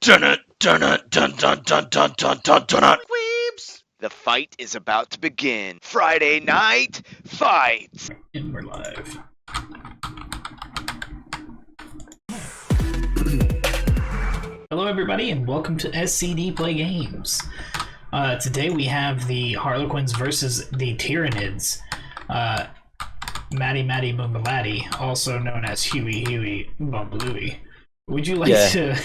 Dun it, dun it, dun dun dun dun dun dun dun. Weebs! The fight is about to begin. Friday night fight! And we're live. Hello everybody and welcome to SCD.PlayGames. Today we have the Harlequins versus the Tyranids. Matty Moombalati, also known as Huey Bumbalooey. Would you like to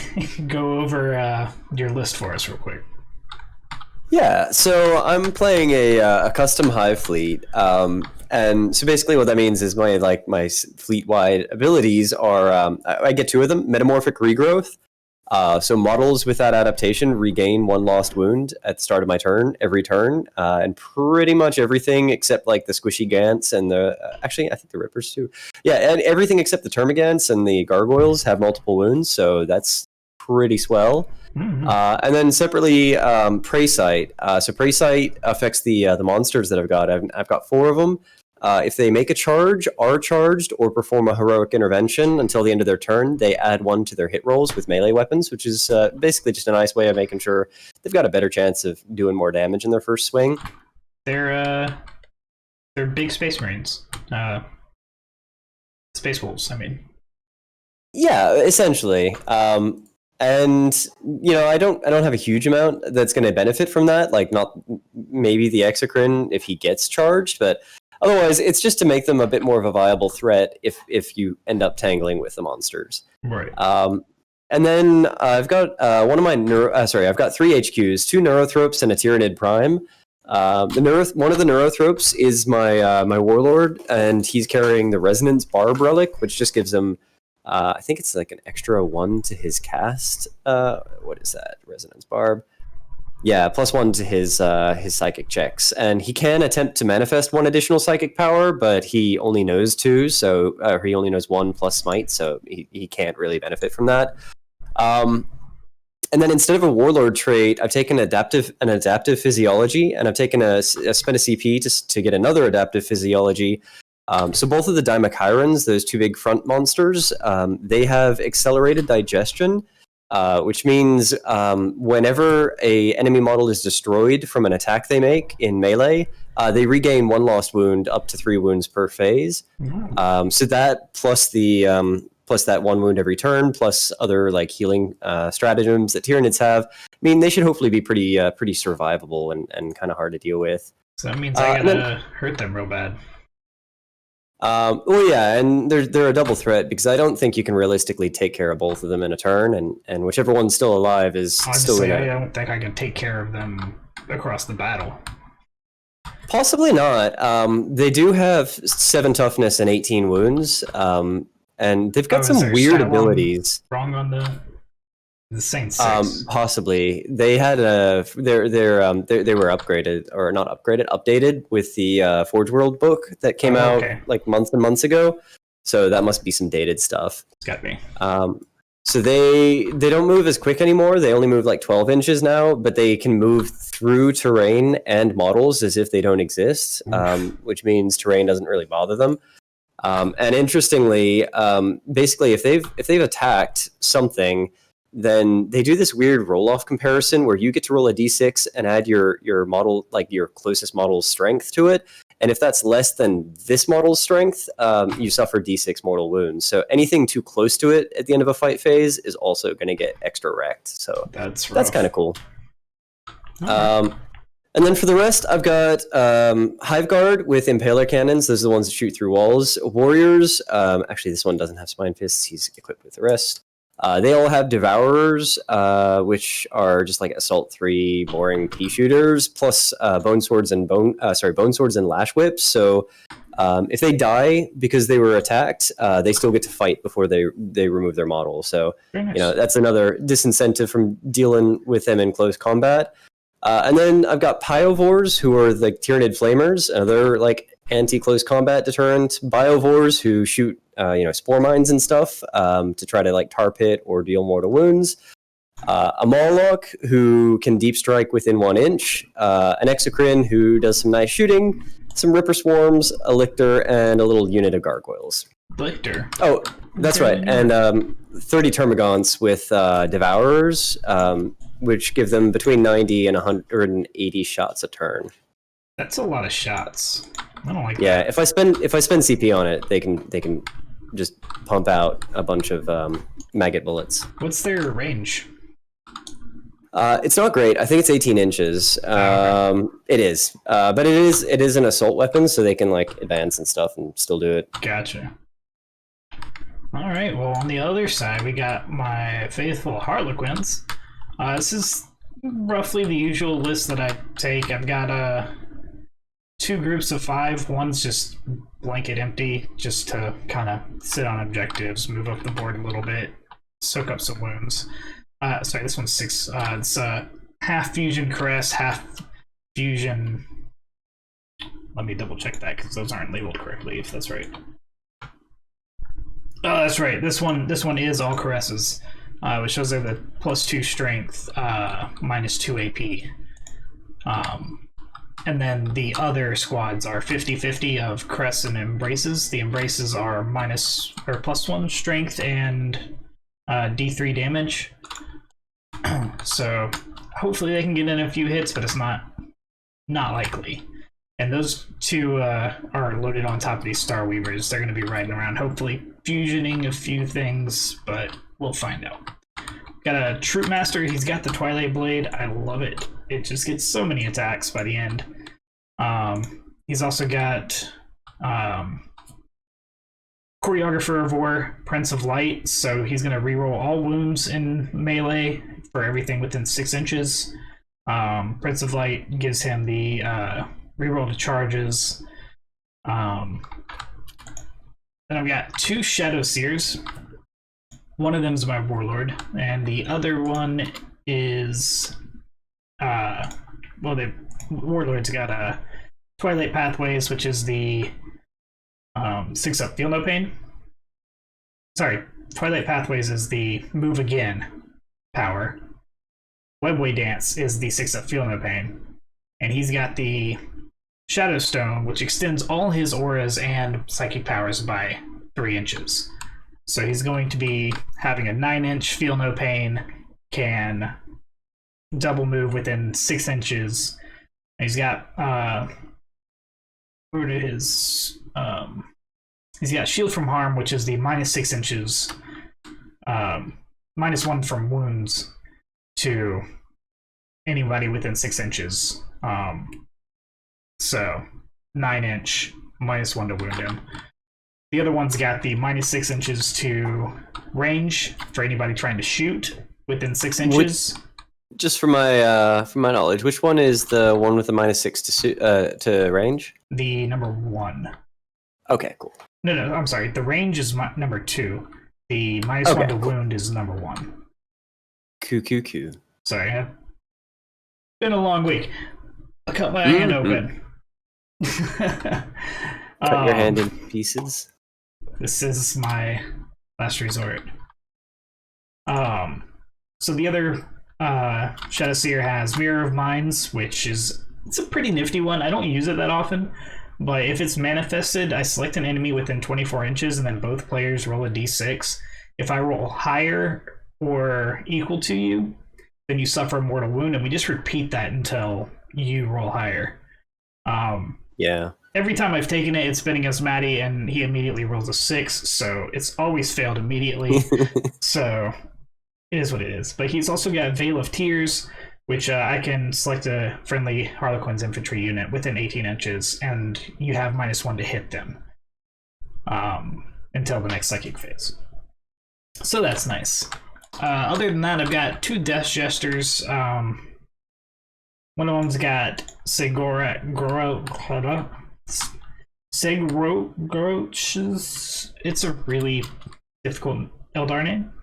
go over your list for us real quick? Yeah, so I'm playing a custom hive fleet, and so basically what that means is my fleet-wide abilities are I get two of them: metamorphic regrowth. So models with that adaptation regain one lost wound at the start of my turn every turn, and pretty much everything except like the squishy Gants and the actually I think the Rippers too. Yeah, and everything except the Termagants and the Gargoyles have multiple wounds, so that's pretty swell. Mm-hmm. And then separately, Prey Sight. So Prey Sight affects the monsters that I've got. I've got four of them. If they make a charge, are charged, or perform a heroic intervention until the end of their turn, they add one to their hit rolls with melee weapons, which is basically just a nice way of making sure they've got a better chance of doing more damage in their first swing. They're big Space Marines. Space Wolves, I mean. Yeah, essentially. And I don't have a huge amount that's going to benefit from that. Like, not maybe the Exocrine if he gets charged, but otherwise, it's just to make them a bit more of a viable threat if you end up tangling with the monsters. Right. And then I've got I've got three HQs, two Neurothropes and a Tyranid Prime. One of the Neurothropes is my Warlord, and he's carrying the Resonance Barb Relic, which just gives him I think it's like an extra 1 to his cast. What is that? Resonance Barb. Yeah, +1 to his psychic checks, and he can attempt to manifest one additional psychic power, but he only knows 2, so he only knows 1 plus smite, so he can't really benefit from that. And then instead of a warlord trait, I've taken an adaptive physiology, and I've taken spent a CP to get another adaptive physiology. So both of the Dimachirons, those two big front monsters, they have accelerated digestion. Which means whenever a enemy model is destroyed from an attack they make in melee, they regain one lost wound up to 3 wounds per phase. So that plus that 1 wound every turn, plus other like healing stratagems that Tyranids have, I mean, they should hopefully be pretty survivable and kind of hard to deal with. So that means I gotta hurt them real bad. Well, yeah, and they're a double threat because I don't think you can realistically take care of both of them in a turn, and whichever one's still alive is still in. I don't think I can take care of them across the battle. Possibly not. They do have 7 toughness and 18 wounds, and they've got some weird abilities. Wrong on the Saint 6. Possibly they had they were upgraded or not upgraded, updated with the Forge World book that came out like months and months ago. So that must be some dated stuff. It's got me. So they don't move as quick anymore. They only move like 12 inches now, but they can move through terrain and models as if they don't exist, which means terrain doesn't really bother them. And interestingly, basically, if they've attacked something, then they do this weird roll-off comparison where you get to roll a d6 and add your model, like your closest model's strength to it. And if that's less than this model's strength, you suffer d6 mortal wounds. So anything too close to it at the end of a fight phase is also going to get extra wrecked. So that's kind of cool. Okay. And then for the rest, I've got Hive Guard with Impaler Cannons. Those are the ones that shoot through walls. Warriors. Actually, this one doesn't have Spine Fists. He's equipped with the rest. They all have Devourers, which are just like Assault 3 boring pea shooters, plus Bone Swords and Lash Whips. So if they die because they were attacked, they still get to fight before they remove their model. So nice. That's another disincentive from dealing with them in close combat. And then I've got Pyovores, who are the Tyranid Flamers. They're like anti-close combat deterrent. Biovores, who shoot spore mines and stuff to try to like tar pit or deal mortal wounds. A Mawloc, who can deep strike within 1 inch. An Exocrine, who does some nice shooting. Some Ripper Swarms, a Lictor, and a little unit of Gargoyles. Lictor. Oh, that's right. And 30 Termagants with Devourers, which give them between 90 and 180 shots a turn. That's a lot of shots. I don't like Yeah, that. if I spend CP on it, they can just pump out a bunch of maggot bullets. What's their range? It's not great. I think it's 18 inches. Okay. It is, but it is an assault weapon, so they can like advance and stuff and still do it. Gotcha. All right. Well, on the other side, we got my faithful Harlequins. This is roughly the usual list that I take. I've got 2 groups of 5. One's just blanket empty, just to kind of sit on objectives, move up the board a little bit, soak up some wounds. Sorry, this one's 6. It's half fusion crest, half fusion. Let me double check that because those aren't labeled correctly. If that's right. Oh, that's right. This one is all caresses, which shows they have the +2 strength, -2 AP. And then the other squads are 50-50 of crests and embraces. The embraces are +1 strength and D3 damage. So hopefully they can get in a few hits, but it's not likely. And those 2 are loaded on top of these Star Weavers. They're going to be riding around, hopefully fusioning a few things, but we'll find out. Got a Troop Master. He's got the Twilight Blade. I love it. It just gets so many attacks by the end. He's also got Choreographer of War, Prince of Light, so he's going to reroll all wounds in melee for everything within 6 inches. Prince of Light gives him the reroll to charges. Then I've got 2 Shadow Seers. One of them is my Warlord, and the other one is the Warlord's got Twilight Pathways, which is the 6-up Feel No Pain. Sorry, Twilight Pathways is the Move Again power. Webway Dance is the 6-up Feel No Pain. And he's got the Shadow Stone, which extends all his auras and psychic powers by 3 inches. So he's going to be having a 9-inch Feel No Pain, can double move within 6 inches. And he's got he's got Shield from Harm, which is the -6 inches, -1 from wounds to anybody within 6 inches. So 9-inch, -1 to wound him. The other one's got the -6 inches to range for anybody trying to shoot within 6 inches. Just for my knowledge, which one is the one with the -6 to range? The number 1. Okay, cool. No, I'm sorry. The range is number 2. The -1 to cool. wound is number 1. Cool. Sorry, it's been a long week. I cut my hand open. Cut your hand in pieces. This is my last resort. So the other Shadow Seer has Mirror of Minds, which it's a pretty nifty one. I don't use it that often, but if it's manifested, I select an enemy within 24 inches and then both players roll a d6. If I roll higher or equal to you, then you suffer a mortal wound, and we just repeat that until you roll higher. Yeah. Every time I've taken it, it's been against Maddie, and he immediately rolls a 6, so it's always failed immediately. So it is what it is. But he's also got Veil of Tears, which I can select a friendly Harlequins infantry unit within 18 inches, and you have -1 to hit them until the next psychic phase. So that's nice. Other than that, I've got 2 Death Jesters. One of them's got Segroches. It's a really difficult Eldar name.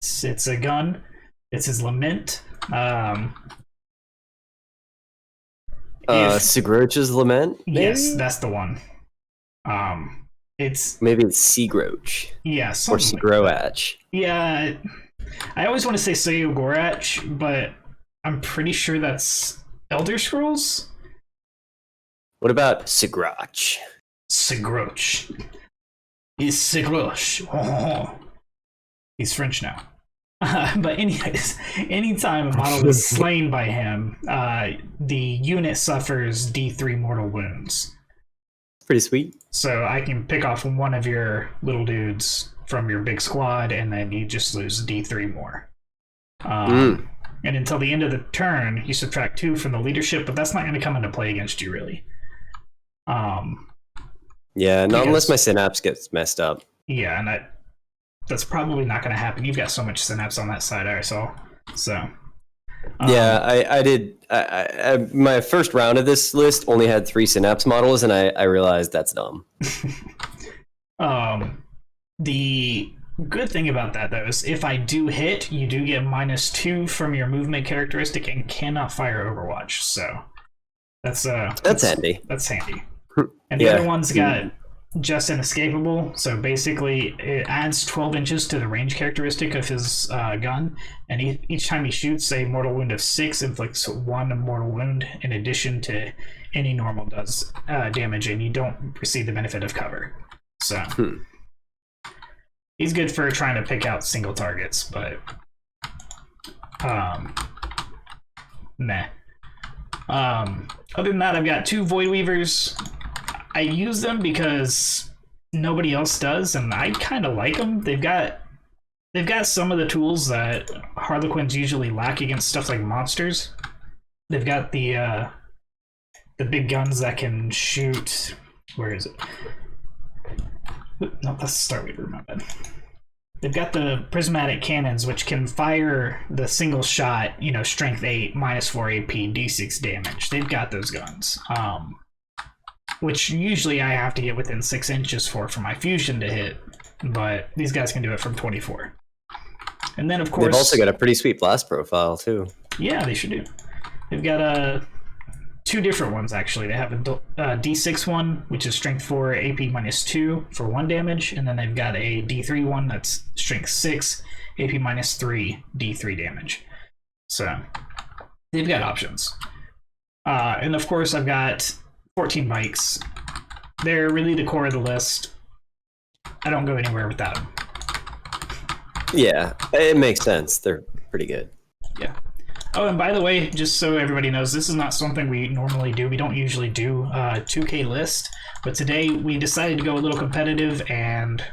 It's a gun. It's his Lament. Segroch's Lament? Maybe? Yes, that's the one. Maybe it's Seagroach. Yeah, or Segroach. Yeah, I always want to say Seogorach, but I'm pretty sure that's Elder Scrolls. What about Segroch? Segroch. He's Siglosh. He's French now. But anyways, anytime a model is slain by him, the unit suffers D3 mortal wounds. Pretty sweet. So I can pick off one of your little dudes from your big squad, and then you just lose D3 more. And until the end of the turn, you subtract 2 from the leadership, but that's not going to come into play against you, really. Yeah, not unless my synapse gets messed up. Yeah, and that's probably not going to happen. You've got so much synapse on that side, so. Yeah, I did. My first round of this list only had 3 synapse models, and I realized that's dumb. The good thing about that, though, is if I do hit, you do get -2 from your movement characteristic and cannot fire Overwatch. So that's handy. That's handy. And the other one's got just inescapable. So basically, it adds 12 inches to the range characteristic of his gun, and each time he shoots, a mortal wound of 6 inflicts 1 mortal wound in addition to any normal does damage, and you don't receive the benefit of cover. So he's good for trying to pick out single targets, but meh. Other than that, I've got 2 Void Weavers. I use them because nobody else does, and I kind of like them. They've got some of the tools that Harlequins usually lack against stuff like monsters. They've got the big guns that can shoot. Where is it? No, that's the Star Weaver, my bad. They've got the prismatic cannons, which can fire the single shot, strength 8, -4 AP, D6 damage. They've got those guns. Which usually I have to get within 6 inches for my fusion to hit, but these guys can do it from 24. And then, of course, they've also got a pretty sweet blast profile too. Yeah, they sure do. They've got 2 different ones, actually. They have a D6 one, which is strength 4, AP -2 for 1 damage, and then they've got a D3 one that's strength 6, AP -3, D3 damage. So they've got options. And of course, I've got 14 bikes. They're really the core of the list. I don't go anywhere without them. Yeah, it makes sense. They're pretty good. Yeah. Oh, and by the way, just so everybody knows, this is not something we normally do. We don't usually do a 2K list, but today we decided to go a little competitive, and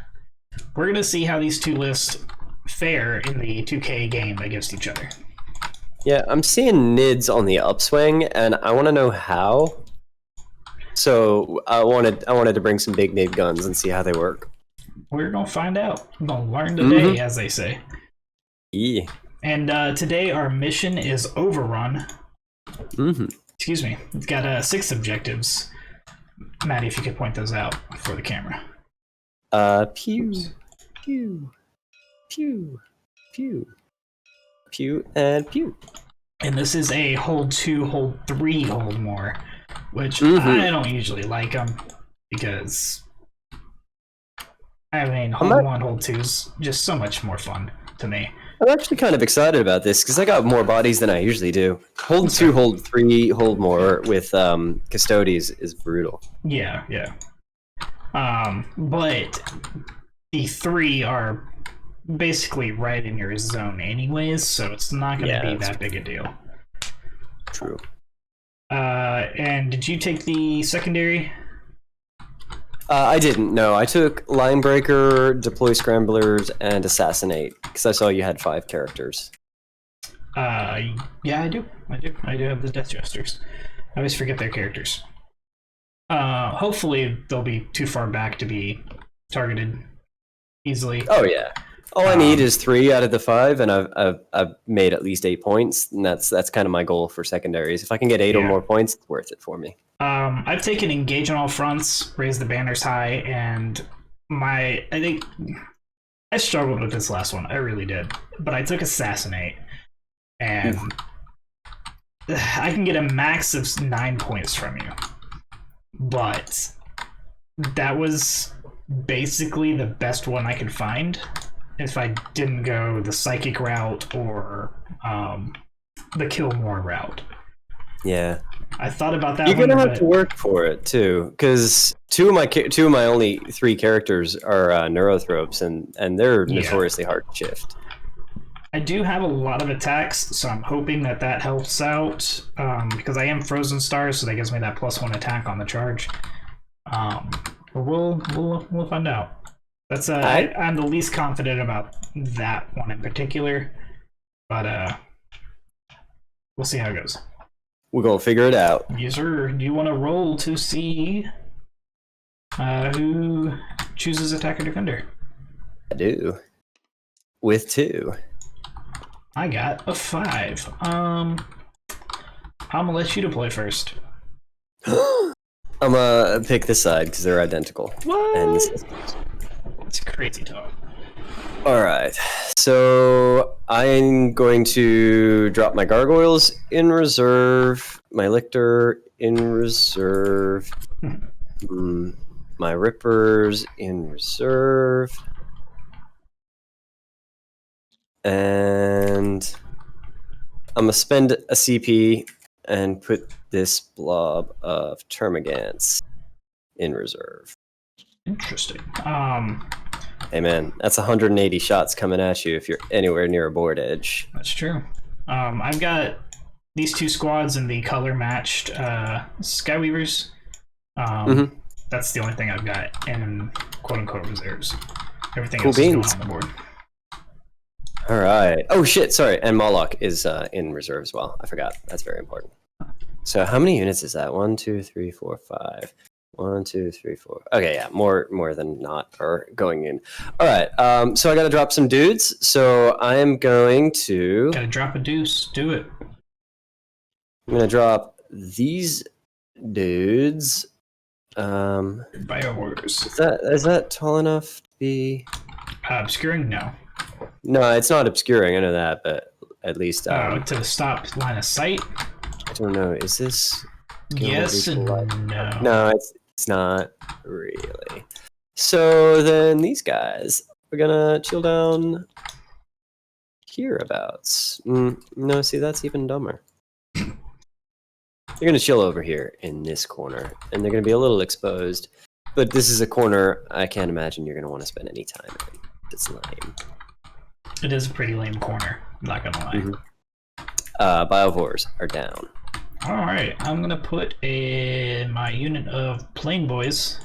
we're going to see how these 2 lists fare in the 2K game against each other. Yeah, I'm seeing Nids on the upswing, and I want to know how. So I wanted to bring some big Nid guns and see how they work. We're gonna find out. We're gonna learn today, as they say. Yeah. And today our mission is Overrun. Excuse me. It's got 6 objectives. Maddie, if you could point those out for the camera. Pew, pew, pew, pew, pew, and pew. And this is a hold 2, hold 3, hold more. Which I don't usually like them because hold 1, hold 2 is just so much more fun to me. I'm actually kind of excited about this because I got more bodies than I usually do. Hold 2, hold 3, hold more with Custodes is brutal. Yeah. But the 3 are basically right in your zone anyways, so it's not going to be that big a deal. True. And did you take the secondary? I didn't. No, I took Linebreaker, Deploy Scramblers, and Assassinate because I saw you had 5 characters. Yeah, I do. I do have the Death Jesters. I always forget their characters. Hopefully they'll be too far back to be targeted easily. Oh yeah. All I need is 3 out of the 5, and I've made at least 8 points, and that's kind of my goal for secondaries. If I can get 8 or more points, it's worth it for me. I've taken Engage on all fronts, raise the banners high, and I think I struggled with this last one. I really did, but I took Assassinate, and I can get a max of 9 points from you, but that was basically the best one I could find. If I didn't go the psychic route or the kill more route. I thought about that. You're one, gonna have but to work for it too, because two of my only 3 characters are neurothropes, and they're notoriously hard to shift. I do have a lot of attacks, so I'm hoping that helps out. Because I am Frozen Stars, so that gives me that +1 attack on the charge. But we'll find out. That's I'm the least confident about that one in particular, but we'll see how it goes. We're gonna figure it out. Yes, sir. Do you want to roll to see who chooses attacker defender? I do. With 2. I got a 5. I'm gonna let you to play first. I'm gonna pick this side because they're identical. What? And this is... It's crazy talk. Alright, so I'm going to drop my gargoyles in reserve, my lictor in reserve, my rippers in reserve, and I'm gonna spend a CP and put this blob of termagants in reserve. Interesting. Hey man, that's 180 shots coming at you if you're anywhere near a board edge. That's true. I've got these 2 squads in the color matched Skyweavers. That's the only thing I've got in quote unquote reserves. Everything else is going on the board. All right. Oh shit, sorry. And Moloch is in reserve as well. I forgot. That's very important. So how many units is that? 1, 2, 3, 4, 5. 1, 2, 3, 4. Okay, yeah, more than not are going in. All right. So I got to drop some dudes. So I am going to. Gotta drop a deuce. Do it. I'm gonna drop these dudes. Biowars. Is that tall enough to be? Obscuring? No. No, it's not obscuring. I know that, but at least. To the stop line of sight. I don't know. Is this? Yes and no. No, it's not really. So then these guys are gonna chill down hereabouts. No, see, that's even dumber. They're gonna chill over here in this corner, and they're gonna be a little exposed. But this is a corner I can't imagine you're gonna want to spend any time in. It's lame. It is a pretty lame corner. I'm not gonna lie. Biovores are down. Alright, I'm gonna put my unit of plain boys.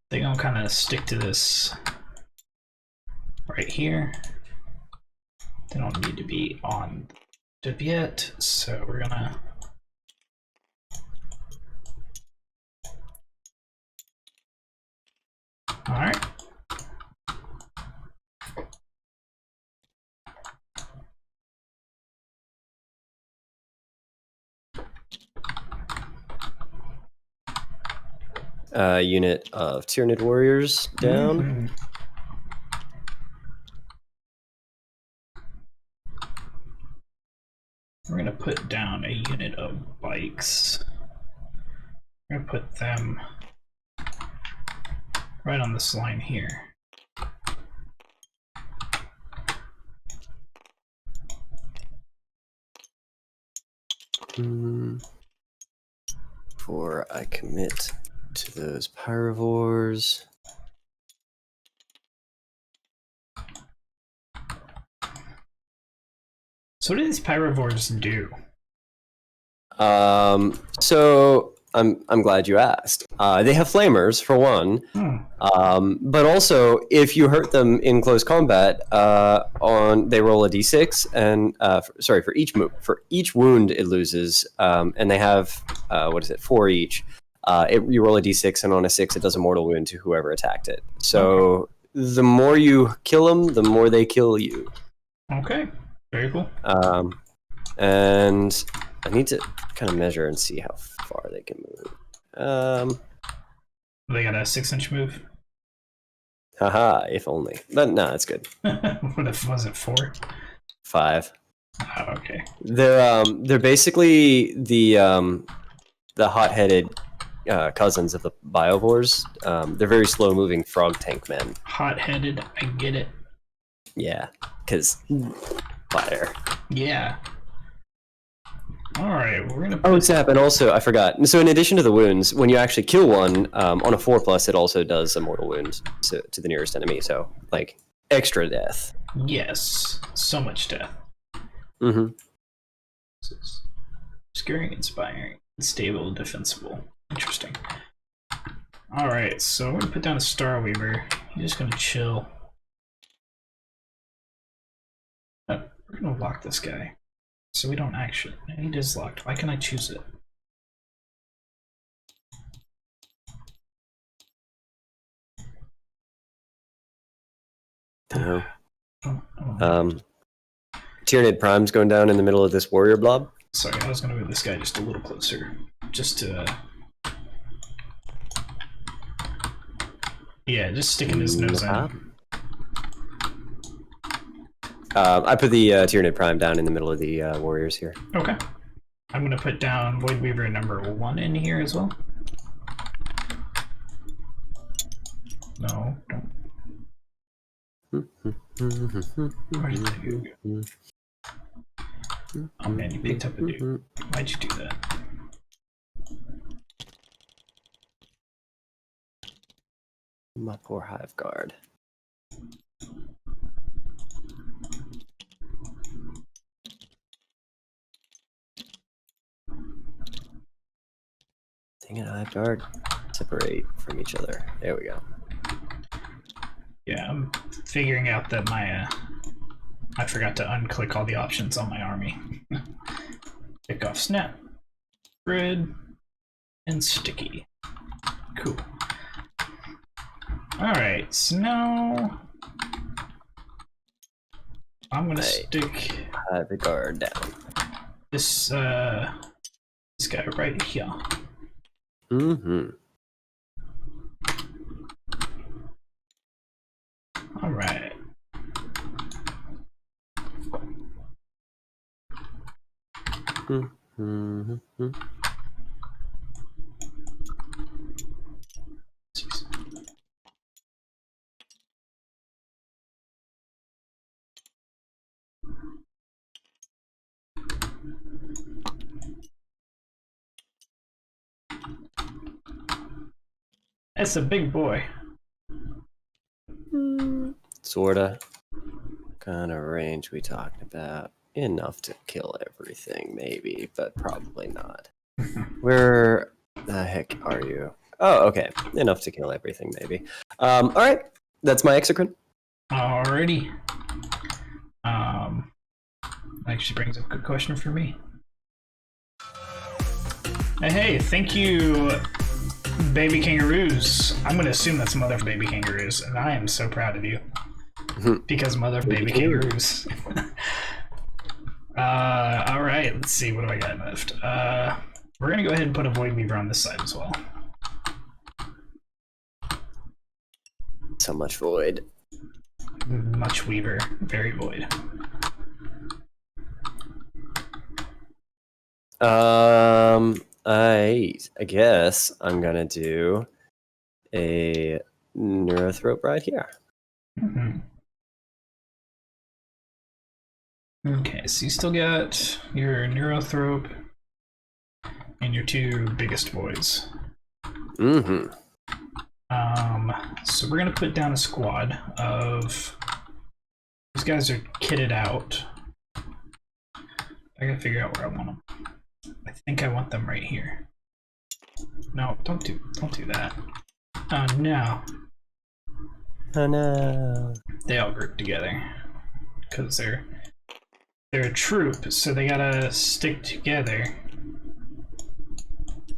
They're gonna kind of stick to this right here. They don't need to be on tip yet, so we're gonna. Alright. Unit of Tyranid warriors down. We're gonna put down a unit of bikes. We're gonna put them right on this line here. Before I commit to those pyrovores. So what do these pyrovores do? So I'm glad you asked. They have flamers for one, but also if you hurt them in close combat, they roll a d6, and for each wound it loses, and they have 4 each. You roll a d6, and on a 6 it does a mortal wound to whoever attacked it. So the more you kill them, the more they kill you. Okay, very cool. And I need to kind of measure and see how far they can move. They got a 6-inch move. Haha, if only. But no, that's good. What if was it 4? 5. Oh, okay. They're basically the hot-headed cousins of the biovores. They're very slow-moving frog tank men. Hot-headed, I get it. Yeah, because fire. Yeah. Alright, we're gonna Oh, Zap, and also, I forgot. So in addition to the wounds, when you actually kill one, on a 4+, it also does a mortal wound to the nearest enemy, so, like, extra death. Yes. So much death. Mm-hmm. Scaring, inspiring, stable, defensible. Interesting. Alright, so we're gonna put down a Star Weaver. He's just gonna chill. We're gonna lock this guy. So we don't actually. It is locked. Why can't I choose it? Oh. Tyranid Prime's going down in the middle of this warrior blob. Sorry, I was gonna move this guy just a little closer. Just to. Yeah, just sticking his nose in. I put the Tyranid Prime down in the middle of the warriors here. Okay. I'm gonna put down Void Weaver number 1 in here as well. No, don't. Where did that go? Oh man, you picked up a dude. Why'd you do that? My poor Hive Guard. Dang it, Hive Guard. Separate from each other. There we go. Yeah, I'm figuring out that my I forgot to unclick all the options on my army. Pick off snap, grid, and sticky. Cool. Alright, so now I'm gonna stick the guard down. this guy right here. Mm-hmm. Alright. Mm-hmm. That's a big boy. Sorta. Kind of range we talked about. Enough to kill everything, maybe, but probably not. Where the heck are you? Oh, okay. Enough to kill everything, maybe. Alright. That's my exocrine. Alrighty. Actually brings up a good question for me. Hey, thank you, baby kangaroos. I'm gonna assume that's mother of baby kangaroos, and I am so proud of you. Because mother of baby kangaroos. Alright, let's see, what do I got left? We're gonna go ahead and put a Void Weaver on this side as well. So much void. Much Weaver, very void. I guess I'm gonna do a Neurothrope right here. Mm-hmm. Okay, so you still got your Neurothrope and your 2 biggest voids. Mm-hmm. So we're gonna put down a squad of these guys are kitted out. I gotta figure out where I want them. I think I want them right here. No, don't do that. Oh no. Oh no. They all group together because they're a troop, so they gotta stick together.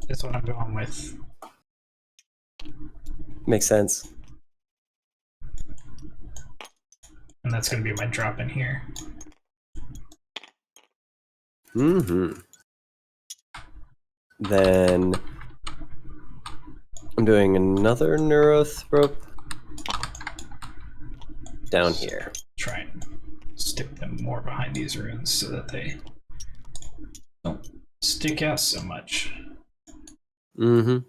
That's what I'm going with. Makes sense. And that's gonna be my drop in here. Mm-hmm. Then I'm doing another Neurothrope down here. Try and stick them more behind these runes so that they don't stick out so much. Mm-hmm.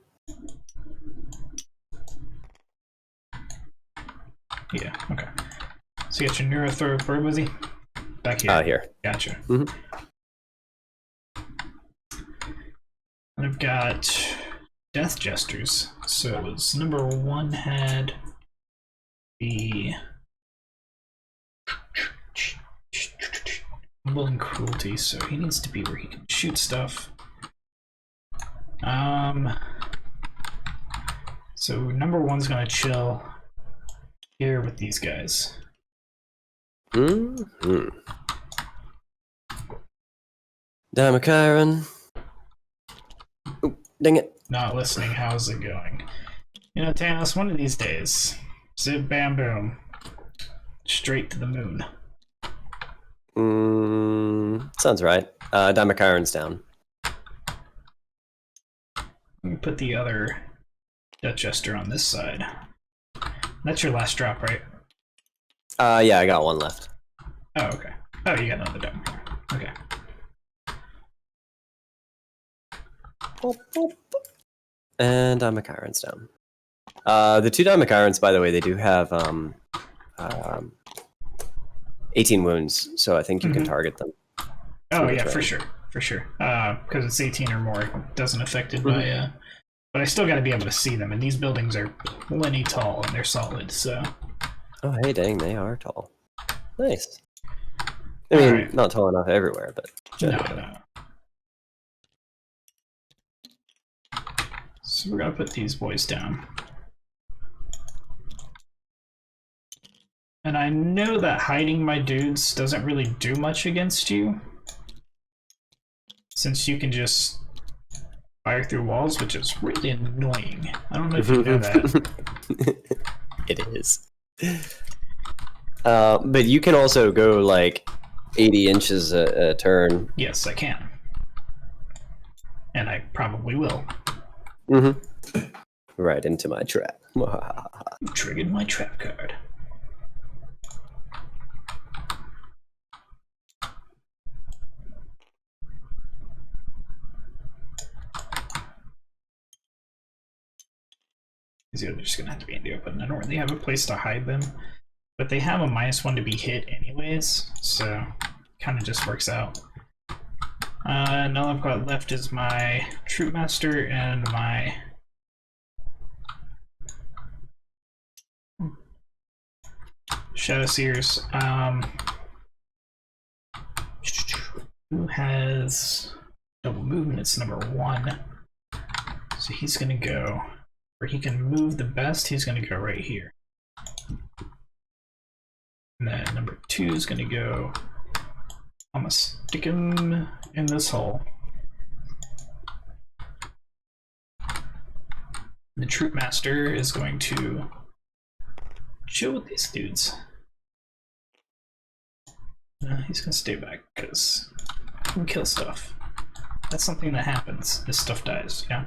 Yeah, okay. So you got your Neurothrope, where was he? Back here. Here. Gotcha. Mm-hmm. I've got Death Jesters. So it was number 1 had the Humble and Cruelty, so he needs to be where he can shoot stuff. So number 1's gonna chill here with these guys. Mm-hmm. Damakiron. Oh, dang it. Not listening, how's it going? You know, Thanos, one of these days, zip bam boom, straight to the moon. Sounds right. Damakiron's down. Let me put the other Death Jester on this side. That's your last drop, right? Yeah, I got one left. Oh, okay. Oh, you got another Damakiron. Okay. And Damakiron's down. The 2 Damakirons, by the way, they do have 18 wounds, so I think you can target them. Oh yeah, for sure. Because it's 18 or more, it doesn't affect it by but I still got to be able to see them, and these buildings are plenty tall and they're solid, so. Oh hey, dang, they are tall. Nice. I mean, right. Not tall enough everywhere, but generally. No. So we're gonna put these boys down. And I know that hiding my dudes doesn't really do much against you, since you can just fire through walls, which is really annoying. I don't know if you know that. It is. But you can also go like 80 inches a turn. Yes, I can. And I probably will. Right into my trap. You triggered my trap card. They're just gonna have to be in the open. I don't really have a place to hide them, but they have a -1 to be hit anyways, so kind of just works out. And all I've got left is my Troop Master and my Shadow Seers. Who has double movement? It's number 1, so he's gonna go. Where he can move the best, he's going to go right here. And then number 2 is going to go, I'm going to stick him in this hole. The Troop Master is going to chill with these dudes. He's going to stay back because he can kill stuff. That's something that happens. This stuff dies, yeah?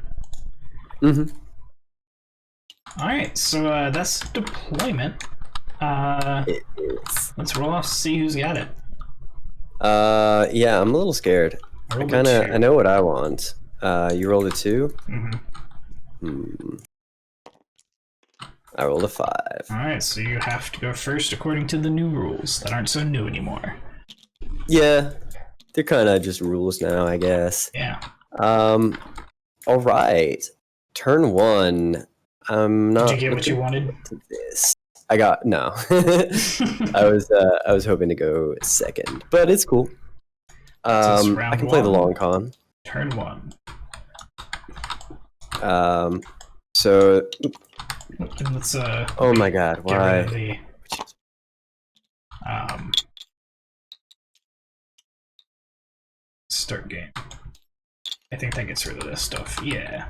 Alright, so that's deployment. Let's roll off, see who's got it. Yeah, I'm a little scared. I know what I want. You rolled a 2? I rolled a 5. Alright, so you have to go first according to the new rules that aren't so new anymore. Yeah, they're kind of just rules now, I guess. Yeah. Alright. Turn 1. I'm not. Did you get what you wanted? This. I got no. I was hoping to go second, but it's cool. I can play the long con. Turn 1. So. Let's oh my God! Why? The, start game. I think that gets rid of this stuff. Yeah.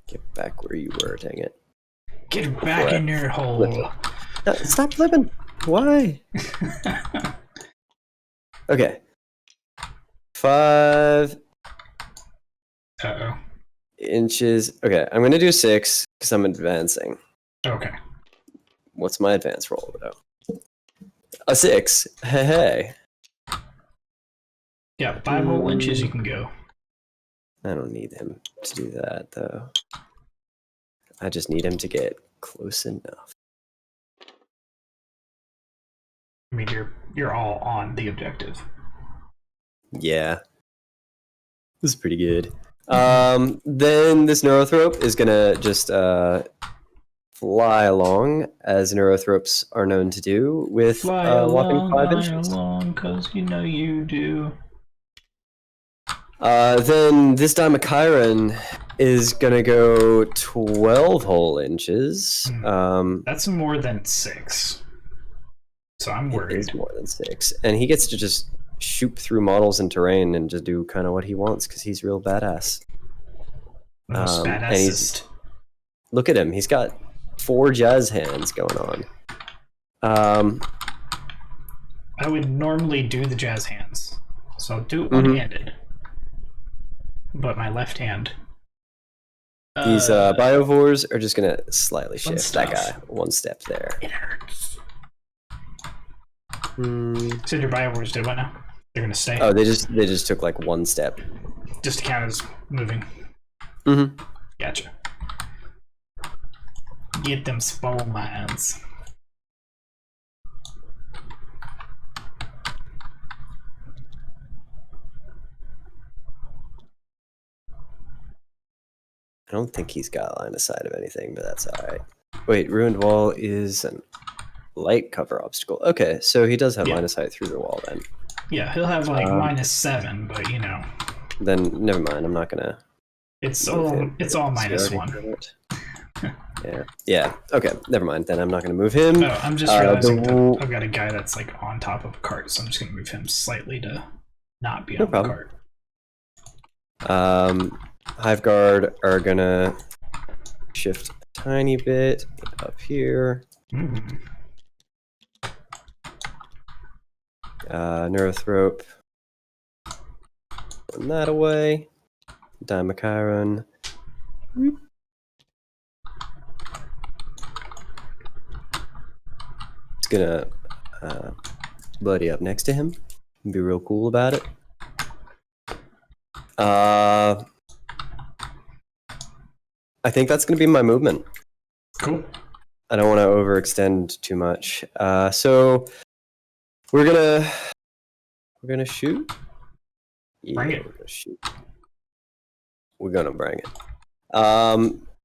Get back where you were, dang it. Get back in your hole. No, stop flipping. Why? Okay. 5 inches. Okay, I'm gonna do 6 because I'm advancing. Okay. What's my advance roll though? A 6. Hey, hey. Yeah, 5 whole inches you can go. I don't need him to do that though. I just need him to get close enough. I mean, you're all on the objective. Yeah. This is pretty good. Then this Neurothrope is gonna just fly along, as Neurothropes are known to do, with whopping 5 inches. Along, cause you know you do. Then this Dimachairon is gonna go 12 whole inches. That's more than 6. So I'm worried. It is more than 6, and he gets to just shoot through models and terrain and just do kind of what he wants because he's real badass. Most And badassest. look at him. He's got 4 jazz hands going on. I would normally do the jazz hands, so I'll do it one-handed. But my left hand. These biovores are just gonna slightly shift stuff. that guy 1 step there. It hurts. So your biovores did what now? They're gonna stay. Oh, they just took like 1 step. Just to count as moving. Gotcha. Get them spore mines. I don't think he's got line of sight of anything, but that's alright. Wait, Ruined Wall is a light cover obstacle. Okay, so he does have line of sight through the wall then. Yeah, he'll have like -7, but you know. Then never mind, I'm not gonna... It's all -1. Yeah, okay, never mind, then I'm not gonna move him. Oh, I'm just realizing that I've got a guy that's like on top of a cart, so I'm just gonna move him slightly to not be on the cart. Hive Guard are gonna shift a tiny bit up here. Neurothrope. Putting that away. Dimachairon. It's gonna buddy up next to him and be real cool about it. I think that's gonna be my movement. Cool. I don't want to overextend too much. So we're gonna shoot. Bring it. We're gonna shoot. We're gonna bring it.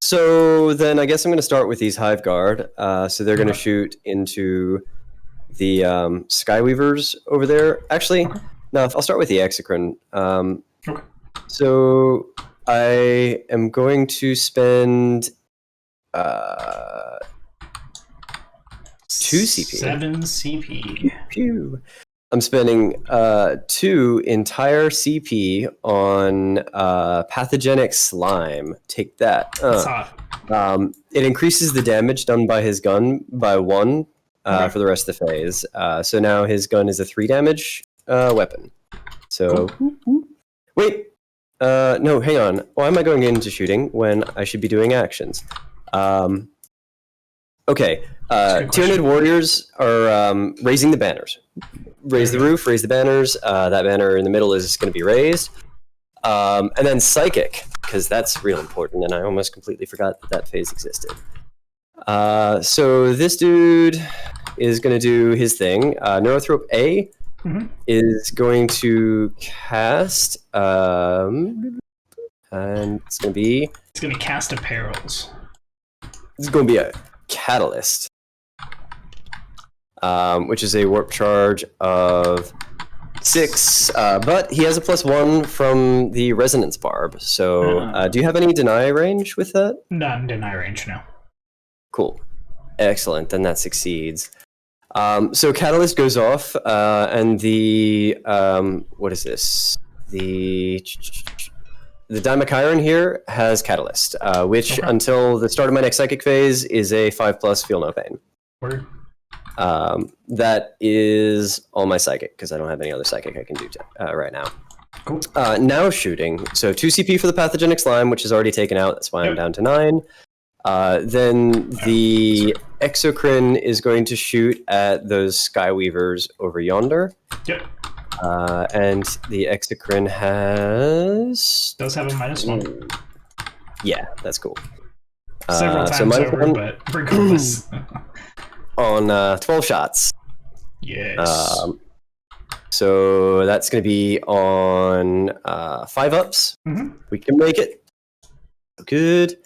So then I guess I'm gonna start with these Hive Guard. So they're gonna shoot into the Skyweavers over there. Actually, no, I'll start with the Exocrine. Okay. So I am going to spend 2 CP. 7 CP. Pew. I'm spending 2 entire CP on pathogenic slime. Take that. That's hot. It increases the damage done by his gun by 1 for the rest of the phase. So now his gun is a 3 damage weapon. So wait. No, hang on. Why am I going into shooting when I should be doing actions? Okay. Tyranid warriors are raising the banners. Raise the roof, raise the banners. That banner in the middle is going to be raised. And then psychic, because that's real important, and I almost completely forgot that phase existed. So this dude is going to do his thing. Neurothrope A is going to cast, and it's going to be... It's going to cast a Perils. This is going to be a Catalyst, which is a warp charge of 6, but he has a +1 from the Resonance Barb. So do you have any deny range with that? Not in deny range, no. Cool. Excellent, then that succeeds. So Catalyst goes off, and the, what is this? The Dimachairon here has Catalyst, which until the start of my next Psychic phase is a 5+, feel no pain. Word. That is all my Psychic, because I don't have any other Psychic I can do right now. Cool. Now shooting. So 2 CP for the Pathogenic Slime, which is already taken out. That's why I'm down to 9. Then the Exocrine is going to shoot at those Skyweavers over yonder. Yep. And the Exocrine does have a -1. Yeah, that's cool. Several times over, but regardless. On 12 shots. Yes. So that's going to be on 5 ups. Mm-hmm. We can make it. Good.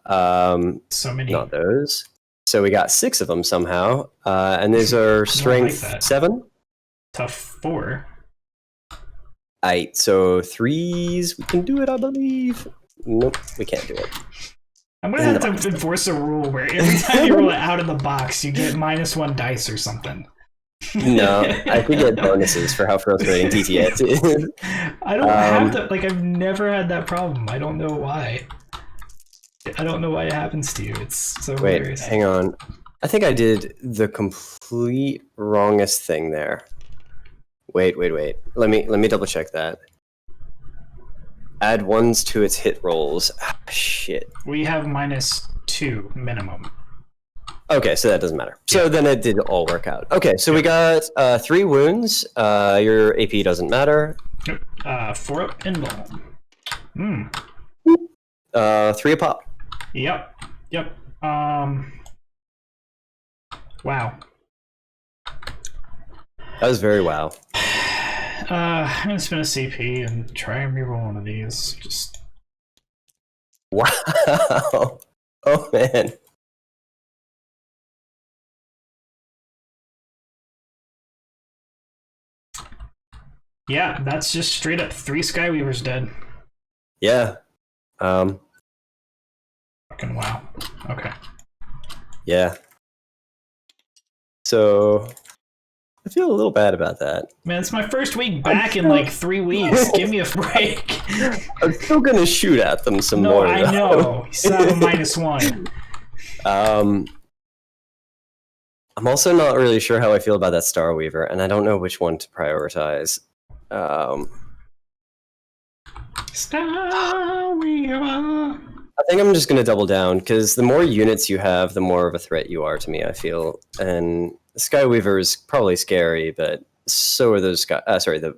So many. Not those. So we got 6 of them somehow. And these are strength 7. Tough 4. 8. So 3s. We can do it, I believe. Nope, we can't do it. I'm going to have to enforce a rule where every time you roll it out of the box, you get -1 dice or something. No, I think it bonuses for how frustrating TTS is. I don't have that. Like, I've never had that problem. I don't know why. I don't know why it happens to you. It's so hilarious. Wait, hang on. I think I did the complete wrongest thing there. Wait. Let me double check that. Add 1s to its hit rolls. Ah, shit. We have -2 minimum. Okay, so that doesn't matter. So then it did all work out. Okay, so we got 3 wounds. Your AP doesn't matter. 4 up and bone. 3 a pop. Yep. Wow. That was very wow. I'm gonna spin a CP and try and reroll one of these. Just wow. Oh man. yeah, that's just straight up 3 Skyweavers dead. Yeah. Fucking wow. Okay. Yeah. So I feel a little bad about that. Man, it's my first week back in like 3 weeks. Give me a break. I'm still gonna shoot at them some No, more. I know. You still have a -1. I'm also not really sure how I feel about that Star Weaver, and I don't know which one to prioritize. Star Weaver. I think I'm just going to double down, because the more units you have, the more of a threat you are to me, I feel. And the Skyweaver is probably scary, but so are those the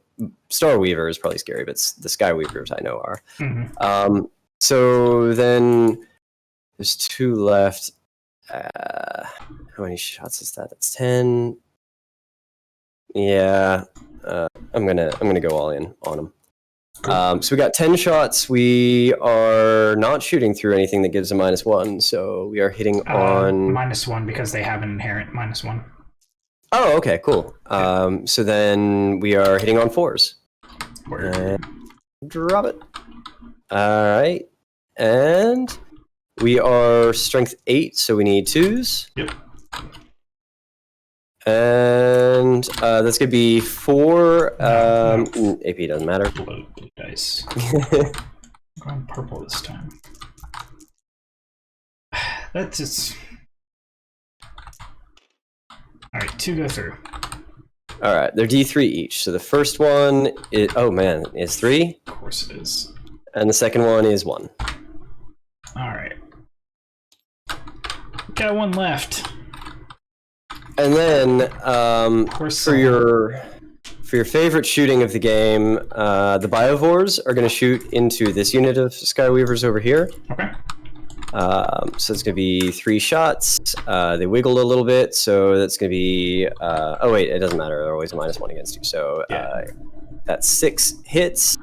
Star Weaver is probably scary, but the Skyweavers I know are. Mm-hmm. So then there's 2 left. How many shots is that? That's 10. Yeah. I'm gonna go all in on them. Cool. So we got 10 shots. We are not shooting through anything that gives a -1, so we are hitting on -1 because they have an inherent -1. Oh, okay, cool. So then we are hitting on 4s. Drop it. All right, and we are strength 8, so we need 2s. Yep. And that's gonna be 4. No. AP doesn't matter. Blue dice. I'm going purple this time. That's just. All right, 2 go through. All right, they're D3 each. So the first one is is 3. Of course it is. And the second one is 1. All right. Got 1 left. And then for your favorite shooting of the game, the Biovores are going to shoot into this unit of Skyweavers over here. Okay. So it's going to be 3 shots. They wiggled a little bit, so that's going to be... oh wait, it doesn't matter. They're always a -1 against you. So that's 6 hits.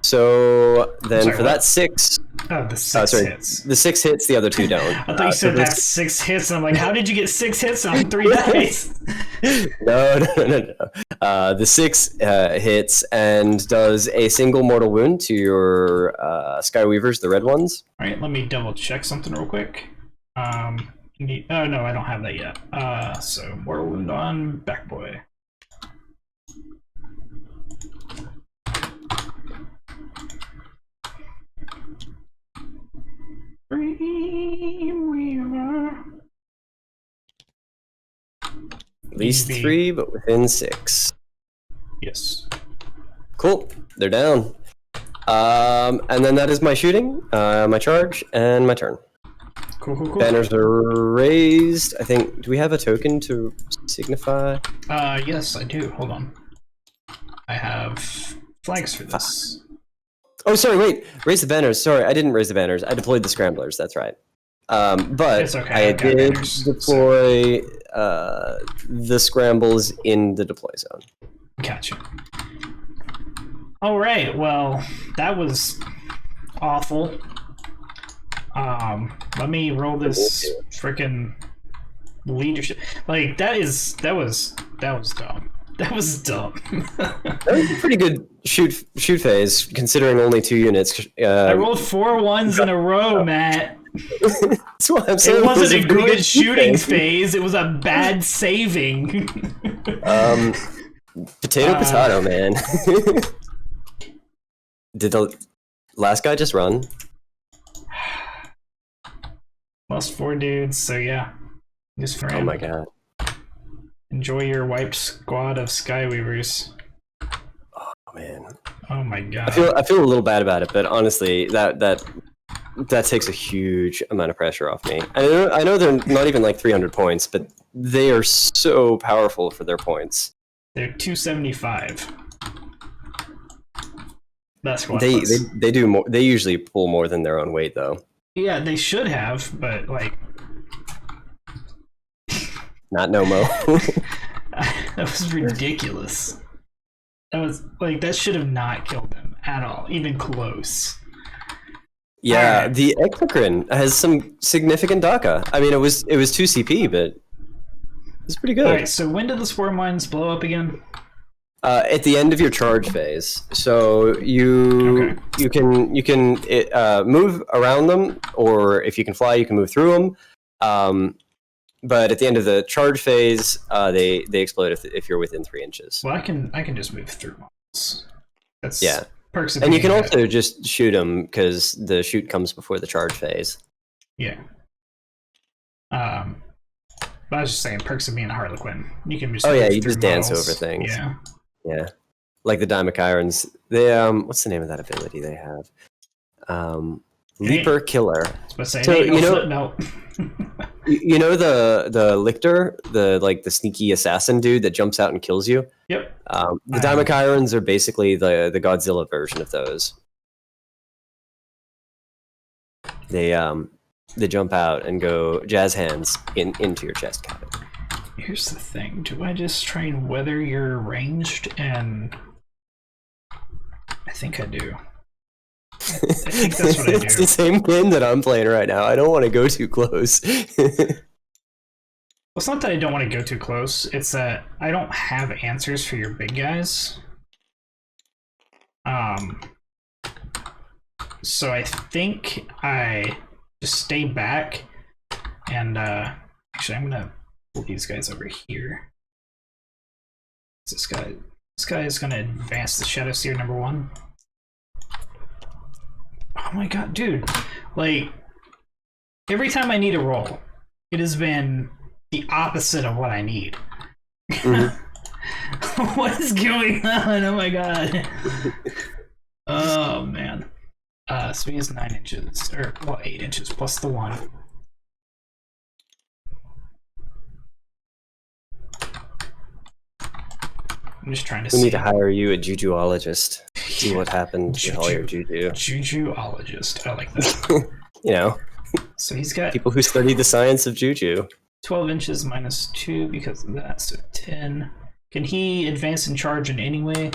So then for that 6... Oh, the 6 hits. The 6 hits, the other 2 don't. I thought you said that's 6 hits, and I'm like, how did you get 6 hits on 3 dice? No. The 6 hits and does a single mortal wound to your Skyweavers, the red ones. All right, let me double check something real quick. Oh no, I don't have that yet. So mortal wound on Backboy. At least 3, but within 6. Yes. Cool. They're down. And then that is my shooting, my charge, and my turn. Cool. Banners are raised. I think. Do we have a token to signify? Yes, I do. Hold on. I have flags for this. Oh, sorry. Wait. Raise the banners. Sorry, I didn't raise the banners. I deployed the scramblers. That's right. But it's okay. I did deploy the scrambles in the deploy zone. Gotcha. All right. Well, that was awful. Let me roll this freaking leadership. Like that was dumb. That was dumb. That was a pretty good shoot phase, considering only 2 units. I rolled 4 1s in a row, Matt. That's what I'm saying. It wasn't a pretty good shooting phase. It was a bad saving. Potato, man. Did the last guy just run? Lost 4 dudes, so yeah. Just for Oh my god. Enjoy your wiped squad of Skyweavers. Oh man. Oh my god. I feel a little bad about it, but honestly, that takes a huge amount of pressure off me. I know they're not even like 300 points, but they are so powerful for their points. They're 275. That's what they do more. They usually pull more than their own weight, though. Yeah, they should have, but like, not no mo. that was ridiculous. That was like that should have not killed them at all, even close. Yeah, the Exocrine has some significant DACA. I mean, it was 2 CP, but it's pretty good. All right, so when did the swarm mines blow up again? At the end of your charge phase, so you can move around them, or if you can fly, you can move through them. But at the end of the charge phase, they explode if you're within 3 inches. Well, I can just move through models. That's yeah. Perks of and you can being also just shoot them because the shoot comes before the charge phase. Yeah. But I was just saying, perks of being a Harlequin. You can just you just dance over things. Yeah. Yeah, like the Dimachirons. They what's the name of that ability they have? Leaper Killer. So you know the Lictor, the sneaky assassin dude that jumps out and kills you. Yep. The Dimachirons are basically the Godzilla version of those. They jump out and go jazz hands into your chest cavity. Here's the thing. Do I just train whether you're ranged? And I think I do. I think that's what I do. It's the same game that I'm playing right now. I don't want to go too close. Well, it's not that I don't want to go too close. It's that I don't have answers for your big guys. So I think I just stay back and actually I'm gonna pull these guys over here. This guy is gonna advance the Shadow Seer #1. Oh my god, dude. Like, every time I need a roll, it has been the opposite of what I need. Mm-hmm. What is going on? Oh my god. Oh man. So he has 9 inches, or well, 8 inches plus the 1. I'm just trying to We need to hire you a jujuologist. See what happens with all your juju. Jujuologist. I like that. You know. So he's got people who study the science of juju. 12 inches minus 2 because of that, so 10. Can he advance and charge in any way?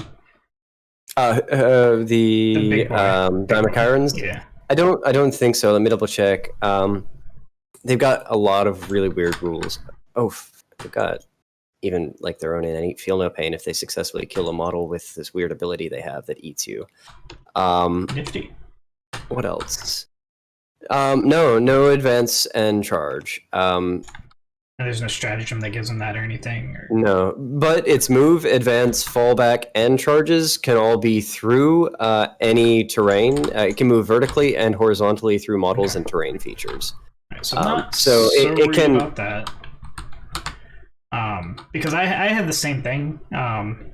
The Dimachirons? Yeah. I don't think so. Let me double check. They've got a lot of really weird rules. Oh, they've got even like their own innate feel no pain if they successfully kill a model with this weird ability they have that eats you. Nifty. What else? No advance and charge. And there's no stratagem that gives them that or anything? Or... No, but its move, advance, fallback, and charges can all be through any terrain. It can move vertically and horizontally through models and terrain features. Right, so not so it can about that. Because I have the same thing, and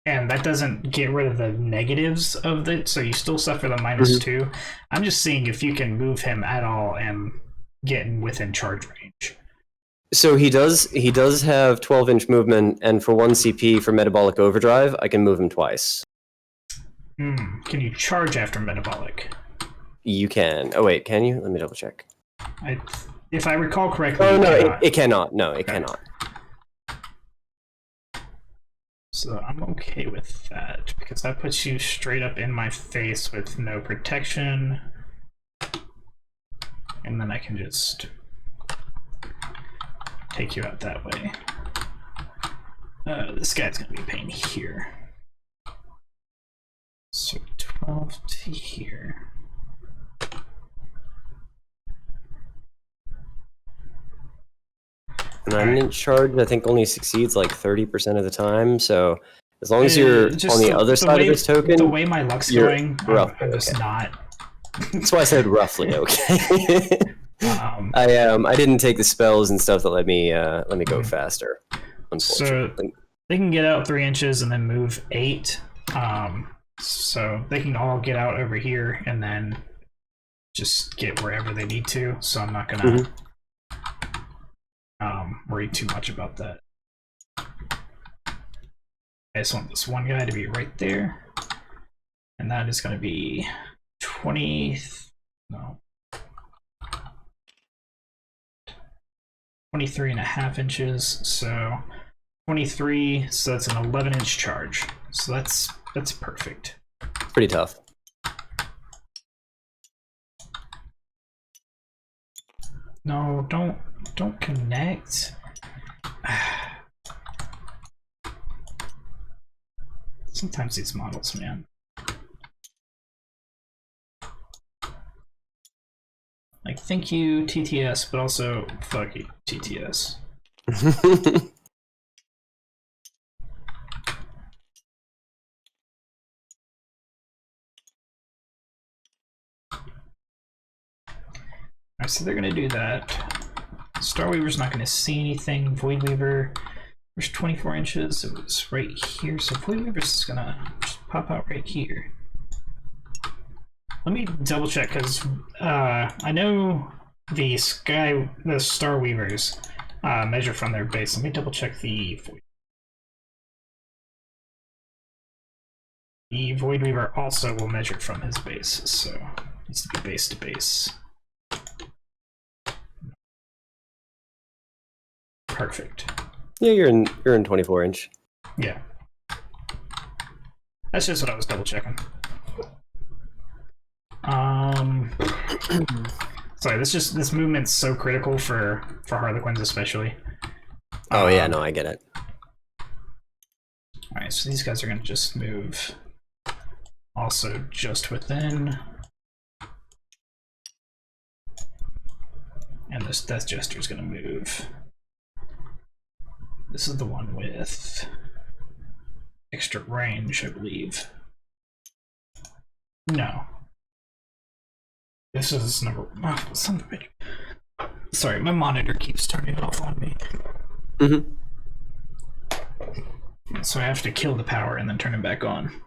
that doesn't get rid of the negatives of it, so you still suffer the -2. I'm just seeing if you can move him at all and get within charge range. So he does have 12-inch movement, and for 1 CP for metabolic overdrive, I can move him twice. Can you charge after metabolic? You can. Oh wait, can you? Let me double check. If I recall correctly. Oh no, it cannot. No, it cannot. So I'm okay with that, because that puts you straight up in my face with no protection. And then I can just take you out that way. This guy's gonna be a pain here. So 12 to here. And I'm in charge, I think only succeeds like 30% of the time, so as long as you're on the other side of this token, the way my luck's going, I'm just okay. not. That's why I said roughly okay. I didn't take the spells and stuff that let me go faster, unfortunately. So they can get out 3 inches and then move 8. So they can all get out over here and then just get wherever they need to. So I'm not gonna worry too much about that. I just want this one guy to be right there, and that is going to be 23.5 inches. So 23. So that's an 11-inch charge. So that's perfect. It's pretty tough. No, don't connect. Sometimes these models, man. Like, thank you, TTS, but also fuck you, TTS. Alright, so they're gonna do that. Starweaver's not gonna see anything. Voidweaver, there's 24 inches, so it's right here. So Voidweaver's is gonna just pop out right here. Let me double check, because I know the Starweavers measure from their base. Let me double check the Void. The Voidweaver also will measure from his base, so it needs to be base to base. Perfect. Yeah, you're in 24 inch. Yeah. That's just what I was double checking. Sorry, this movement's so critical for Harlequins especially. Oh yeah, no, I get it. Alright, so these guys are gonna just move also just within. And this Death Jester's gonna move. This is the one with extra range, I believe. No. This is number. Oh, son of a bitch. Sorry, my monitor keeps turning off on me. So I have to kill the power and then turn it back on.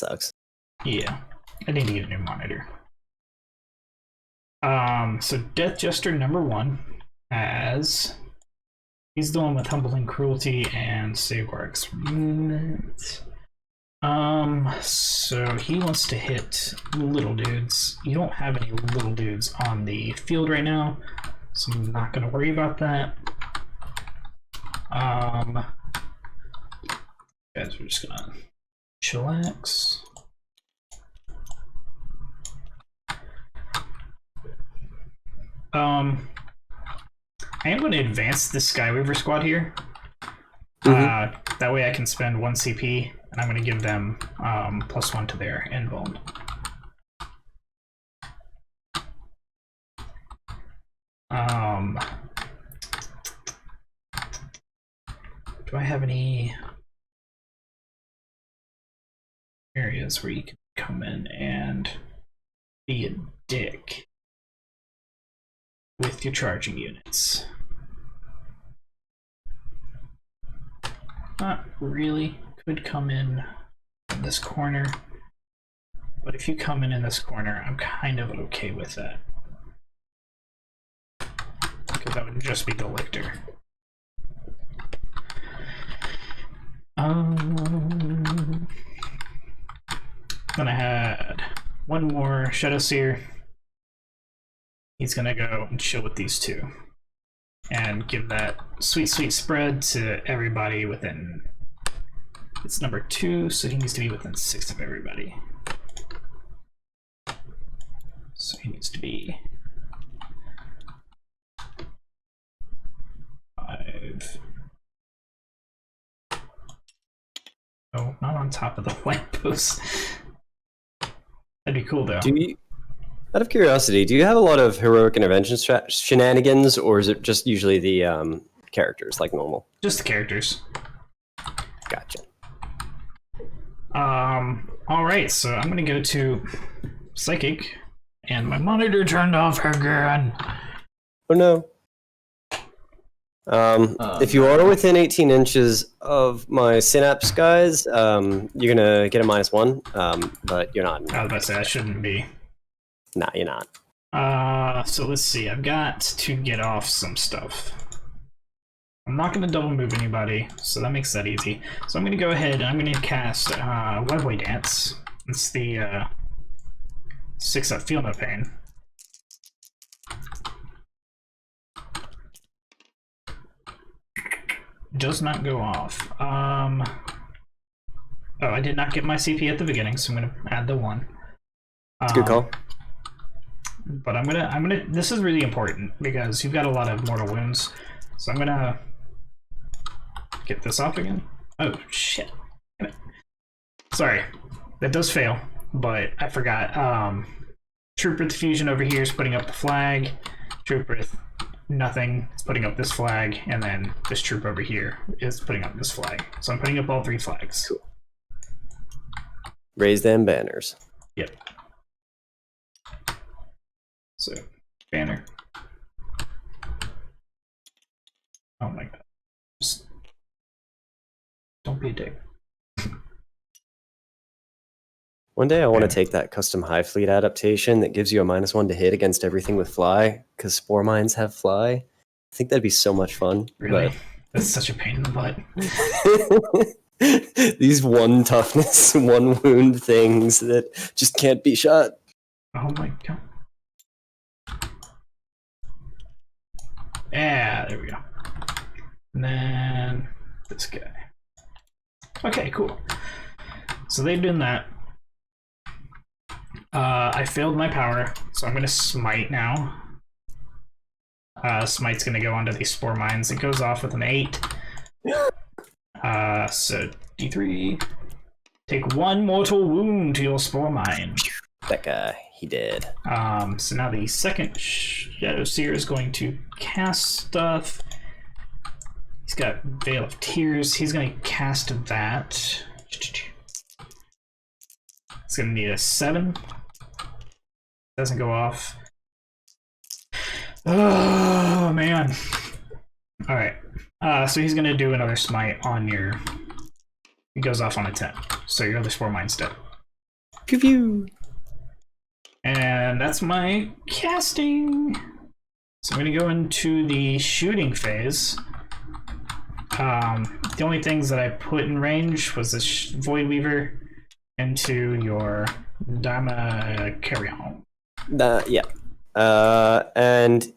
Sucks. Yeah, I need to get a new monitor. So Death Jester number 1 as he's the one with Humbling Cruelty and Savoir Experiment. So he wants to hit little dudes. You don't have any little dudes on the field right now, so I'm not gonna worry about that. Guys, we're just gonna chillax. I am going to advance this Skyweaver squad here. That way I can spend 1 CP, and I'm going to give them +1 to their invuln. Do I have any areas where you can come in and be a dick with your charging units? Not really. Could come in this corner, but if you come in this corner, I'm kind of okay with that, because that would just be the lictor. Then I had one more Shadow Seer. He's gonna go and chill with these two. and give that sweet, sweet spread to everybody within. It's number 2, so he needs to be within 6 of everybody. So he needs to be 5. Oh, not on top of the lamppost. That'd be cool though. Out of curiosity, do you have a lot of heroic intervention shenanigans, or is it just usually the characters, like normal? Just the characters. Gotcha. Alright, so I'm gonna go to Psychic, and my monitor turned off again. Oh no. If you are within 18 inches of my synapse, guys, you're gonna get a -1, but you're not. I was about to say, I shouldn't be. Nah, you're not. So let's see, I've got to get off some stuff. I'm not going to double move anybody, so that makes that easy. So I'm going to go ahead and I'm going to cast Lovely Dance. It's the 6-up Feel No Pain. Does not go off. Oh, I did not get my CP at the beginning, so I'm going to add the 1. It's a good call. But I'm gonna. This is really important because you've got a lot of mortal wounds, so I'm gonna get this off again. Oh shit! Sorry, that does fail, but I forgot. Troop with fusion over here is putting up the flag. Troop with nothing is putting up this flag, and then this troop over here is putting up this flag. So I'm putting up all 3 flags. Cool. Raise them banners. Yep. So, banner. Oh my god. Just don't be a dick. One day I want to take that custom Hive Fleet adaptation that gives you a -1 to hit against everything with fly, because Spore Mines have fly. I think that'd be so much fun. Really? That's such a pain in the butt. These 1 toughness, 1 wound things that just can't be shot. Oh my god. Yeah, there we go. And then this guy. Okay, cool. So they've done that. I failed my power, so I'm gonna smite now. Smite's gonna go onto these Spore Mines. It goes off with an 8. So D3. Take 1 mortal wound to your Spore Mine. That guy, he did. So now the second Shadow Seer is going to cast stuff. He's got Veil of Tears. He's going to cast that. It's going to need a 7. Doesn't go off. Oh, man. Alright. So he's going to do another smite on your... He goes off on a 10. So your other Spore Mine's dead. Pew pew! And that's my casting. So I'm going to go into the shooting phase. The only things that I put in range was this Void Weaver into your Dama Carrion. Yeah. And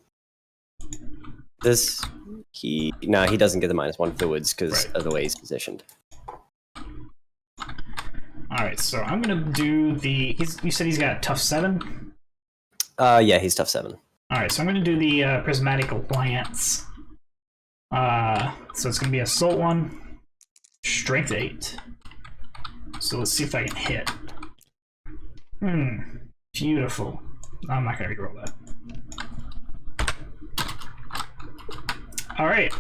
this, he doesn't get the -1 for the woods because of the way he's positioned. Alright, so I'm gonna do the... you said he's got tough 7? Yeah, he's tough 7. Alright, so I'm gonna do the Prismatic Lance. So it's gonna be Assault 1, Strength 8. So let's see if I can hit. Beautiful. I'm not gonna reroll that. Alright.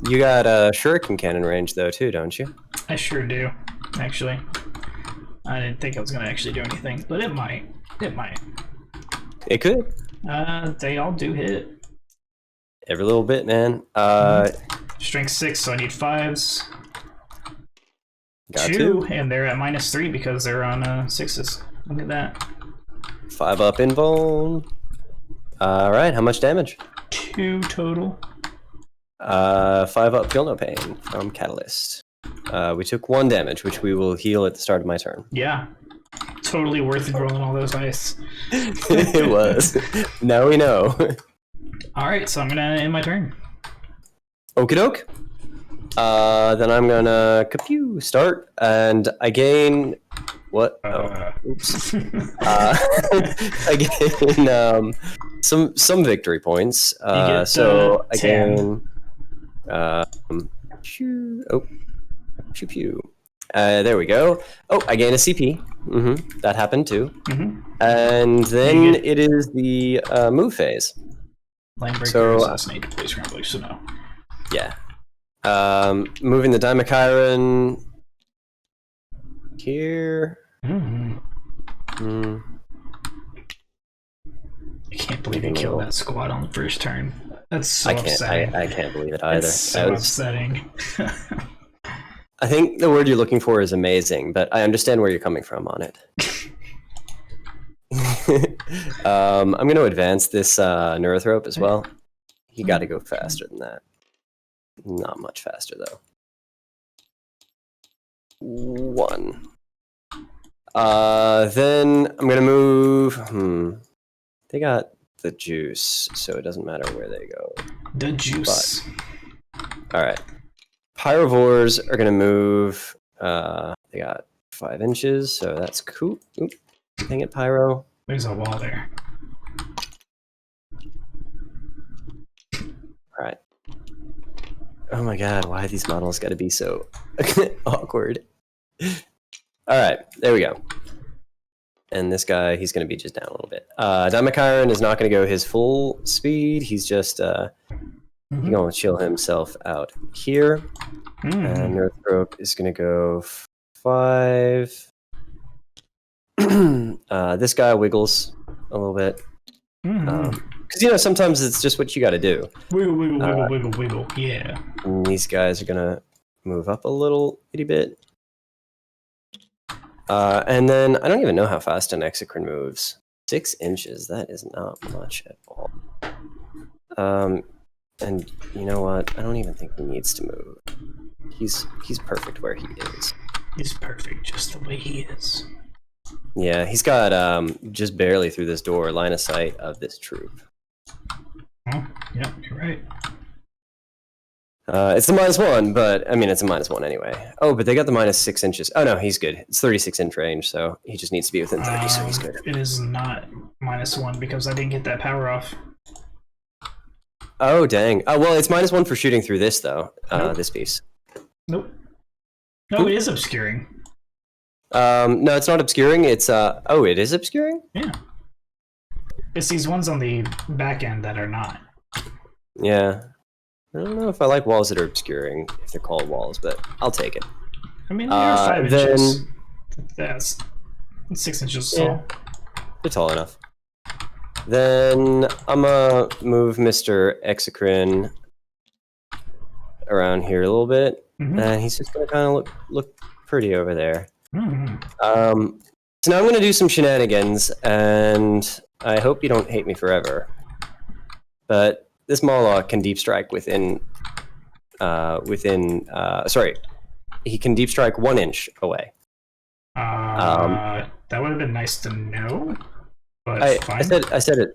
You got a shuriken cannon range though too, don't you? I sure do, actually. I didn't think I was gonna actually do anything, but it might. It might. It could. They all do hit. Every little bit, man. Strength 6, so I need 5s. Got 2, and they're at -3 because they're on 6s. Look at that. 5 up in bone. Alright, how much damage? 2 total. 5 up feel no pain from Catalyst. We took 1 damage, which we will heal at the start of my turn. Yeah. Totally worth it rolling all those dice. It was. Now we know. Alright, so I'm gonna end my turn. Okie doke. Then I'm gonna start, and I gain what? Oops. I gain some victory points. So I 10. gain pew. There we go. Oh, I gain a CP. That happened too. And then it is the move phase. Linebreaker, assassinate, place scrambler, so no. Yeah. Moving the Dimachairon here. I can't believe you killed that squad on the first turn. That's so upsetting. I can't believe it either. It's so upsetting. I think the word you're looking for is amazing, but I understand where you're coming from on it. I'm going to advance this Neurothrope as well. You got to go faster than that. Not much faster, though. 1. Then I'm going to move... They got the juice, so it doesn't matter where they go. The juice. All right. Pyrovores are going to move... they got 5 inches, so that's cool. Oop. Dang it, Pyro. There's a wall there. All right. Oh my god, why these models got to be so awkward? All right, there we go. And this guy, he's going to be just down a little bit. Dimachairon is not going to go his full speed. He's just he's going to chill himself out here. And Neurothrope is going to go 5. This guy wiggles a little bit. Because, you know, sometimes it's just what you got to do. Wiggle, yeah. And these guys are going to move up a little itty bit. And then, I don't even know how fast an Exocrine moves. 6 inches, that is not much at all. And you know what? I don't even think he needs to move. He's perfect where he is. He's perfect just the way he is. Yeah, he's got just barely through this door line of sight of this troop. Oh, yeah, you're right. It's a -1, but I mean it's a -1 anyway. Oh, but they got the -6 inches. Oh no, he's good. It's 36-inch range, so he just needs to be within 30, so he's good. It is not -1 because I didn't get that power off. Oh dang. Oh well, it's -1 for shooting through this though. This piece. Nope. No, it is obscuring. No, it's not obscuring. It's oh, it is obscuring? Yeah. It's these ones on the back end that are not. Yeah. I don't know if I like walls that are obscuring, if they're called walls, but I'll take it. I mean, they're 5 inches. That's 6 inches tall. They're tall enough. Then I'm gonna move Mr. Exocrine around here a little bit, and he's just gonna kind of look pretty over there. So now I'm gonna do some shenanigans, and I hope you don't hate me forever. But this Moloch can deep strike within. Sorry, he can deep strike 1 inch away. That would have been nice to know. But I said it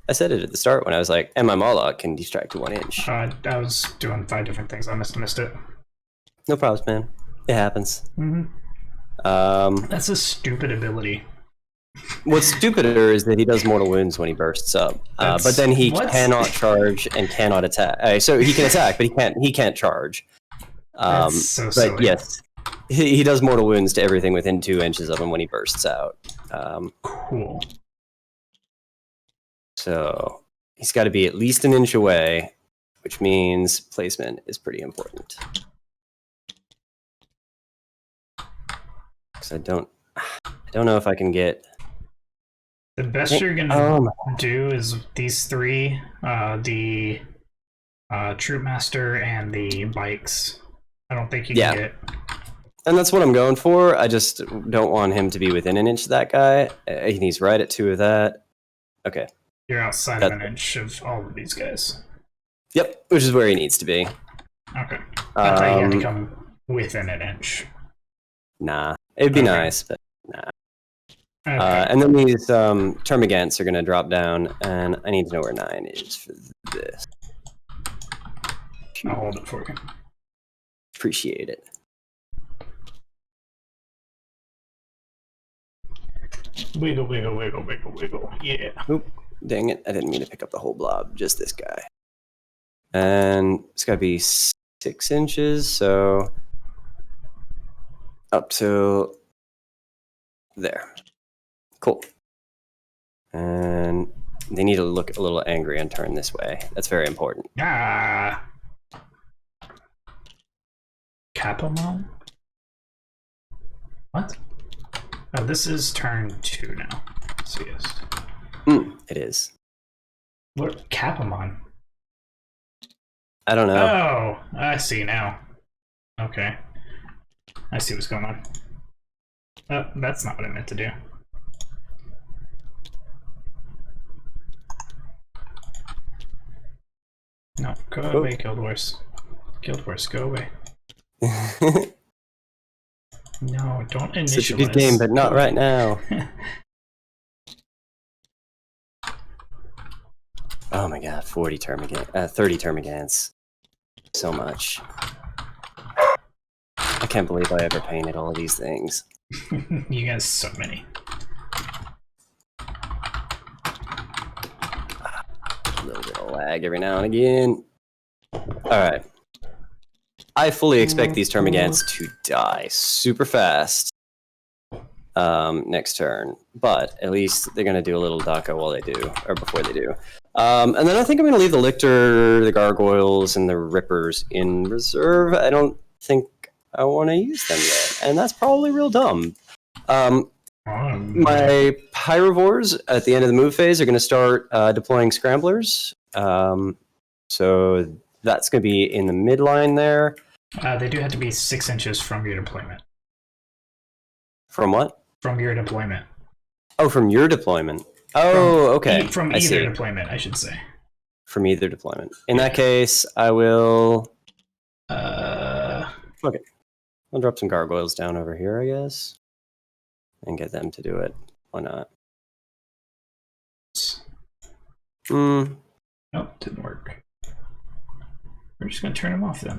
at the start when I was like, and my Moloch can deep strike to 1 inch. I was doing 5 different things. I must have missed it. No problems, man. It happens. That's a stupid ability. What's stupider is that he does mortal wounds when he bursts up, but then he cannot charge and cannot attack. So he can attack, but he can't charge. That's so but silly. yes, he does mortal wounds to everything within 2 inches of him when he bursts out. Cool. So he's got to be at least 1 inch away, which means placement is pretty important. Because I don't know if I can get. The best you're gonna do is these 3, the Troop Master and the bikes. I don't think you can get. And that's what I'm going for. I just don't want him to be within 1 inch of that guy. He's right at 2 of that. Okay. You're outside of 1 inch of all of these guys. Yep, which is where he needs to be. Okay. I thought you had to come within 1 inch. Nah. It'd be nice, but nah. Okay. And then these termagants are going to drop down, and I need to know where 9 is for this. I'll hold it for you. Appreciate it. Wiggle, wiggle, wiggle, wiggle, wiggle. Yeah. Oop, dang it. I didn't mean to pick up the whole blob, just this guy. And it's got to be 6 inches, so up to there. Cool. And they need to look a little angry and turn this way. That's very important. Ah. Capamon? What? Oh, this is turn 2 now. So yes. It is. What? Capamon? I don't know. Oh, I see now. Okay. I see what's going on. Oh, that's not what I meant to do. No, go away, Guild Wars. Guild Wars, go away. No, don't initialize. Such a good game, but not right now. Oh my god, 30 termagants. So much. I can't believe I ever painted all of these things. You guys, so many. A little bit of lag every now and again. Alright. I fully expect these termagants to die super fast next turn, but at least they're going to do a little DACA while they do, or before they do. And then I think I'm going to leave the Lictor, the Gargoyles, and the Rippers in reserve. I don't think I want to use them yet, and that's probably real dumb. My Pyrovores at the end of the move phase are going to start deploying Scramblers. So that's going to be in the midline there. They do have to be 6 inches from your deployment. From what? From your deployment. Oh, from your deployment. Oh, okay. From either deployment, I should say. From either deployment. In that case, I will... Okay. I'll drop some Gargoyles down over here, I guess. And get them to do it. Why not? Nope, didn't work. We're just going to turn them off then.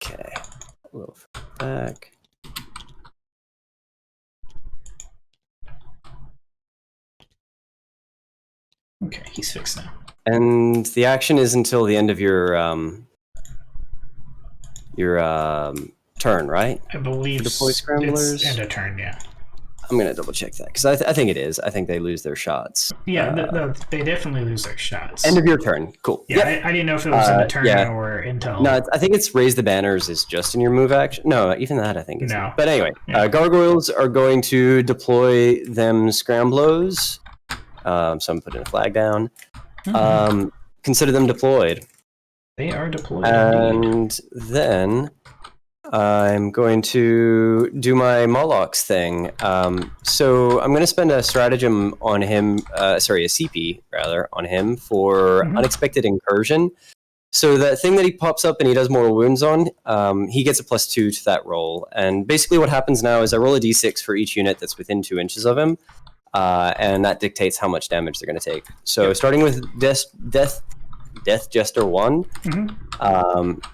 Okay. A little back. Okay, he's fixed now. And the action is until the end of your turn, right? I believe Deploy Scramblers. It's end of turn, yeah. I'm gonna double check that because I think it is. I think they lose their shots. Yeah, they definitely lose their shots. End of your turn. Cool. Yeah, yep. I didn't know if it was in the turn or until. No, I think it's raise the banners is just in your move action. No, even that I think is. No. But anyway, Gargoyles are going to deploy them Scramblos. So I'm putting a flag down. Mm-hmm. Consider them deployed. They are deployed. And then I'm going to do my Molochs thing. So I'm going to spend a stratagem on him, a CP rather, on him for unexpected incursion. So that thing that he pops up and he does mortal wounds on, he gets a +2 to that roll. And basically what happens now is I roll a d6 for each unit that's within 2 inches of him. And that dictates how much damage they're going to take. So starting with Death Jester 1,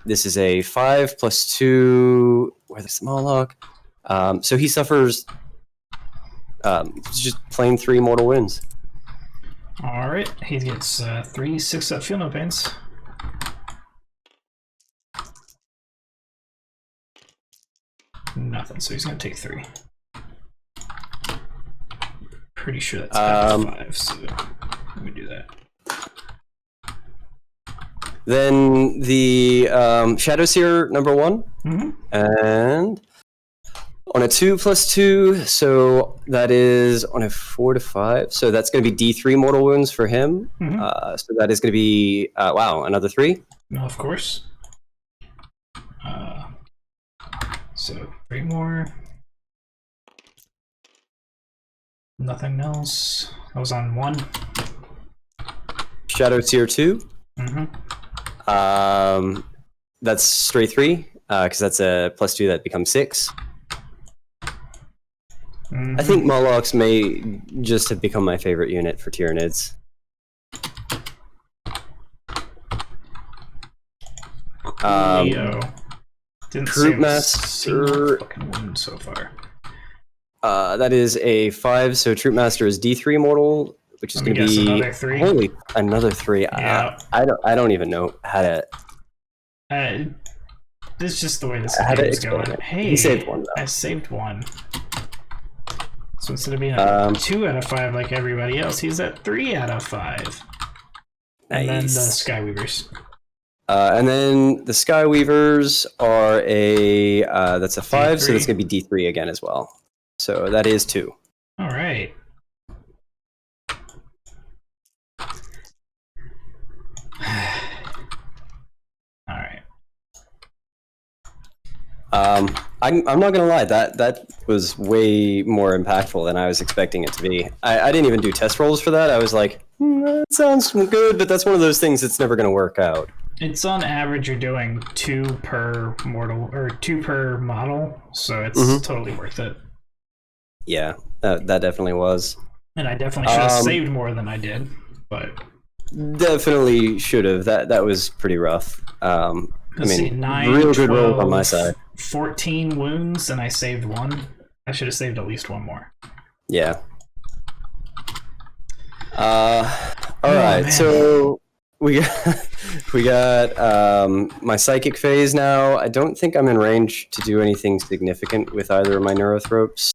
this is a 5 + 2. Where's the small log? So he suffers just plain 3 mortal wounds. All right, he gets 3 6-up feel no pains. Nothing, so he's going to take 3. Pretty sure that's 5, so let me do that. Then the Shadow Seer number 1, and on a 2 + 2, so that is on a 4 to 5. So that's going to be D3 mortal wounds for him. So that is going to be wow, another 3. No, of course. So 3 more. Nothing else. I was on 1. Shadow Seer 2. that's straight 3, because that's a +2 that becomes 6. I think Molochs may just have become my favorite unit for Tyranids. Leo. Didn't Troop save a single Master. fucking wound so far. That is a 5, so Troop Master is D3 mortal, which is going to be another 3. Holy, another 3. Yeah. I don't even know how to. This is just the way this How to game is explain going. it. Hey, He saved 1 though. I saved 1. So instead of being at 2 out of 5 like everybody else, he's at 3 out of 5. And then the Skyweavers. And then the Skyweavers are a that's a 5, so D3. that's going to be D3 again as well. So that is 2. All right. All right. I'm not gonna lie, that was way more impactful than I was expecting it to be. I didn't even do test rolls for that. I was like, that sounds good, but that's one of those things that's never gonna work out. It's on average you're doing 2 per mortal or 2 per model, so it's totally worth it. Yeah, that definitely was. And I definitely should have saved more than I did, but Definitely should have. That was pretty rough. I mean, 9, real good 12, rolls on my side. 14 wounds, and I saved 1. I should have saved at least 1 more. Yeah. All right. Man. So we got my psychic phase now. I don't think I'm in range to do anything significant with either of my neurothropes.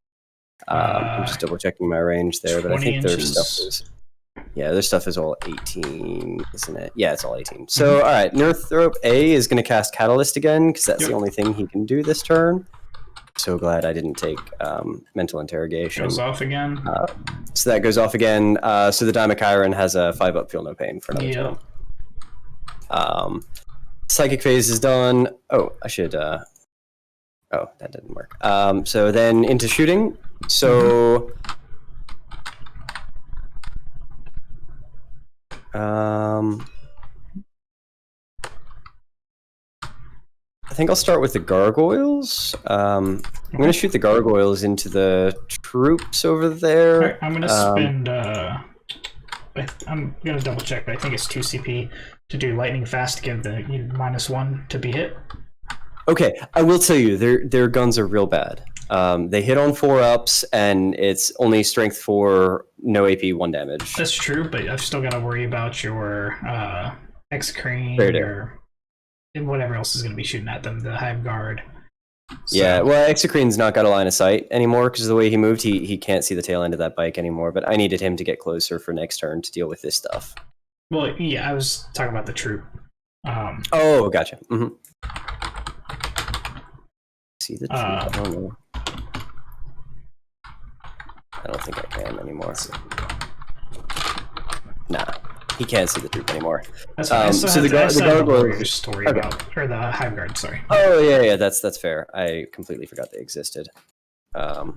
I'm just double checking my range there, but I think their stuff is. Yeah, their stuff is all 18, isn't it? Yeah, it's all 18. So, all right, Neurothrope A is going to cast Catalyst again, because that's the only thing he can do this turn. So glad I didn't take Mental Interrogation. Goes off again. So that goes off again. So the Dimachairon has a 5-up Feel No Pain for another turn. Psychic Phase is done. Oh, I should... oh, that didn't work. So then into shooting. So... I think I'll start with the gargoyles. I'm going to shoot the gargoyles into the troops over there. Right, I'm going to spend... I'm going to double check, but I think it's 2 CP to do lightning fast to give the -1 to be hit. Okay, I will tell you, their guns are real bad. They hit on 4-ups, and it's only strength 4, no AP, 1 damage. That's true, but I've still got to worry about your X-Crane or whatever else is going to be shooting at them, the Hive Guard. So, yeah, well, Exocrine's not got a line of sight anymore because of the way he moved. He can't see the tail end of that bike anymore, but I needed him to get closer for next turn to deal with this stuff. Well, yeah, I was talking about the troop. Oh, gotcha. See the troop? I don't know. I don't think I can anymore. Nah, he can't see the troop anymore. That's fine. So the gargoyles story about, or the Hive Guard. Sorry. Oh yeah, that's fair. I completely forgot they existed. And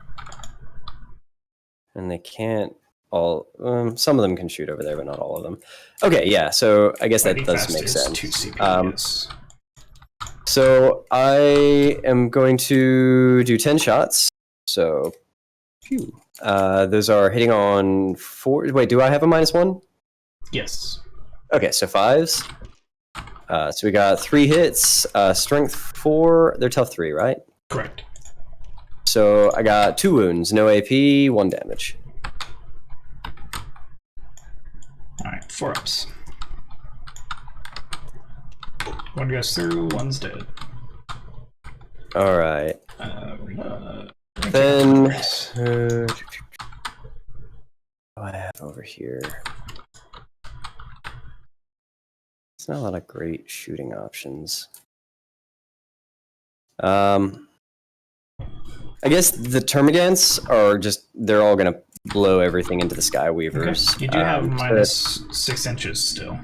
they can't all. Some of them can shoot over there, but not all of them. Okay, yeah. So I guess that does make sense. 2 CP, So I am going to do 10 shots. So, phew. Those are hitting on 4. Wait, do I have a -1? Yes. Okay, so 5s. So we got 3 hits, strength 4. They're tough 3, right? Correct. So I got 2 wounds, no AP, 1 damage. All right, 4-ups. 1 goes through, 1's dead. All right. Then what I have over here? It's not a lot of great shooting options. I guess the Termagants are they're all gonna blow everything into the Skyweavers. Okay. You do have -6 inches still.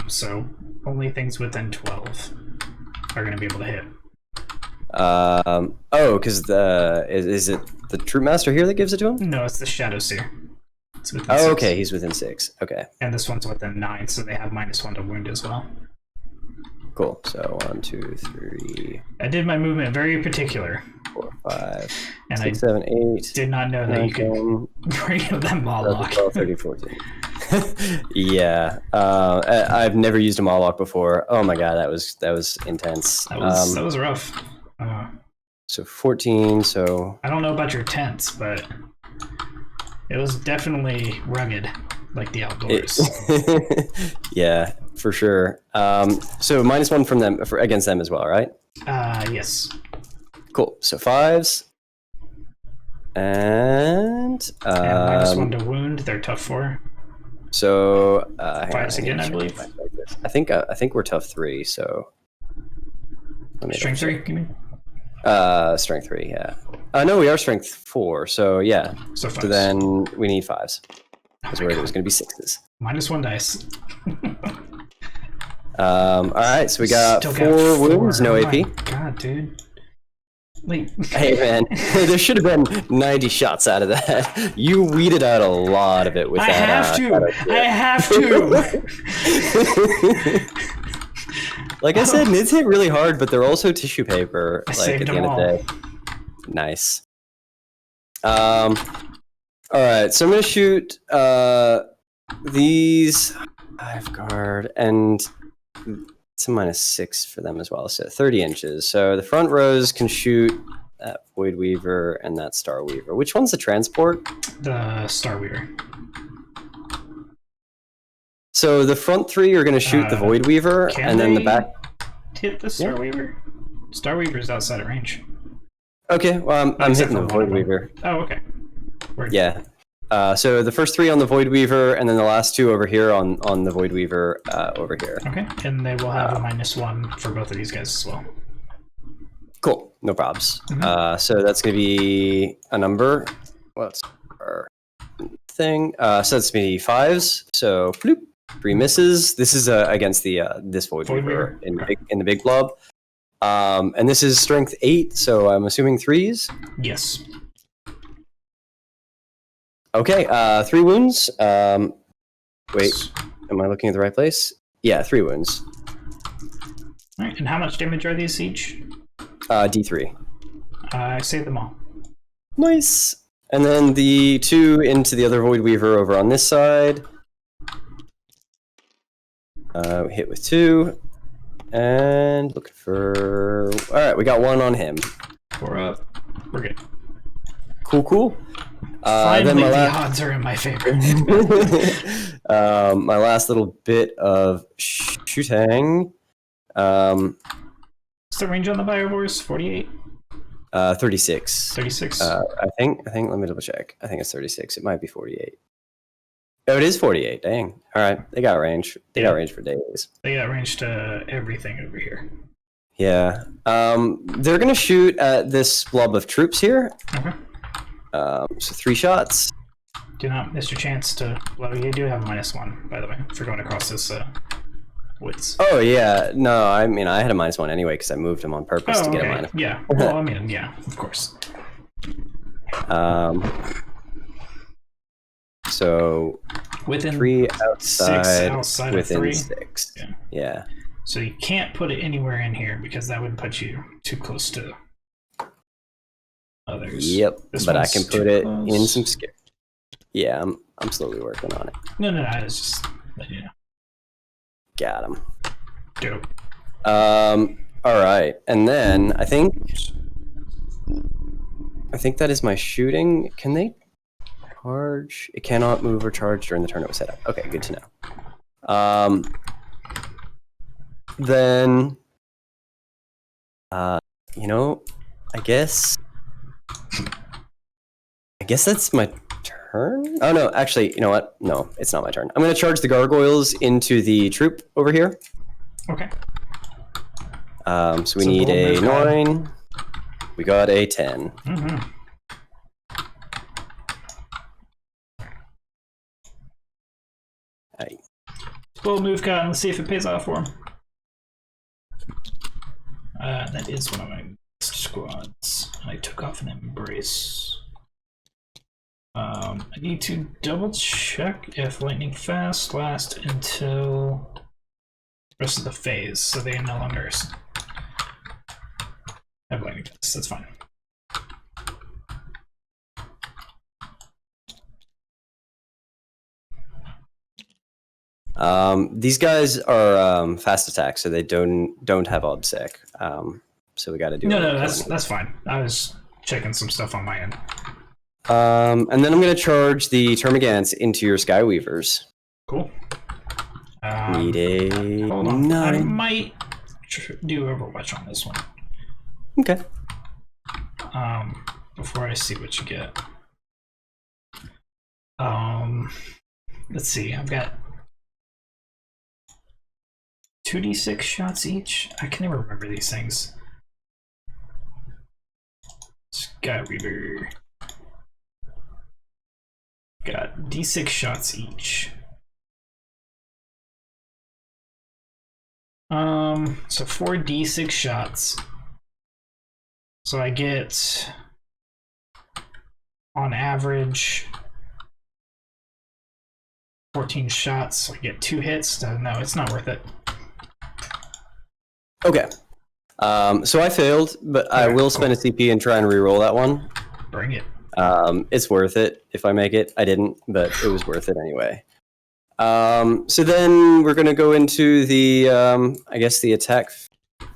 So only things within 12 are gonna be able to hit. Oh, because is it the Troop Master here that gives it to him? No, it's the Shadow Seer. It's within Oh, 6. okay, he's within 6. Okay. And this one's within 9, so they have -1 to wound as well. Cool. So 1, 2, 3. I did my movement very particular. 4, 5, And 6, 7, 8. Did not know that 9, you could bring up that Moloch. 12, 13, 14. Yeah. I've never used a Moloch before. Oh my god, that was intense. That was rough. So 14. So I don't know about your tents, but it was definitely rugged, like the outdoors. Yeah, for sure. So -1 from them against them as well, right? Yes. Cool. So 5s. And -1 to wound. They're tough 4. So 5s again, I believe. I think we're tough 3. So Strength 3, you mean? Strength 3. Yeah. No, we are strength 4. So yeah. So then we need 5s. Because it was going to be 6s. -1 dice. All right. So we got Still 4 wounds, no Oh AP. my god, dude. Wait. Hey man, there should have been 90 shots out of that. You weeded out a lot of it with I that. I have to. Like I said, Nids hit really hard, but they're also tissue paper. I Like saved at the them end of the all. day. Nice. All right, so I'm gonna shoot these 5 guard, and it's a -6 for them as well, so 30 inches. So the front rows can shoot that Void Weaver and that Star Weaver. Which one's the transport? The Star Weaver. So the front 3 are going to shoot the Void Weaver, and then the back... Hit the Star Weaver? Star Weaver's outside of range. Okay, well, I'm hitting the Void Weaver. Oh, okay. Yeah. So the first 3 on the Void Weaver, and then the last 2 over here on the Void Weaver over here. Okay, and they will have a -1 for both of these guys as well. Cool, no probs. So that's going to be a number. What's our thing? So that's going to be 5s. So bloop, 3 misses. This is against the this Void Weaver in the big blob. And this is strength 8, so I'm assuming 3s. Yes. Okay, 3 wounds. Wait, am I looking at the right place? Yeah, 3 wounds. All right, and how much damage are these each? D3. I saved them all. Nice. And then the 2 into the other Void Weaver over on this side. Hit with 2. And looking for... Alright, we got 1 on him. 4 up. We're good. Cool. Finally, the odds are in my favor. My last little bit of shooting. What's the range on the Biovores? 48? 36. 36? I think, let me double check. I think it's 36. It might be 48. Oh, it is 48. Dang. All right. They got range. They got range for days. They got range to everything over here. Yeah. They're going to shoot at this blob of troops here. Okay. So 3 shots. Do not miss your chance to... Well, you do have a -1, by the way, for going across this woods. Oh, yeah. No, I mean, I had a -1 anyway because I moved him on purpose to get a -1. Yeah. Well, I mean, yeah, of course. So within 3 outside, 6 outside within of 3. 6. Yeah. Yeah. So you can't put it anywhere in here because that would put you too close to others. Yep. This but I one's can too put it close. in some scare. Yeah, I'm slowly working on it. No, it's just letting you know. Got him. Dope. All right, and then I think that is my shooting. Can they charge? It cannot move or charge during the turn it was set up. Okay, good to know. Then, you know, I guess that's my turn. Oh no, actually, you know what? No, it's not my turn. I'm gonna charge the gargoyles into the troop over here. Okay. So we need a 9. We got a 10. Mm-hmm. Hey. Well, move God. Let's see if it pays off for him. That is one of my best squads. I took off an embrace. I need to double check if lightning fast lasts until rest of the phase, so they no longer have lightning tests. That's fine. These guys are fast attack, so they don't have obsec. So we got to do. No, that's fine. I was checking some stuff on my end. And then I'm going to charge the Termagants into your Skyweavers. Cool. Need a Hold on. 9. I might do Overwatch on this one. Okay. Before I see what you get. Let's see. I've got 2d6 shots each. I can never remember these things. Skyweaver. Got d6 shots each. So 4 d6 shots. So I get, on average, 14 shots. So I get 2 hits. No, it's not worth it. Okay. So I failed, but I will spend a CP and try and reroll that one. Bring it. It's worth it if I make it. I didn't, but it was worth it anyway. So then we're going to go into the, I guess, the attack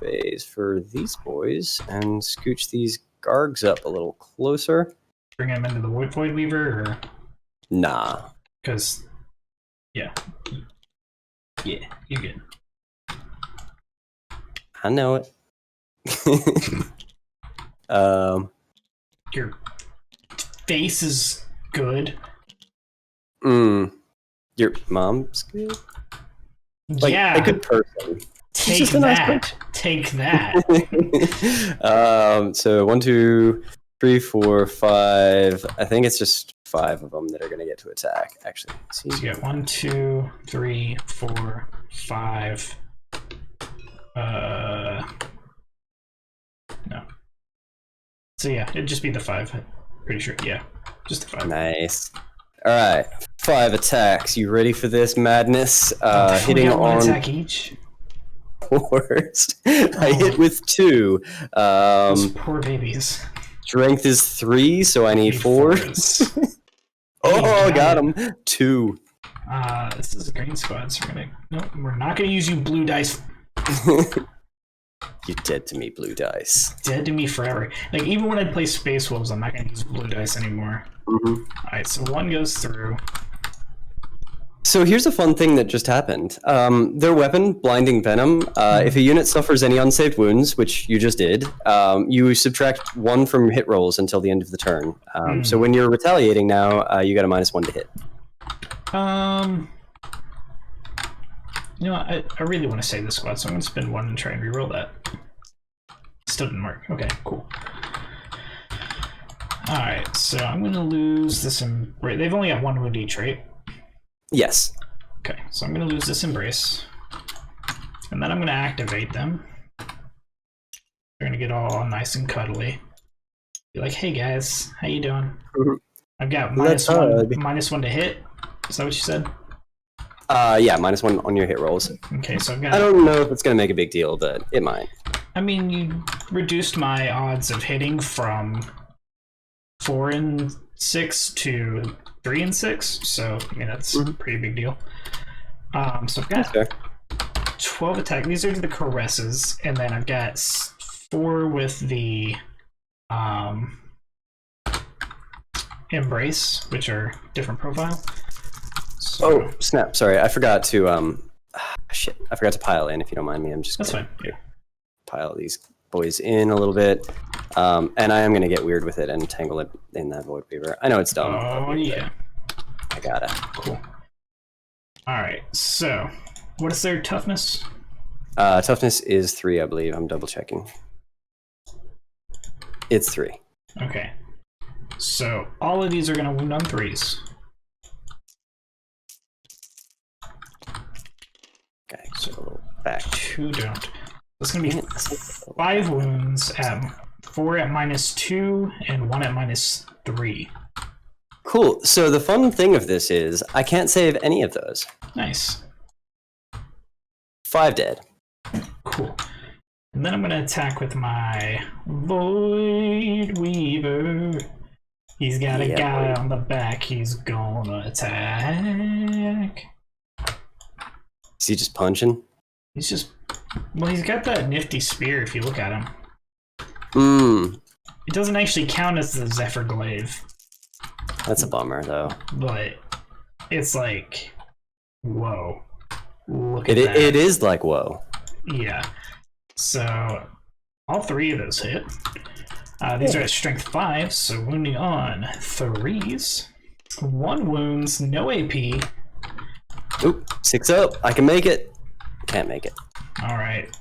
phase for these boys and scooch these Gargs up a little closer. Bring them into the Void Weaver, or? Nah. Because, yeah. Yeah, you're good. I know it. Your face is good. Your mom's good? Like, yeah. a good person. Take that. Take that. So 1, 2, 3, 4, 5. I think it's just 5 of them that are going to get to attack, actually. So you got 1, 2, 3, 4, 5. No. So yeah, it'd just be the 5. I'm pretty sure. Yeah, just the 5. Nice. All right, 5 attacks. You ready for this madness? Hitting on 1 attack each. Force. I hit with 2. Those poor babies. Strength is 3, so I need 4. Oh, got him. 2. This is a green squad, so we're not gonna use you blue dice. You're dead to me, blue dice. Dead to me forever. Like, even when I play Space Wolves, I'm not gonna use blue dice anymore. Alright, so 1 goes through. So here's a fun thing that just happened. Their weapon, Blinding Venom, if a unit suffers any unsaved wounds, which you just did, you subtract 1 from hit rolls until the end of the turn. So when you're retaliating now, you got a -1 to hit. You know what? I really want to save this squad, so I'm going to spend 1 and try and reroll that. Still didn't work. Okay, cool. Alright, so I'm going to lose this... They've only got 1 wound each, right? Yes. Okay, so I'm going to lose this Embrace. And then I'm going to activate them. They're going to get all nice and cuddly. Be like, hey guys, how you doing? I've got -1 to hit. Is that what you said? Yeah, -1 on your hit rolls. Okay, so I've got... I don't know if it's going to make a big deal, but it might. I mean, you reduced my odds of hitting from 4 and 6 to 3 and 6, so I mean that's a pretty big deal. So I've got 12 attack. These are the caresses, and then I've got 4 with the embrace, which are different profile. So, oh snap! Sorry, I forgot to shit. I forgot to pile in. If you don't mind me, I'm just that's fine. Yeah. Pile these boys in a little bit, and I am gonna get weird with it and tangle it in that Void Weaver. I know it's dumb. Oh yeah. I gotta. Cool. All right. So, what is their toughness? Toughness is 3, I believe. I'm double checking. It's 3. Okay. So all of these are gonna wound on 3s. Okay, so back. 2 don't. It's gonna be 5 wounds at 4 at -2 and 1 at -3. Cool. So the fun thing of this is I can't save any of those. Nice. 5 dead. Cool. And then I'm going to attack with my Void Weaver. He's got a guy on the back. He's gonna attack. Is he just punching? He's just... Well, he's got that nifty spear if you look at him. It doesn't actually count as the Zephyr Glaive. That's a bummer, though. But it's like... Whoa. Look at that. It is like, whoa. Yeah. So, all 3 of those hit. These are at strength 5, so wounding on 3s. 1 wounds, no AP. Oop, 6 up. I can make it. Can't make it. Alright.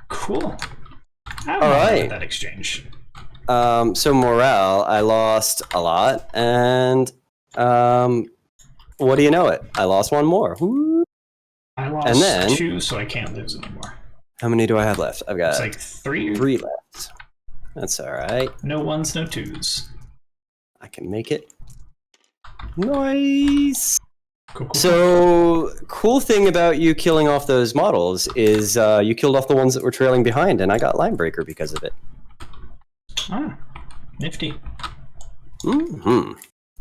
Cool. All right. With that exchange. So morale, I lost a lot, and what do you know it? I lost 1 more. Woo. I lost and then, 2, so I can't lose anymore. How many do I have left? I've got it's like 3. 3 left. That's all right. No 1s, no 2s. I can make it. Nice. Cool. So, cool thing about you killing off those models is you killed off the ones that were trailing behind, and I got Line Breaker because of it. Ah, nifty.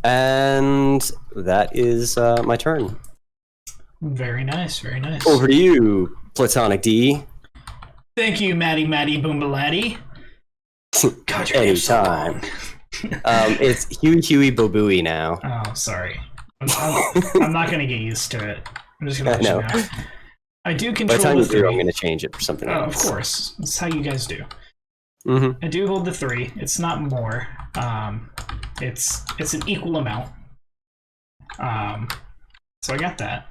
And that is my turn. Very nice, very nice. Over to you, Platonic D. Thank you, Matty Boombalatti. God, your name's so long. It's Huey Bobooey now. Oh, sorry. I'm not going to get used to it. I'm just going to let you know. I do control By the time you 3. do, I'm going to change it for something else. Of course. That's how you guys do. Mm-hmm. I do hold the 3. It's not more. It's an equal amount. So I got that.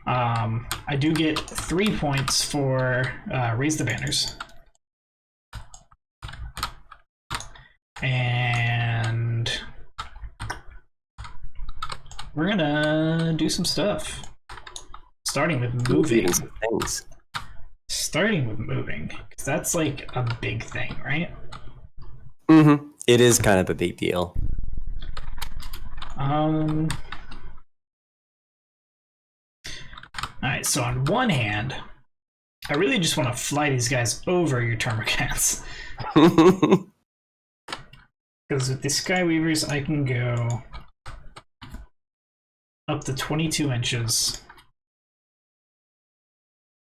I do get 3 points for Raise the Banners. And we're gonna do some stuff. Starting with moving. Starting with moving. Because that's like a big thing, right? Mm-hmm. It is kind of a big deal. Alright, so on one hand, I really just want to fly these guys over your Termagants. Because with the Skyweavers, I can go up to 22 inches.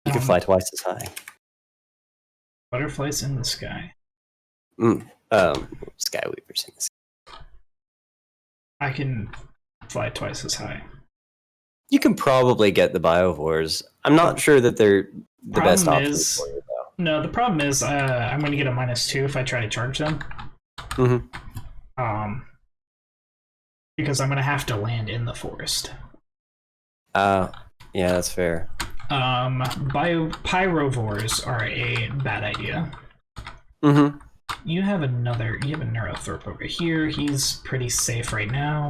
You can fly twice as high. Butterflies in the sky. Skyweavers in the sky. I can fly twice as high. You can probably get the Biovores. I'm not sure that they're the best option for you, though. No, the problem is I'm going to get a -2 if I try to charge them. Mm-hmm. Because I'm going to have to land in the forest. Yeah, that's fair. Pyrovores are a bad idea. Mm-hmm. You have a Neurothorpe over here. He's pretty safe right now.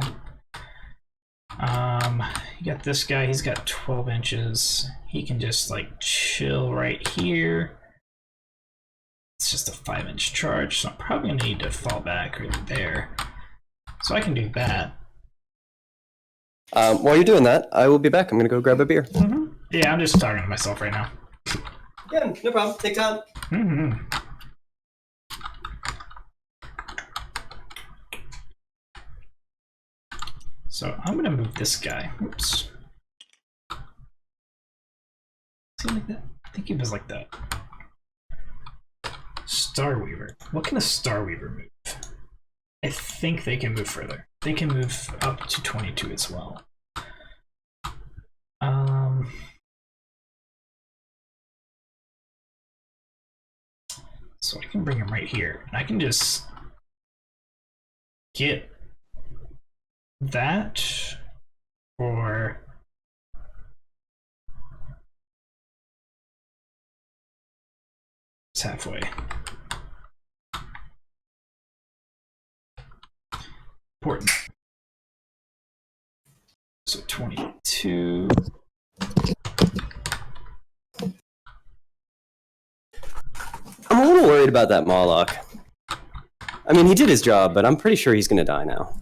You got this guy. He's got 12 inches. He can just like chill right here. It's just a 5-inch charge, so I'm probably gonna need to fall back right there. So I can do that. While you're doing that, I will be back. I'm gonna go grab a beer. Mm-hmm. Yeah, I'm just talking to myself right now. Yeah, no problem. Take time. Mm-hmm. So I'm gonna move this guy. Oops. Is he like that? I think he was like that. Starweaver. What can a Starweaver move? I think they can move further. They can move up to 22 as well. So I can bring him right here, and I can just get that, or it's halfway. Important. So 22. I'm a little worried about that Moloch. I mean, he did his job, but I'm pretty sure he's gonna die now.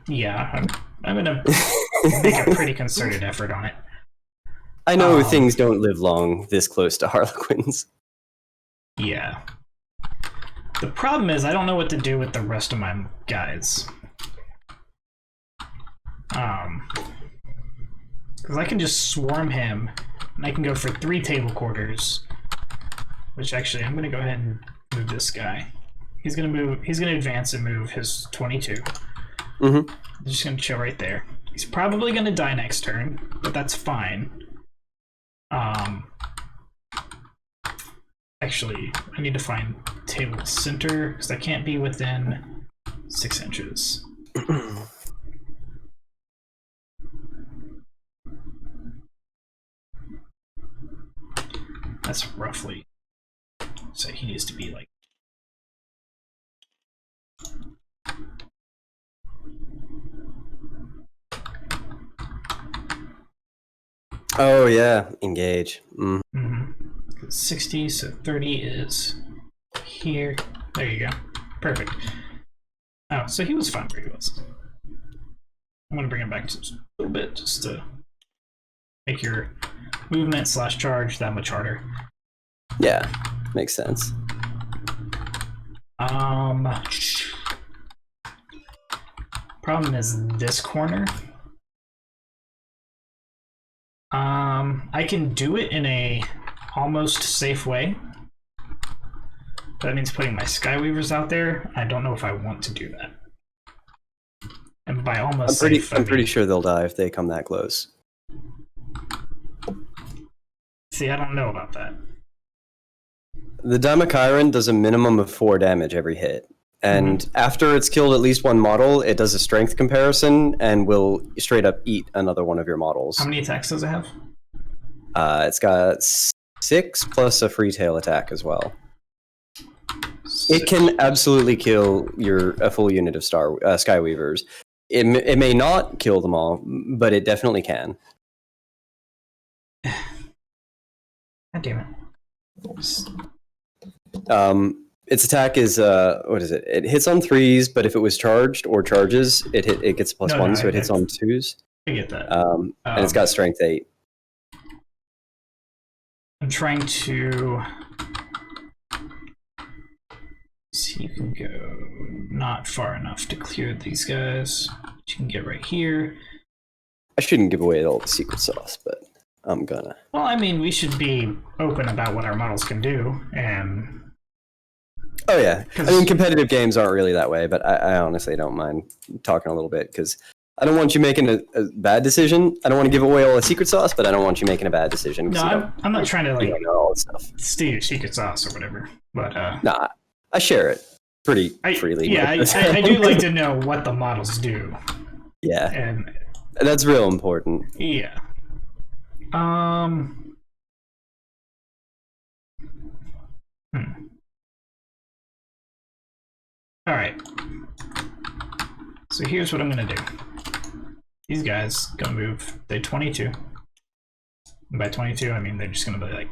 Yeah, I'm gonna make a pretty concerted effort on it. I know things don't live long this close to Harlequins. Yeah. The problem is I don't know what to do with the rest of my guys. Because I can just swarm him, and I can go for 3 table quarters. Which actually, I'm gonna go ahead and move this guy. He's gonna advance and move his 22. Mm-hmm. I'm just gonna chill right there. He's probably gonna die next turn, but that's fine. Actually, I need to find table center, because I can't be within 6 inches. That's roughly. So he needs to be like. Oh yeah, engage. 60, so 30 is here. There you go. Perfect. Oh, so he was fine where he was. I'm gonna bring him back just a little bit, just to make your movement / charge that much harder. Yeah, makes sense. Problem is this corner. I can do it in a almost safe way. That means putting my Skyweavers out there. I don't know if I want to do that. And by almost I'm pretty sure they'll die if they come that close. See, I don't know about that. The Daimakaran does a minimum of 4 damage every hit. And after it's killed at least one model, it does a strength comparison and will straight up eat another one of your models. How many attacks does it have? It's got 6 plus a free tail attack as well. It can absolutely kill a full unit of Skyweavers. It may not kill them all, but it definitely can. God damn it. Its attack is what is it? It hits on 3s, but if it was charged or charges, it gets +1, so it hits on 2s. I get that. And it's got strength 8. I'm trying to see. You can go not far enough to clear these guys. You can get right here. I shouldn't give away all the secret sauce, but I'm gonna. Well, I mean, we should be open about what our models can do, and oh yeah, I mean, competitive games aren't really that way, but I honestly don't mind talking a little bit, because I don't want you making a bad decision. I don't want to give away all the secret sauce, but I don't want you making a bad decision. No, I'm not trying to like know all this stuff. steal your secret sauce or whatever. But nah, I share it pretty freely. Yeah, I do like to know what the models do. Yeah, and that's real important. Yeah. All right. So here's what I'm gonna do. These guys gonna move. They're 22. And by 22, I mean they're just gonna be like,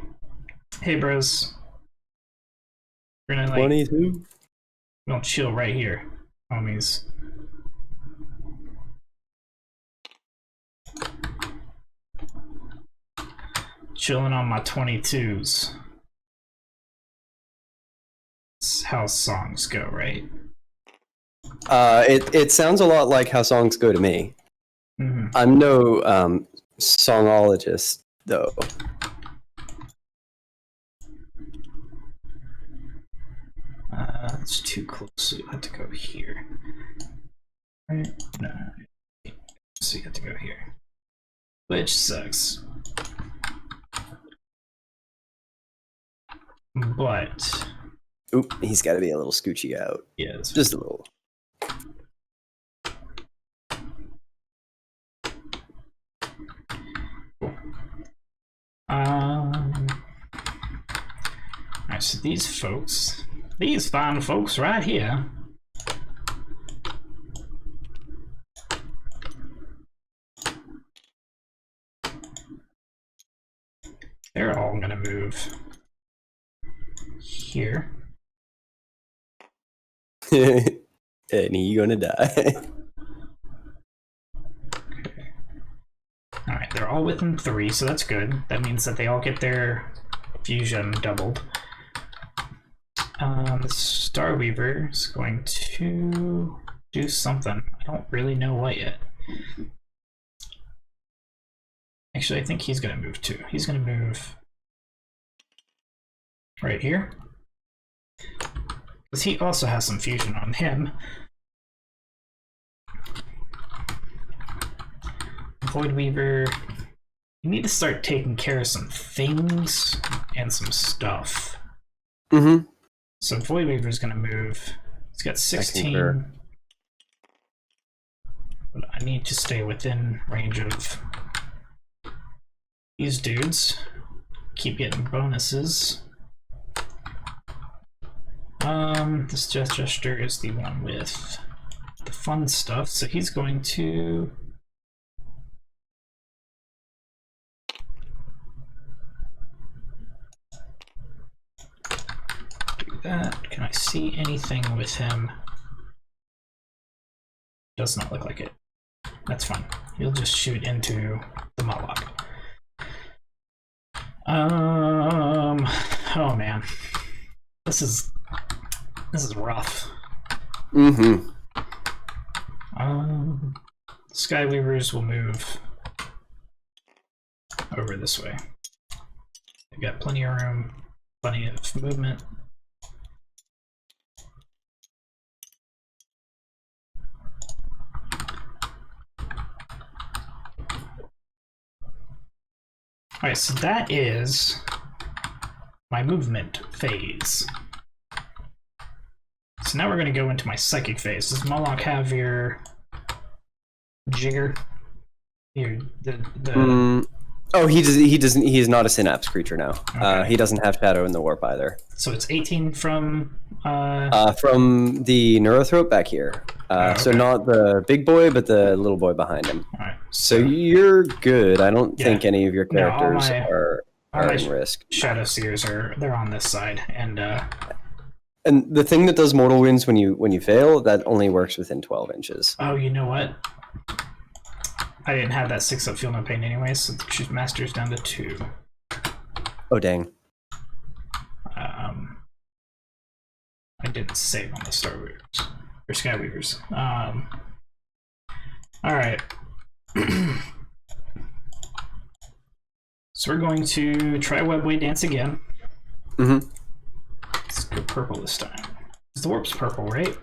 "Hey, bros, we're gonna like 22. We're gonna chill right here, homies." Chilling on my 22s. That's how songs go, right? It sounds a lot like how songs go to me. Mm-hmm. I'm no songologist, though. It's too close, so you have to go here. Right? No. So you have to go here. Which sucks. But Oop, he's got to be a little scoochy out. yeah, Just a little. cool. Alright, so these fine folks right here, they're all gonna move here. And he gonna die. Okay. they're all within 3, so that's good. That means that they all get their fusion doubled. The Starweaver is going to do something. I don't really know what yet. Actually, I think he's going to move too. He's going to move right here. Because he also has some fusion on him. Voidweaver, you need to start taking care of some things and some stuff. Mm-hmm. So Voidweaver is going to move. He's got 16. But I need to stay within range of these dudes. Keep getting bonuses. This Jester is the one with the fun stuff, so he's going to do that. Can I see anything with him? Does not look like it. That's fine. He'll just shoot into the Moloch. Oh man. This is rough. Mm-hmm. Skyweavers will move over this way. They've got plenty of room, plenty of movement. Alright, so that is my movement phase. So now we're going to go into my psychic phase. Does Moloch have your jigger? Oh, he doesn't. He is not a synapse creature now. Okay. He doesn't have shadow in the warp either. So it's 18 from From the Neurothrope back here. okay. So not the big boy, but the little boy behind him. All right. So you're good. I don't Yeah. think any of your No, all characters my- are all my in risk. Shadow Seers they're on this side, and And the thing that does mortal wounds when you fail, that only works within 12 inches. oh, you know what? I didn't have that 6-up feel no pain anyway, so the Choose Master's down to 2. Oh dang. I didn't save on the Starweavers or Skyweavers. All right. So we're going to try Webway Dance again. Mm-hmm. Let's go purple this time. The warp's purple, right?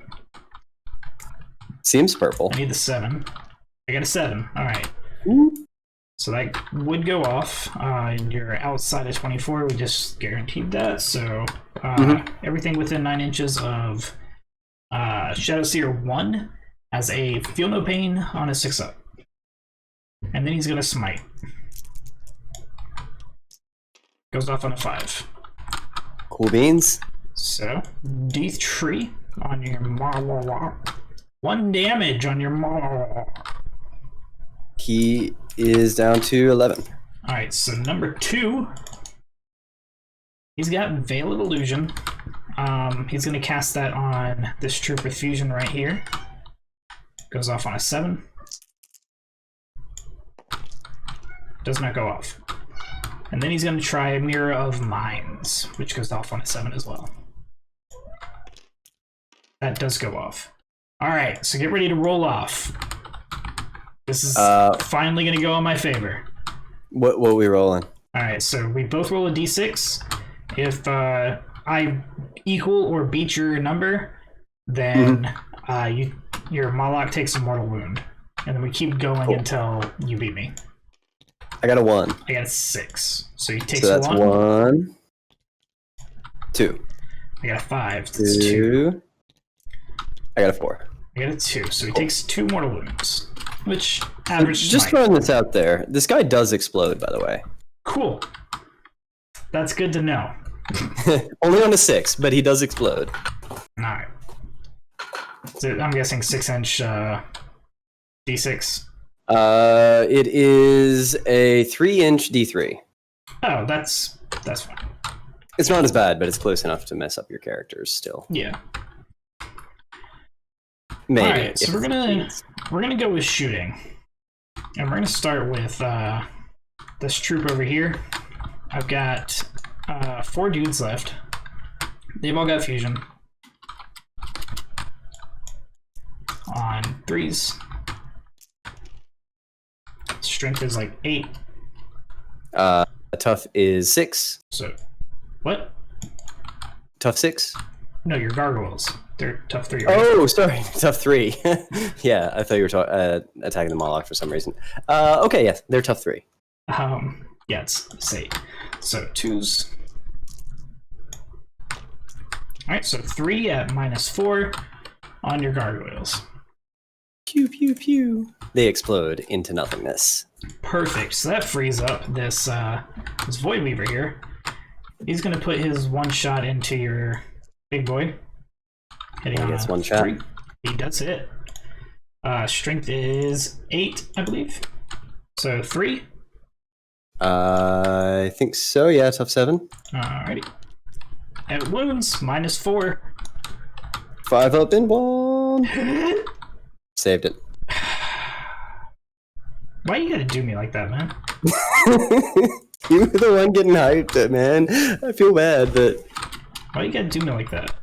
Seems purple. I need the 7. I got a 7. All right. So that would go off. You're outside of 24. We just guaranteed that. So everything within 9 inches of Shadow Seer 1 has a Feel No Pain on a 6-up. And then he's going to smite. Goes off on a 5. Cool beans. So, D3 on your Marlow. 1 damage on your Marlow. He is down to 11. Alright, so number 2. He's got Veil of Illusion. He's going to cast that on this Trooper Fusion right here. Goes off on a 7. Does not go off. And then he's going to try Mirror of Minds, which goes off on a 7 as well. That does go off. Alright, so get ready to roll off. This is finally going to go in my favor. What are we rolling? Alright, so we both roll a d6. If I equal or beat your number, then your Moloch takes a mortal wound. And then we keep going until you beat me. I got a 1. I got a 6. So he takes So that's 1. 2. I got a 5. So that's 2. I got a 4. I got a 2. So he takes 2 mortal wounds. Which average Just throwing this out there. This guy does explode, by the way. Cool. That's good to know. Only on a 6, but he does explode. Alright. So I'm guessing 6-inch D6. It is a 3-inch D3. Oh, that's fine. It's not as bad, but it's close enough to mess up your characters still. Yeah. Maybe. Alright, so we're gonna go with shooting. And we're gonna start with this troop over here. I've got 4 dudes left. They've all got fusion. On 3s. Strength is like 8. Tough is 6. So, what? Tough 6? No, your gargoyles. They're tough 3. Right? Oh, sorry. Tough 3. Yeah, I thought you were attacking the Moloch for some reason. Okay, yes, they're tough 3. Yeah, it's 8. So 2s. Alright, so 3 at -4 on your gargoyles. Pew, pew, pew. They explode into nothingness. Perfect. So that frees up this Void Weaver here. He's going to put his 1 shot into your big boy. Hitting He on gets 1 3. shot. He does hit. Strength is 8, I believe. So 3. I think so, yeah, tough 7. Alrighty. At wounds, -4. 5 up inbound. Saved it. Why you gotta do me like that, man? You were the one getting hyped, man. I feel bad, but Why you gotta do me like that?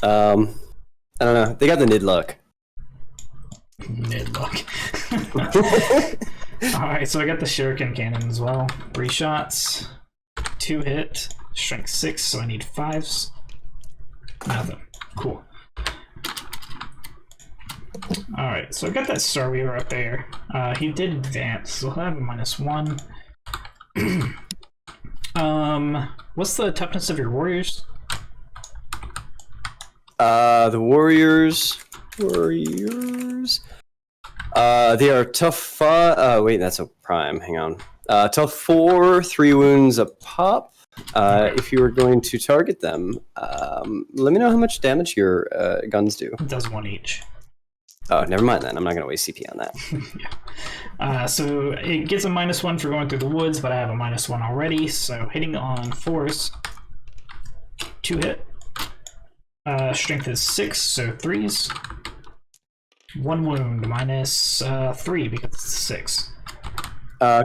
I don't know. They got the Nid luck. Mid luck. Alright, so I got the Shuriken Cannon as well. 3 shots. 2 hit. Strength 6, so I need 5s. Nothing. Cool. Alright, so I got that Star Weaver up there. He did advance, so he'll have a -1. What's the toughness of your warriors? The warriors. They are tough 5. Wait, that's a prime. Hang on. Tough 4, 3 wounds a pop. If you were going to target them, let me know how much damage your guns do. It does 1 each. Oh, never mind then. I'm not going to waste CP on that. Yeah. So it gets a -1 for going through the woods, but I have a -1 already. So hitting on 4s, 2 hit. Strength is 6, so 3s. 1 wound, -3 because it's 6.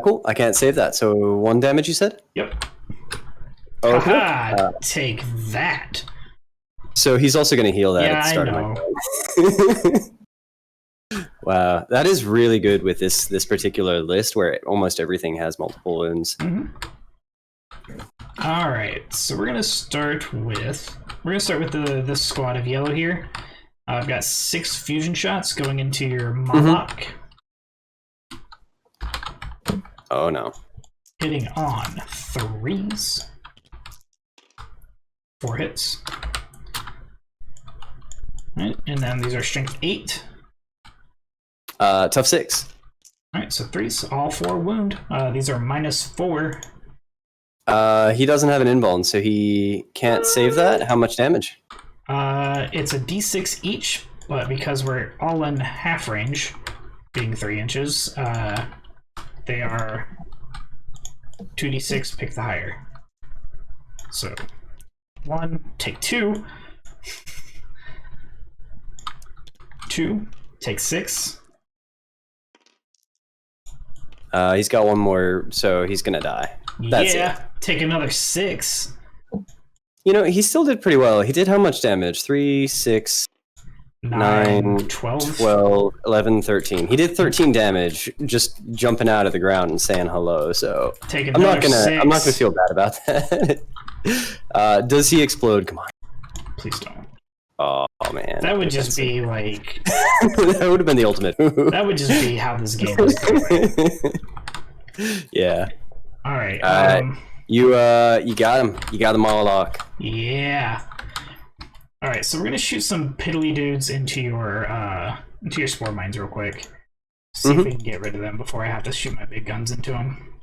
Cool. I can't save that. So 1 damage, you said? Yep. Okay. Haha, take that. So he's also going to heal that Yeah, at the start I of my turn. Wow, that is really good with this particular list where almost everything has multiple wounds. All right, so we're gonna start with this squad of yellow here. I've got 6 fusion shots going into your Moloch. Oh no. Hitting on 3s. 4 hits. Right, and then these are strength 8. Tough 6. Alright, so 3s, all 4 wound. These are -4. He doesn't have an inbound, so he can't save that. How much damage? It's a d6 each, but because we're all in half range, being 3 inches, they are 2d6, pick the higher. So 1, take 2. 2, take 6. He's got 1 more, so he's gonna die. That's it. Take another 6. You know, he still did pretty well. He did how much damage? 3, 6, 9, 12, 11, 13. He did 13 damage just jumping out of the ground and saying hello, so Take I'm not another 6. gonna feel bad about that. Does he explode? Come on. Please don't. Oh man. That would just be like that would have been the ultimate move. that would just be how this game was going. Yeah. Alright. You got him. You got the Moloch. Yeah. Alright, so we're gonna shoot some piddly dudes into your spore mines real quick. See if we can get rid of them before I have to shoot my big guns into them.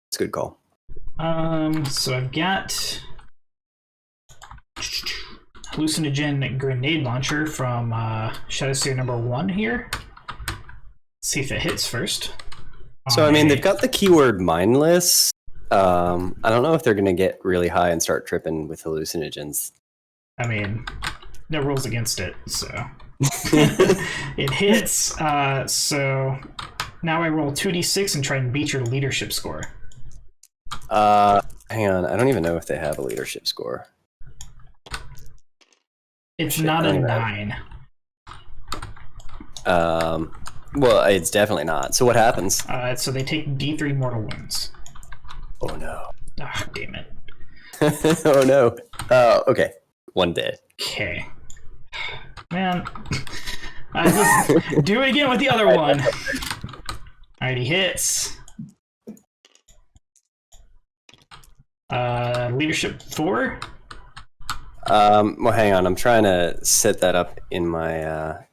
It's a good call. So I've got hallucinogen grenade launcher from Shadow Seer number 1 here. Let's see if it hits first. So I mean, they've got the keyword mindless. I don't know if they're gonna get really high and start tripping with hallucinogens. I mean, no rules against it, so it hits. So Now I roll 2d6 and try and beat your leadership score. Hang on. I don't even know if they have a leadership score. It's not a 9. Well, it's definitely not. So what happens? So they take D3 mortal wounds. Oh no. Ah, damn it. Oh no. Okay. 1 dead. Okay. Man. I just do it again with the other one. Alright, he hits. Leadership 4? Well, hang on. I'm trying to set that up in my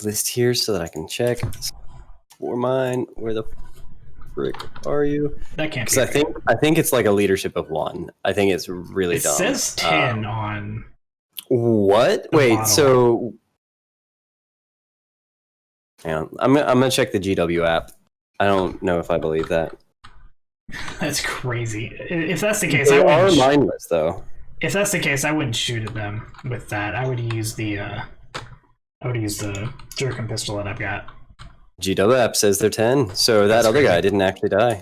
list here so that I can check. For mine, where the frick are you? That can't be. Because I think it's like a leadership of 1. I think it's really dumb. It says 10 on. What? Wait. Model. So, hang on. I'm gonna check the GW app. I don't know if I believe that. That's crazy. If that's the case, They I are wouldn't. mindless, though. If that's the case, I wouldn't shoot at them with that. I would use the. I would use the jerkin pistol that I've got. GW app says they're 10, so that other guy didn't actually die.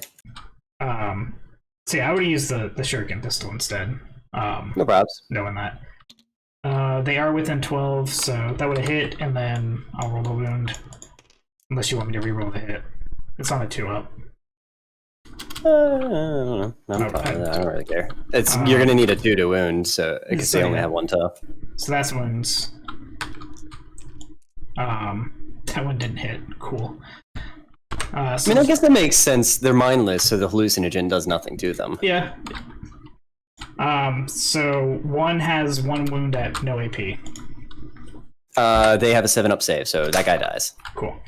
So yeah, I would use the shuriken pistol instead. No props. Knowing that. They are within 12, so that would have hit, and then I'll roll the wound. Unless you want me to re-roll the hit. It's on a 2-up. I don't know. I'm fine with that. I don't really care. You're gonna need a 2 to wound, so because they only have 1 tough. So that's wounds. That one didn't hit. Cool. I mean, I guess that makes sense. They're mindless, so the hallucinogen does nothing to them. Yeah. So one has 1 wound at no AP. They have a 7-up save, so that guy dies. Cool.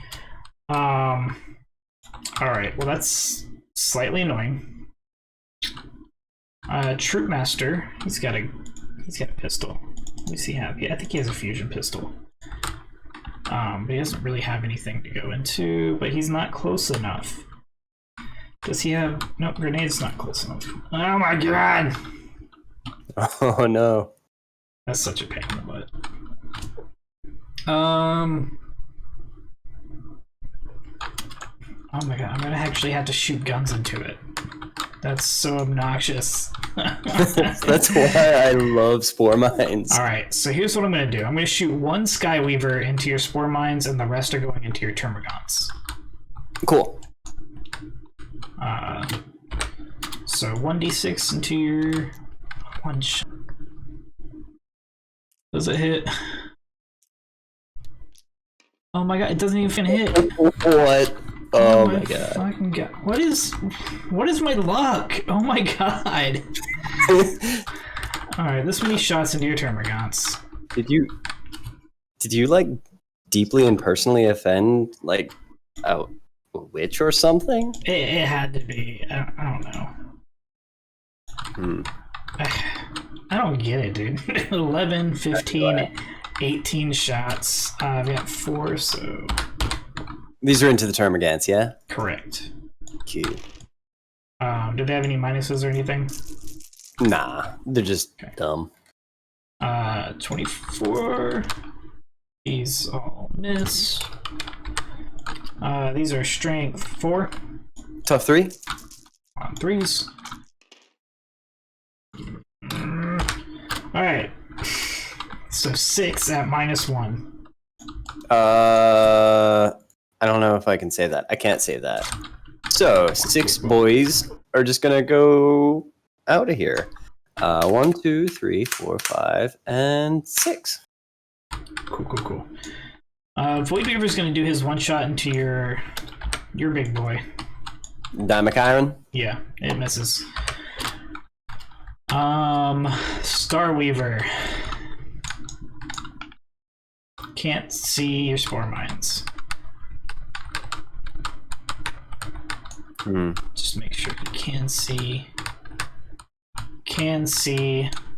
Alright, well that's slightly annoying. Troop Master, he's got a pistol. What does he have? Yeah, I think he has a fusion pistol. But he doesn't really have anything to go into, but he's not close enough. Does he have... Nope, grenade's not close enough. Oh my god! Oh no. That's such a pain in the butt. Oh my god, I'm gonna actually have to shoot guns into it. That's so obnoxious. That's why I love spore mines. Alright, so here's what I'm gonna do. I'm gonna shoot 1 Skyweaver into your spore mines, and the rest are going into your Termagants. Cool. So 1d6 into your 1 shot. Does it hit? Oh my god, it doesn't even hit. What? Oh my god. Fucking god. What is my luck? Oh my god. Alright, this many shots into your Termagants. Did you like deeply and personally offend like a witch or something? It had to be. I don't know. I don't get it, dude. 11, 15, 18 shots. I've got 4, so... These are into the Termagants, yeah? Correct. Cute. Do they have any minuses or anything? Nah, they're just dumb. 24. These all miss. These are strength 4. Tough 3? On 3s. Alright. So 6 at -1. I don't know if I can say that. I can't say that. So 6 boys are just gonna go out of here. 1, 2, 3, 4, 5, and 6. Cool. Void Weaver's gonna do his 1 shot into your big boy. Dynamic Iron? Yeah, it misses. Star Weaver. Can't see your spore mines. Just make sure you can see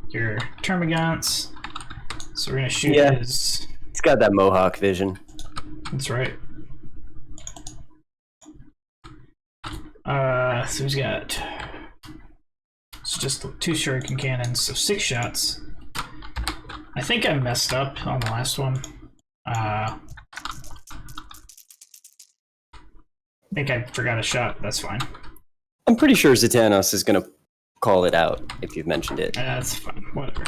your Termagants. So we're gonna shoot his... It's got that Mohawk vision. That's right. So he's got just 2 shuriken cannons, so 6 shots. I think I messed up on the last one. think I forgot a shot. That's fine. I'm pretty sure Zetanos is gonna call it out if you've mentioned it. That's fine. Whatever.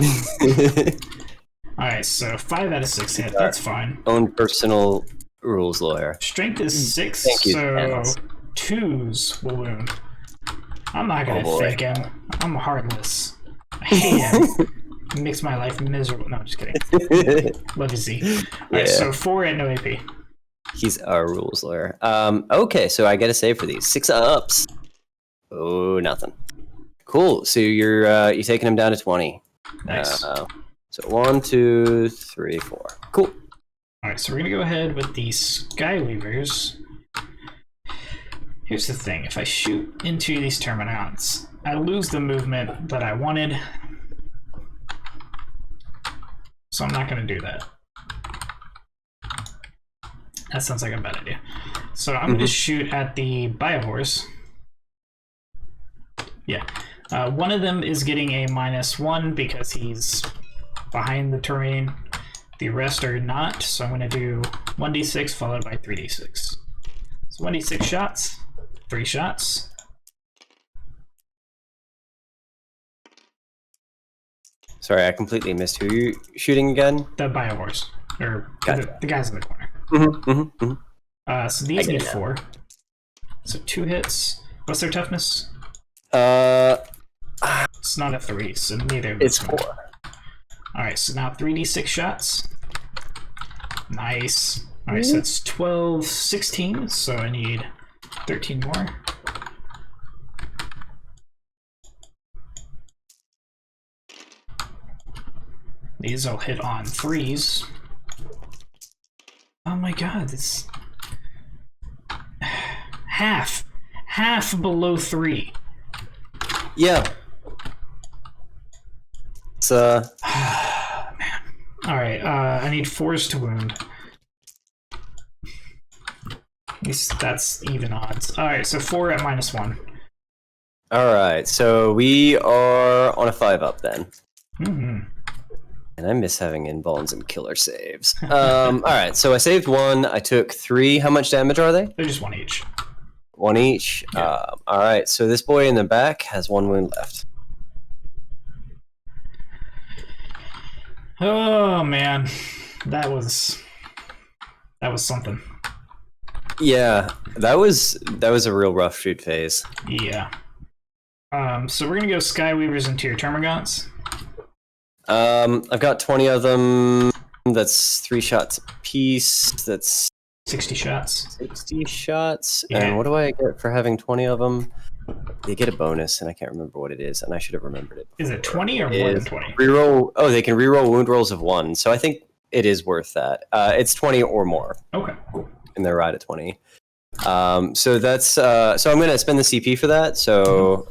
Alright, so 5 out of 6 hit. That's fine. Own personal rules lawyer. Strength is 6, Thank you, so Zetanos. 2s will wound. I'm not gonna boy. thank him. I'm heartless. I hate him. He makes my life miserable. No, I'm just kidding. Love you, Z. Alright, so 4 at no AP. He's our rules lawyer. Okay, so I get a save for these. 6 ups. Oh, nothing. Cool. So you're taking him down to 20. Nice. So 1, 2, 3, 4. Cool. Alright, so we're gonna go ahead with the Skyweavers. Here's the thing, if I shoot into these Terminants, I lose the movement that I wanted. So I'm not gonna do that. That sounds like a bad idea. So I'm gonna shoot at the Biohorse. Yeah. One of them is getting a -1 because he's behind the terrain. The rest are not, so I'm going to do 1d6 followed by 3d6. So 1d6 shots, 3 shots. Sorry, I completely missed who you shooting again. The Biohorse, or Gotcha. the guys in the corner. So these need 4. So 2 hits. What's their toughness? It's not a 3, so neither of them. It's 4. Alright, so now 3d6 shots. Nice. Alright, so it's 12, 16, so I need 13 more. These will hit on 3s. Oh my god, it's half below 3. Yeah. It's Man. Alright, I need 4s to wound. At least that's even odds. Alright, so 4 at -1. Alright, so we are on a 5 up then. And I miss having involves and killer saves. Alright, so I saved 1, I took 3. How much damage are they? They're just 1 each. 1 each? Yeah. Alright, so this boy in the back has 1 wound left. Oh man, that was something. Yeah, that was a real rough shoot phase. Yeah. So we're gonna go Skyweavers into your Termagants. I've got 20 of them. That's 3 shots a piece. That's 60 shots. 60 shots. Yeah. And what do I get for having 20 of them? They get a bonus, and I can't remember what it is, and I should have remembered it. Is it 20 or more than 20? Reroll. Oh, they can reroll wound rolls of 1, so I think it is worth that. It's 20 or more. Okay, cool. And they're right at 20. So that's so I'm gonna spend the CP for that. So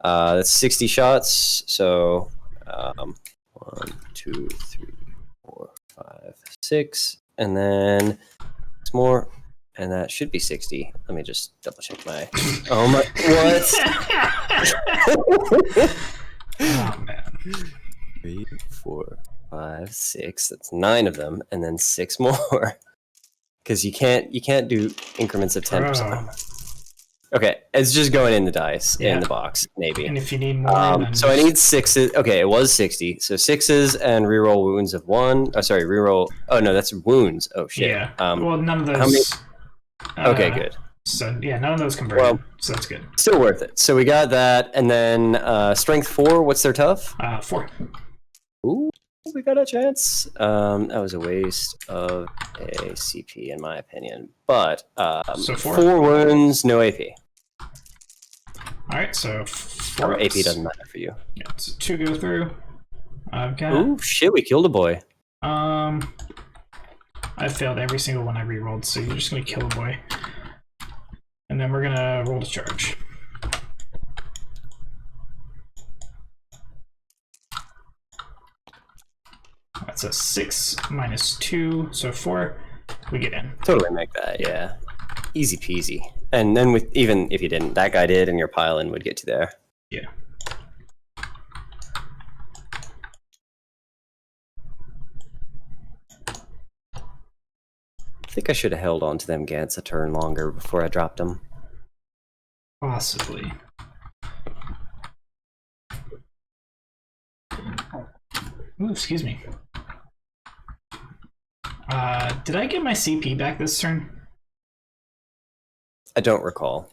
that's 60 shots. So 1, 2, 3, 4, 5, 6, and then it's more. And that should be 60. Let me just double check my. Oh my! What? Oh man. 3, 4, 5, 6. That's 9 of them, and then 6 more. Because you can't do increments of 10%. Okay, it's just going in the dice in the box, maybe. And if you need more, so I need 6s. Okay, it was 60. So 6s and reroll wounds of 1. Oh, sorry, reroll. Oh no, that's wounds. Oh shit. Yeah. Well, none of those. How many? Okay, good. So yeah, none of those converted. Well, so that's good. Still worth it. So we got that, and then strength 4. What's their tough? 4. Ooh, we got a chance. That was a waste of a CP, in my opinion. But So 4? 4 wounds, no AP. All right, so 4 AP doesn't matter for you. Yeah, so 2 go through. I've got. Ooh, shit! We killed a boy. I failed every single one I rerolled, so you're just gonna kill a boy. And then we're gonna roll to charge. That's a 6 minus 2, so 4. We get in. Totally make that, yeah. Easy peasy. And then with even if you didn't, that guy did, and your pile-in would get you there. Yeah. think I should have held on to them Gants a turn longer before I dropped them. Possibly. Ooh, excuse me. Did I get my CP back this turn? I don't recall.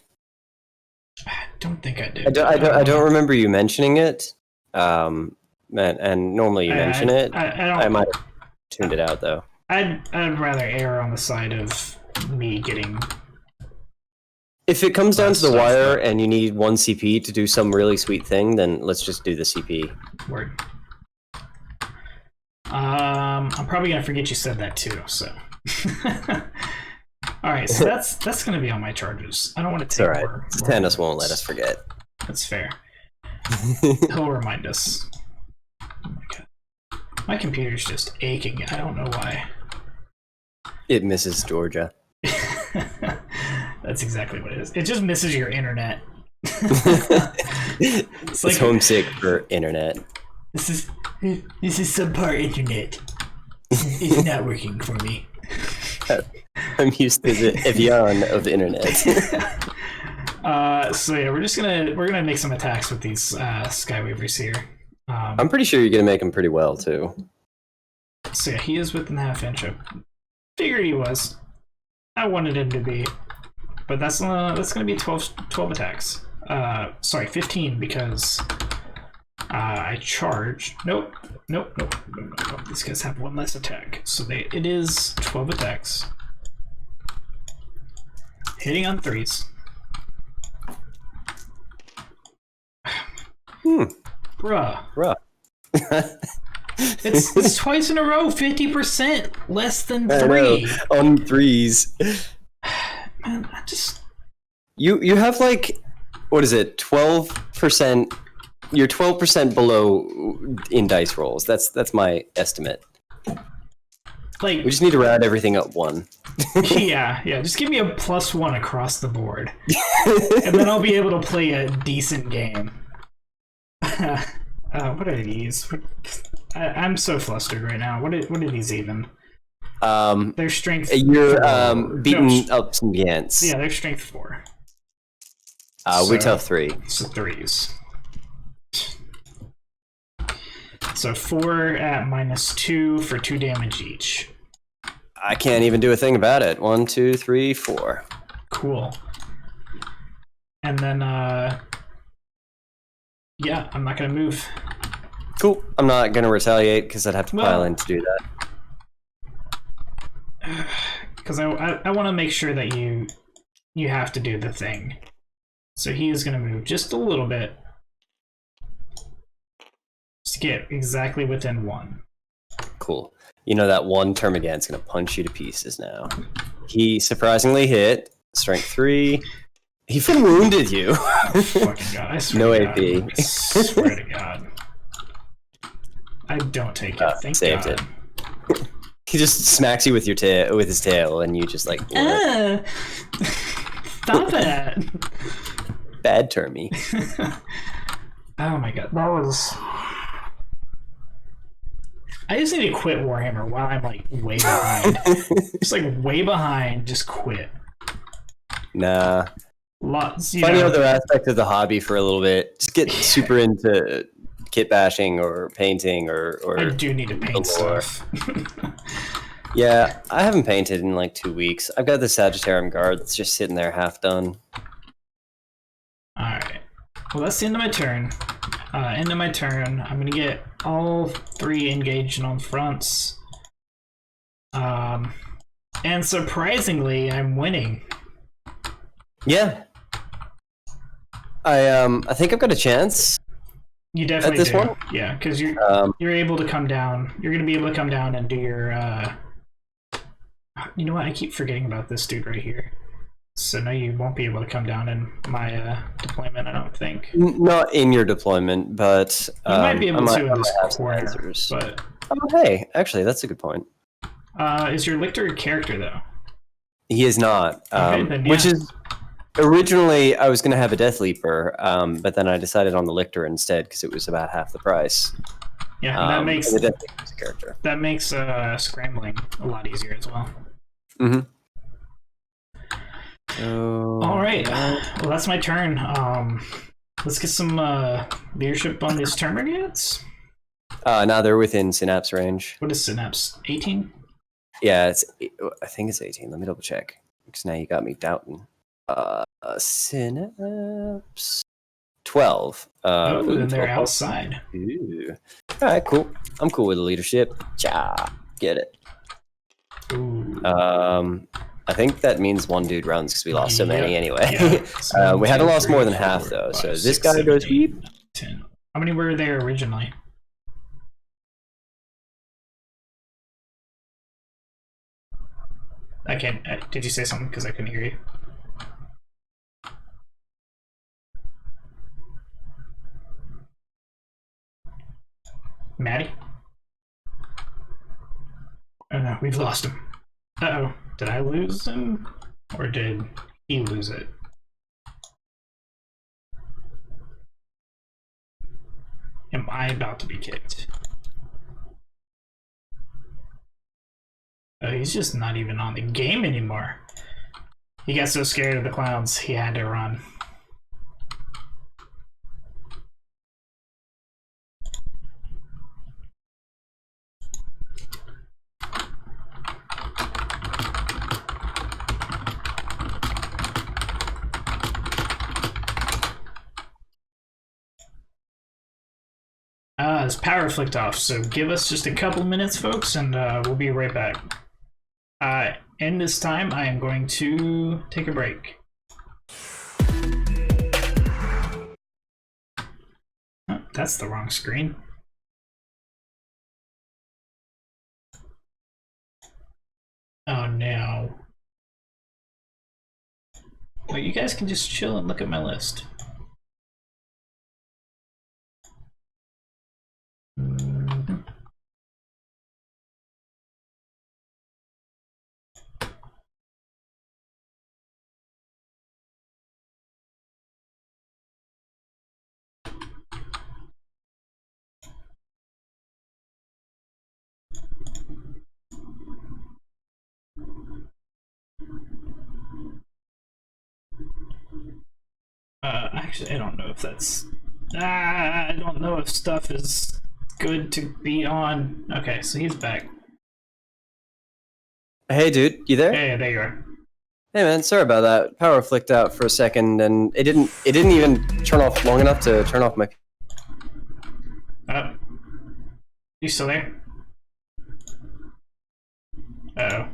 I don't think I did. I don't remember you mentioning it. And normally you mention it. I might have tuned it out though. I'd rather err on the side of me getting. If it comes down to the wire and you need 1 CP to do some really sweet thing, then let's just do the CP. Word. I'm probably gonna forget you said that too. So. All right, so that's gonna be on my charges. I don't want to take. It's all right. Toughness won't let us forget. That's fair. He'll remind us. Oh my god, my computer's just aching. I don't know why. It misses Georgia. That's exactly what it is. It just misses your internet. It's like homesick for internet. This is subpar internet. It's not working for me. I'm used to the Evian of the internet. So yeah, we're gonna make some attacks with these Skyweavers here. I'm pretty sure you're gonna make them pretty well too. So yeah, he is within half inch. I figured he was. I wanted him to be, but that's gonna be 12 attacks. Sorry, 15 because I charged. Nope. These guys have one less attack, so it is 12 attacks. Hitting on 3s. Bruh. It's twice in a row, 50% less than 3 on 3s. Man, I just you have like, what is it? 12%. You're 12% below in dice rolls. That's my estimate. Like, we just need to round everything up 1. yeah. Just give me a +1 across the board, and then I'll be able to play a decent game. What are these? I'm so flustered right now. What are these even? Their strength. You're beating up some Gants. Yeah, they're strength 4. We're tough 3. So 3s. So 4 at -2 for 2 damage each. I can't even do a thing about it. 1, 2, 3, 4. Cool. And then, yeah, I'm not gonna move. Cool. I'm not gonna retaliate because I'd have to pile in to do that. Because I want to make sure that you have to do the thing. So he is gonna move just a little bit. To get exactly within 1. Cool. You know that 1 Termagant's gonna punch you to pieces now. He surprisingly hit. Strength 3. He even wounded you. Oh, fucking god! I swear. No to AP. God. I swear to God. I don't take it. Thank saved God. it. He just smacks you with your tail, with his tail, and you just like. Stop it! Bad Termy. Oh my god, that was. I just need to quit Warhammer while I'm like way behind. Just like way behind, just quit. Nah. Lots. Find another aspect of the hobby for a little bit. Just get super into kit bashing or painting or. I do need to paint stuff. Yeah, I haven't painted in like 2 weeks. I've got the Sagittarium Guard that's just sitting there half done. Alright. Well, that's the end of my turn. I'm going to get all 3 engaged on fronts. And surprisingly, I'm winning. Yeah. I think I've got a chance. You definitely at this do. one? Yeah, because you're able to come down. You're going to be able to come down and do your... You know what? I keep forgetting about this dude right here. So no, you won't be able to come down in my deployment, I don't think. Not in your deployment, but... You might be able to in this corner, but... Oh, hey, actually, that's a good point. Is your Lictor a character, though? He is not. Okay, then, yeah. Which is... Originally, I was going to have a Death Leaper, but then I decided on the Lictor instead because it was about half the price. Yeah, and that makes... The Death Leaper's a character. That makes scrambling a lot easier as well. Mm-hmm. All right. Well, that's my turn. Let's get some leadership on these Tyranids. No, they're within Synapse range. What is Synapse? 18? Yeah, I think it's 18. Let me double check. Because now you got me doubting. Synapse 12. Then they're 12. outside. Ooh. All right, cool. I'm cool with the leadership. Get it. Ooh. I think that means one dude runs because we lost so many anyway. Yeah. So We hadn't lost more than half though. So this guy goes 10. How many were there originally? I can't. Did you say something? Because I couldn't hear you. Maddie? Oh no, we've lost him. Uh-oh. Did I lose him? Or did he lose it? Am I about to be kicked? Oh, he's just not even on the game anymore. He got so scared of the clowns, he had to run. His power flicked off, so give us just a couple minutes, folks, and we'll be right back. In this time, I am going to take a break. Oh, that's the wrong screen. Oh no. Well, you guys can just chill and look at my list. Actually, I don't know if that's... I don't know if stuff is good to be on. Okay, so he's back. Hey, dude, you there? Hey, there you are. Hey, man, sorry about that. Power flicked out for a second, and it didn't even turn off long enough to turn off my... You still there? Uh-oh.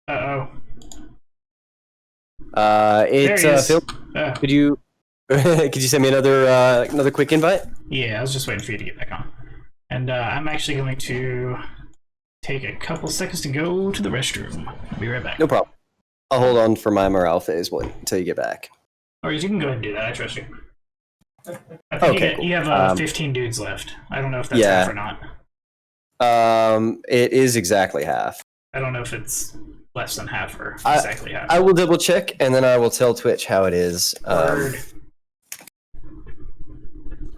Uh-oh. Phil, could you send me another quick invite? Yeah, I was just waiting for you to get back on. And I'm actually going to take a couple seconds to go to the restroom. I'll be right back. No problem. I'll hold on for my morale phase until you get back. Or you can go ahead and do that. I trust you. I think okay, cool. You have 15 dudes left. I don't know if that's half or not. It is exactly half. I don't know if it's less than half or exactly half. I will double check, and then I will tell Twitch how it is.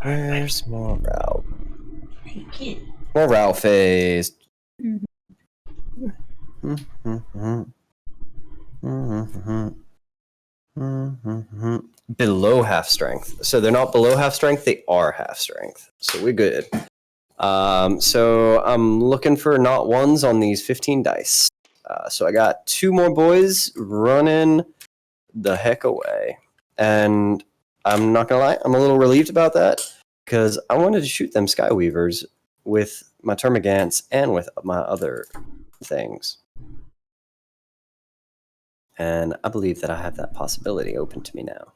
Where's morale? Morale phase. Below half strength. So they're not below half strength, they are half strength. So we're good. So I'm looking for not ones on these 15 dice. So I got 2 more boys running the heck away. And I'm not gonna lie, I'm a little relieved about that because I wanted to shoot them Skyweavers with my Termagants and with my other things. And I believe that I have that possibility open to me now.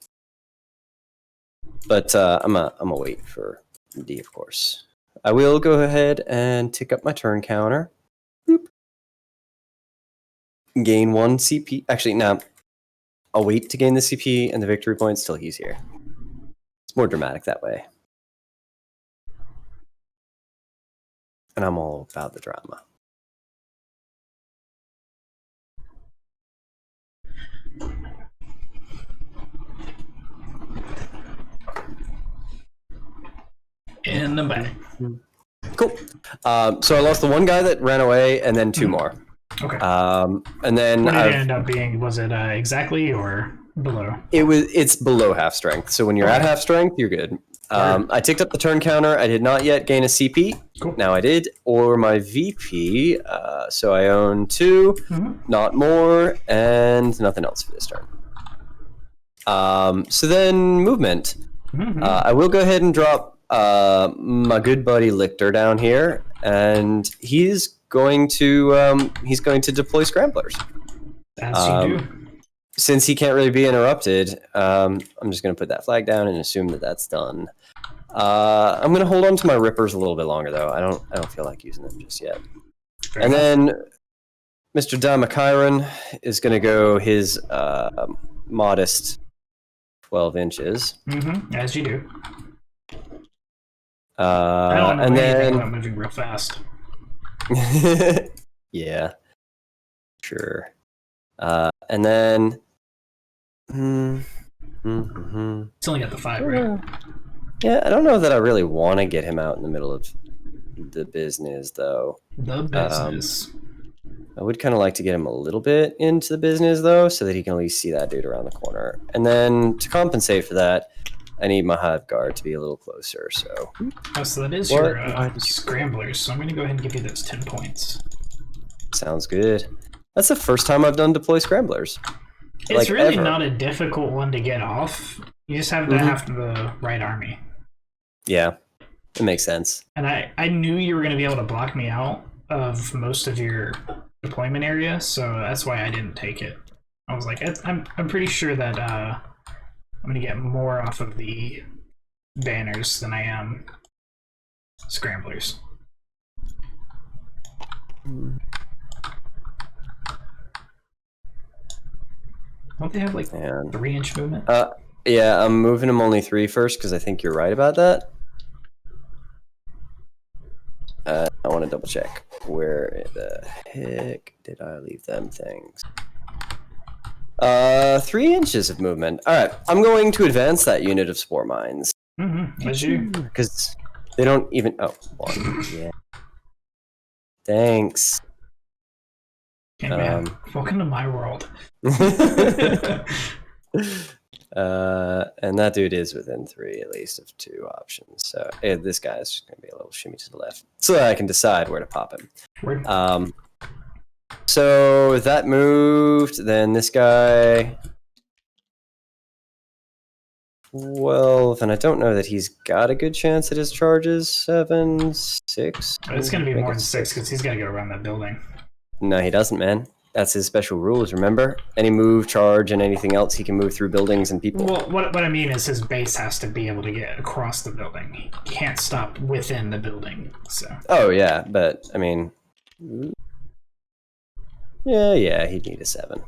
But I'm a wait for D, of course. I will go ahead and tick up my turn counter. Boop. Gain 1 CP. Actually, no. I'll wait to gain the CP and the victory points till he's here. It's more dramatic that way. And I'm all about the drama. In the back. Cool. So I lost the one guy that ran away, and then 2 more. Okay. And then What did it end up being? Was it exactly or below? It's below half strength. So when you're at half strength, you're good. I ticked up the turn counter. I did not yet gain a CP. Cool. Now I did, or my VP. So I own 2, not more, and nothing else for this turn. So then movement. I will go ahead and drop my good buddy Lictor down here, and he's going to deploy scramblers. As you do. Since he can't really be interrupted, I'm just going to put that flag down and assume that that's done. I'm going to hold on to my rippers a little bit longer, though. I don't feel like using them just yet. Fair and enough. then Mr. Damakiron is going to go his modest 12 inches. As you do. I don't know and anything then about moving real fast. yeah, sure. And then It's only got the 5, right? yeah, I don't know that I really want to get him out in the middle of the business, though. The business. I would kind of like to get him a little bit into the business, though, so that he can at least see that dude around the corner. And then to compensate for that, I need my hive guard to be a little closer. So, So that is What? your scramblers. So I'm going to go ahead and give you those 10 points. sounds good. That's the first time I've done deploy scramblers. It's Like, really ever. not a difficult one to get off. You just have to have the right army. Yeah, it makes sense. And I knew you were going to be able to block me out of most of your deployment area, so that's why I didn't take it. I was like, I'm pretty sure that I'm going to get more off of the banners than I am scramblers. Don't they have like And 3-inch movement? yeah, I'm moving him only 3 first because I think you're right about that. I want to double check. Where the heck did I leave them things? 3 inches of movement. All right, I'm going to advance that unit of spore mines As you. because they don't even. Oh, 1. Yeah. Thanks. Hey man, welcome to my world. And that dude is within 3 at least of 2 options. So this guy is just going to be a little shimmy to the left so that I can decide where to pop him. Word. So that moved. Then this guy 12, and I don't know that he's got a good chance at his charges. 7, 6. It's going to be Make more it than 6 because he's got to go around that building. No, he doesn't, man. That's his special rules, remember? Any move, charge, and anything else, he can move through buildings and people. Well, what I mean is his base has to be able to get across the building. He can't stop within the building. So. Oh, yeah, but, I mean... Yeah, he'd need a 7.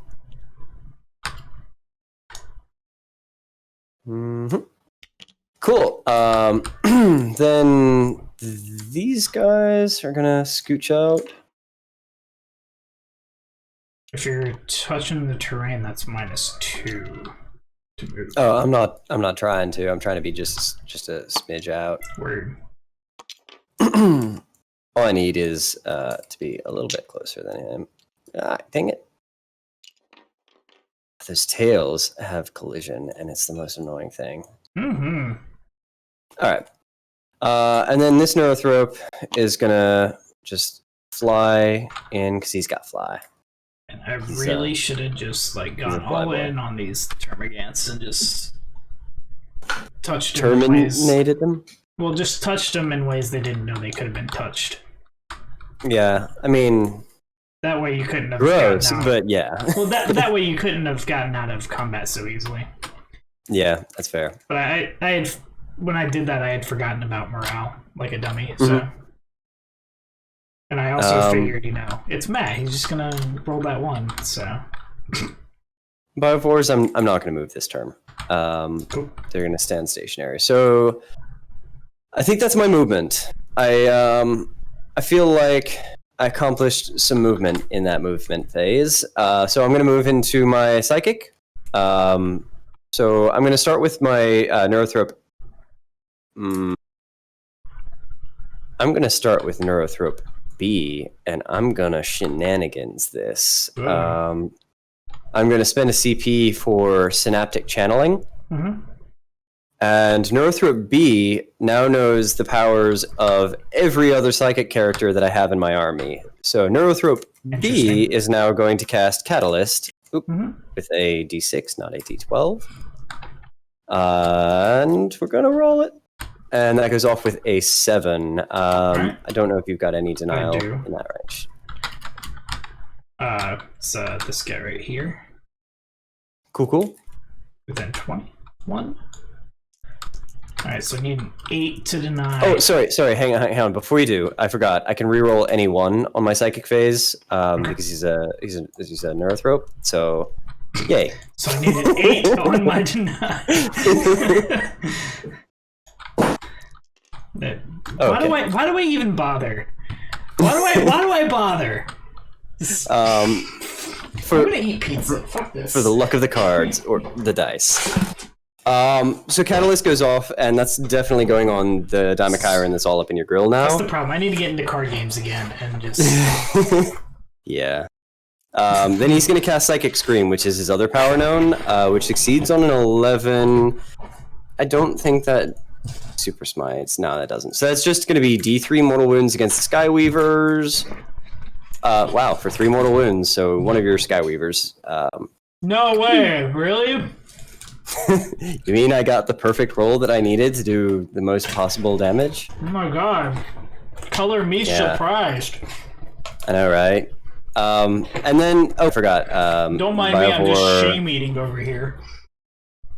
Cool. Then these guys are gonna scooch out. If you're touching the terrain, that's -2 to move. Oh, I'm not trying to. I'm trying to be just a smidge out. Word. All I need is to be a little bit closer than him. Ah, dang it. Those tails have collision, and it's the most annoying thing. Mm-hmm. All right. And then this Neurothrope is going to just fly in because he's got fly. And I really should have just like gone all in on these Termagants and just touched them in ways. Terminated them? Well, just touched them in ways they didn't know they could have been touched. Yeah, I mean... That way you couldn't have gross, gotten out. but yeah. Well, that way you couldn't have gotten out of combat so easily. Yeah, that's fair. But I had, when I did that, I had forgotten about morale, like a dummy. So, and I also figured, it's Matt. He's just gonna roll that 1. So, Biovores, I'm not going to move this term. cool. They're going to stand stationary. So, I think that's my movement. I feel like I accomplished some movement in that movement phase. So I'm going to move into my Psychic. So I'm going to start with my Neurothrope. I'm going to start with Neurothrope B, and I'm gonna shenanigans this. Ooh. I'm gonna spend a CP for synaptic channeling. Mm-hmm. And Neurothrope B now knows the powers of every other psychic character that I have in my army. So Neurothrope B is now going to cast Catalyst with a D6, not a D12. And we're going to roll it. And that goes off with a 7. I don't know if you've got any denial in that range. So this guy right here. Cool. Within 21. Alright, so I need an 8 to deny. Oh, sorry. Hang on. Before you do, I forgot. I can reroll any 1 on my psychic phase because he's a Neurothrope. So, yay. So I need an 8 on my deny. Why do I even bother? Why do I bother? I'm gonna eat pizza. Fuck this. For the luck of the cards or the dice. So Catalyst goes off, and that's definitely going on the Dimachira that's all up in your grill now. That's the problem. I need to get into card games again and just... Yeah. Then he's going to cast Psychic Scream, which is his other power known, which succeeds on an 11. I don't think that super smites. No, that doesn't. So that's just going to be D3 mortal wounds against the Skyweavers. Wow, for 3 mortal wounds, so one of your Skyweavers. No way, really? You mean I got the perfect roll that I needed to do the most possible damage? Oh my god. Color me surprised. I know, right? And then, I forgot. Don't mind me, I'm just shame-eating over here.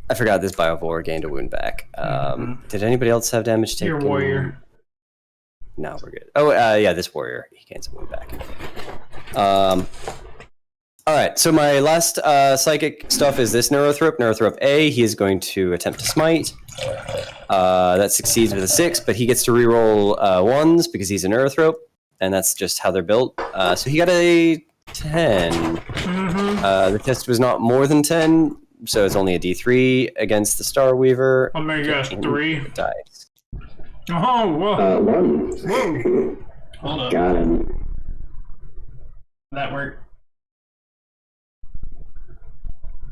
I forgot this Biovore gained a wound back. Did anybody else have damage taken? Your warrior. No, we're good. Oh, yeah, this warrior. He gains a wound back. Alright, so my last psychic stuff is this Neurothrope. Neurothrope A, he is going to attempt to smite. That succeeds with a 6, but he gets to reroll 1s because he's a Neurothrope, and that's just how they're built. So he got a 10. The test was not more than 10, so it's only a D3 against the Star Weaver. Oh my gosh, 3. Dice. Oh, whoa. Whoa. Hold up. Got him. That worked.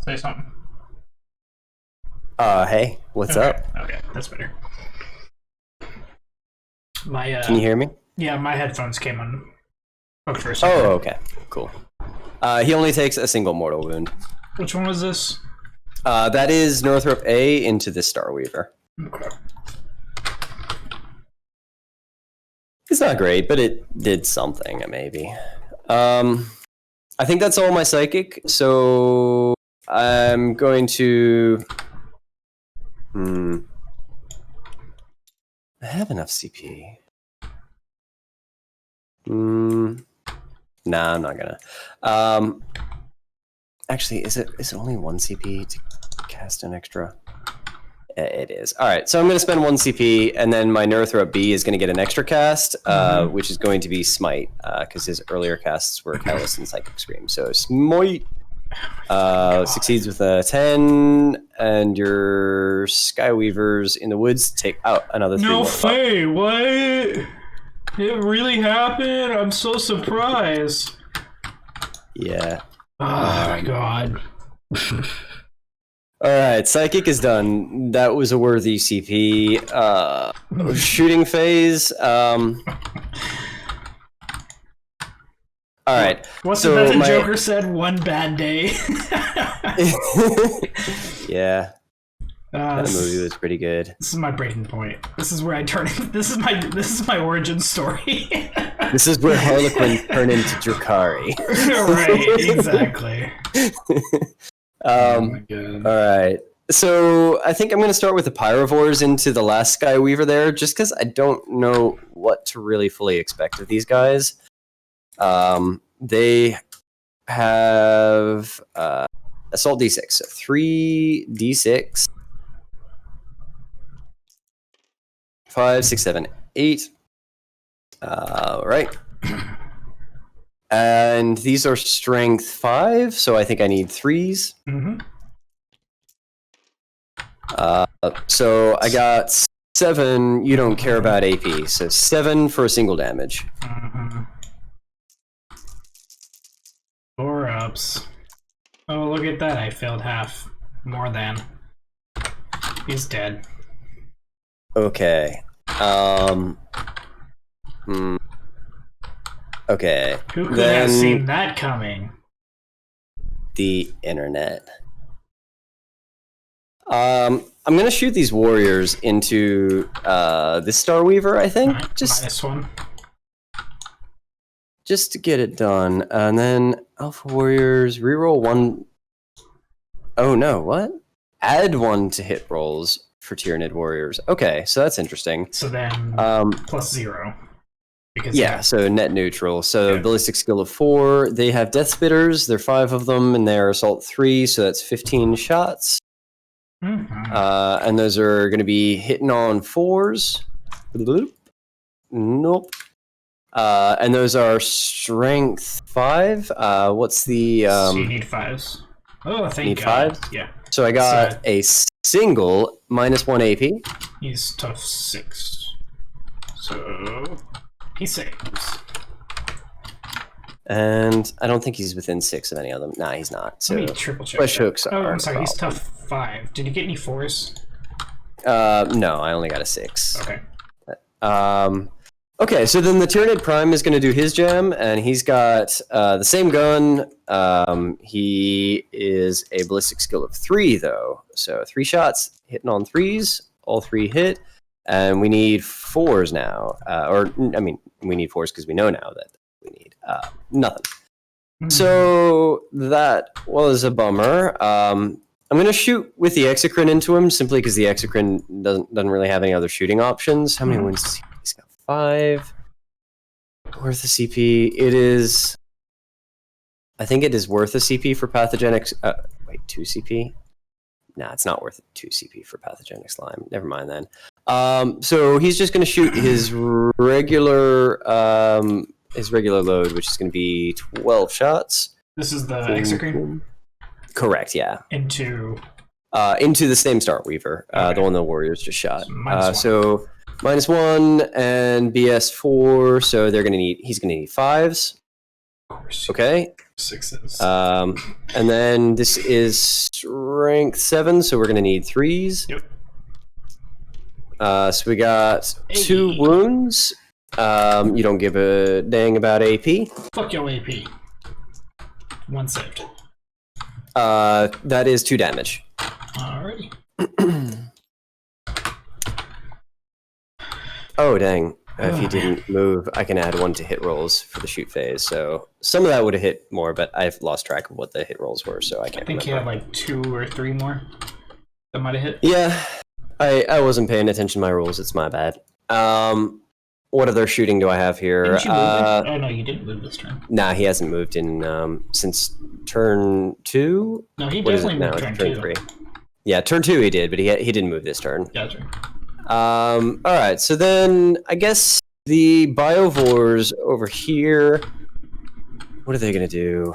Say something. Hey, what's up? Okay, that's better. My Can you hear me? Yeah, my headphones came on. For a second. Oh, okay, cool. He only takes a single mortal wound. Which one was this? That is Neurothrope A into the Star Weaver. Okay. It's not great, but it did something, maybe. I think that's all my psychic, so I'm going to... I have enough CP. Nah, I'm not gonna. Actually, is it only 1 CP to cast an extra? It is. Alright, so I'm going to spend 1 CP, and then my Neurothrope B is going to get an extra cast, which is going to be Smite, because his earlier casts were Catalyst and Psychic Scream. So Smite succeeds with a 10, and your Skyweavers in the woods take out another 3 No more. way, what? It really happened? I'm so surprised. Yeah. Oh my god. Alright, Psychic is done. That was a worthy CP. Shooting phase. Alright. What's the best Joker said? One bad day. Yeah. That movie was pretty good. This is my breaking point. This is where I turn. This is my origin story. This is where Harlequins turn into Drakari. Right, exactly. Oh my God. All right. So I think I'm going to start with the Pyrovores into the last Skyweaver there, just because I don't know what to really fully expect of these guys. They have Assault D6, so 3 D6. 5, 6, 7, 8. Right. And these are strength 5, so I think I need 3s. So I got 7. You don't care about AP, so 7 for a single damage. Whoops. Oh, look at that. I failed half. More than. He's dead. Okay. Okay. Who could then have seen that coming? the internet. I'm gonna shoot these warriors into this Starweaver, I think. Right, Just -1. just to get it done. And then Alpha Warriors, reroll 1. Oh no, what? Add 1 to hit rolls for Tyranid Warriors. Okay, so that's interesting. So then +0. Because Yeah, so net neutral. So Yeah. ballistic skill of 4. They have Death Spitters. There are 5 of them, and they're assault 3, so that's 15 shots. Mhm. And those are going to be hitting on 4s. Nope. And those are strength 5. What's the So you need 5s. Oh, thank need God. 5s? Yeah. So I got So- a single -1 AP. He's tough 6. So he saves. And I don't think he's within 6 of any of them. Nah, he's not. So Let me triple check. flesh that. hooks Oh, are I'm sorry. a He's problem. tough 5. Did you get any 4s? No, I only got a 6. Okay. Okay, so then the Tyranid Prime is going to do his jam, and he's got the same gun. He is a ballistic skill of 3, though. So 3 shots, hitting on 3s, all 3 hit, and we need 4s now. We need 4s because we know now that we need nothing. Hmm. So that was a bummer. I'm going to shoot with the Exocrine into him, simply because the Exocrine doesn't really have any other shooting options. How many wins does he have? He's got 5. Worth a CP. It is... I think it is worth a CP for pathogenic... wait, 2 CP? Nah, it's not worth 2 CP for pathogenic slime. Never mind then. So he's just going to shoot his regular load, which is going to be 12 shots. This is the Exocrine Correct, yeah. into Into the same Starweaver, Okay. the one the Warriors just shot. So -1. So -1 and BS 4, so he's gonna need 5s. Of course. Okay. 6s. And then this is strength 7, so we're gonna need 3s. Yep. So we got 2 Hey. wounds. You don't give a dang about AP. Fuck your AP. 1 saved. That is 2 damage. Alrighty. Oh, dang. If he didn't move, I can add 1 to hit rolls for the shoot phase. So some of that would have hit more, but I've lost track of what the hit rolls were, so I can't I think he had remember. like 2 or 3 more that might have hit. Yeah, I wasn't paying attention to my rules. It's my bad. What other shooting do I have here? Didn't you move it? Oh, no, you didn't move this turn. Nah, he hasn't moved in since turn 2. No, he What is it definitely now? moved It's turn 2. 3. Yeah, turn 2 he did, but he didn't move this turn. Gotcha. All right, so then I guess the Biovores over here. What are they gonna do?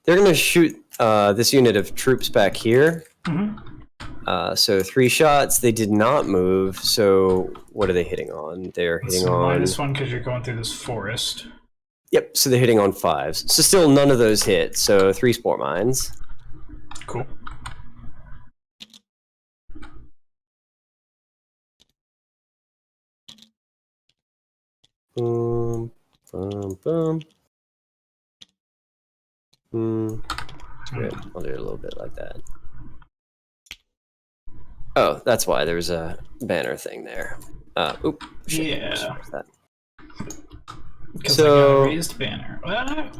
They're gonna shoot this unit of troops back here. Mm-hmm. So 3 shots. They did not move. So what are they hitting on? They're hitting on -1 because you're going through this forest. Yep. So they're hitting on 5s. So still none of those hit. So 3 sport mines. Cool. Boom, boom, boom. That's good. I'll do it a little bit like that. Oh, that's why there's a banner thing there. Oop. Shit. Yeah. Where's that? Because So- I got a raised banner. Ah!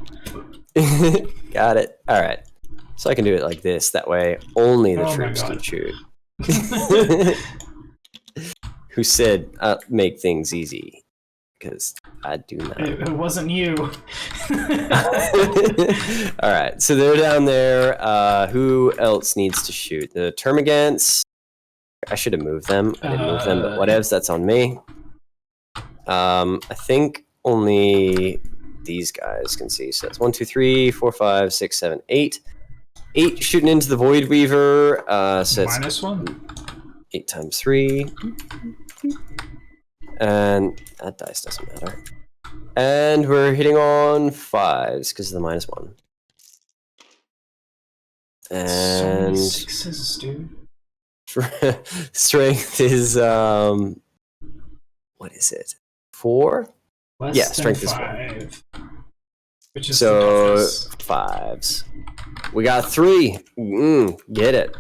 Got it. All right. So I can do it like this. That way, only the Oh my troops God. can shoot. Who said make things easy? Because I do not. It wasn't you. All right. So they're down there. Who else needs to shoot? The Termagants. I should have moved them. I didn't move them, but whatevs. That's on me. I think only these guys can see. So that's 1, 2, 3, 4, 5, 6, 7, 8. 8 shooting into the Void Weaver. So it's -1. 8 times 3. And that dice doesn't matter. And we're hitting on 5s because of the -1. So And many 6s, dude. strength is what is it? 4? Less Yeah, than strength is 5. Which is So the 5s. We got 3. Get it.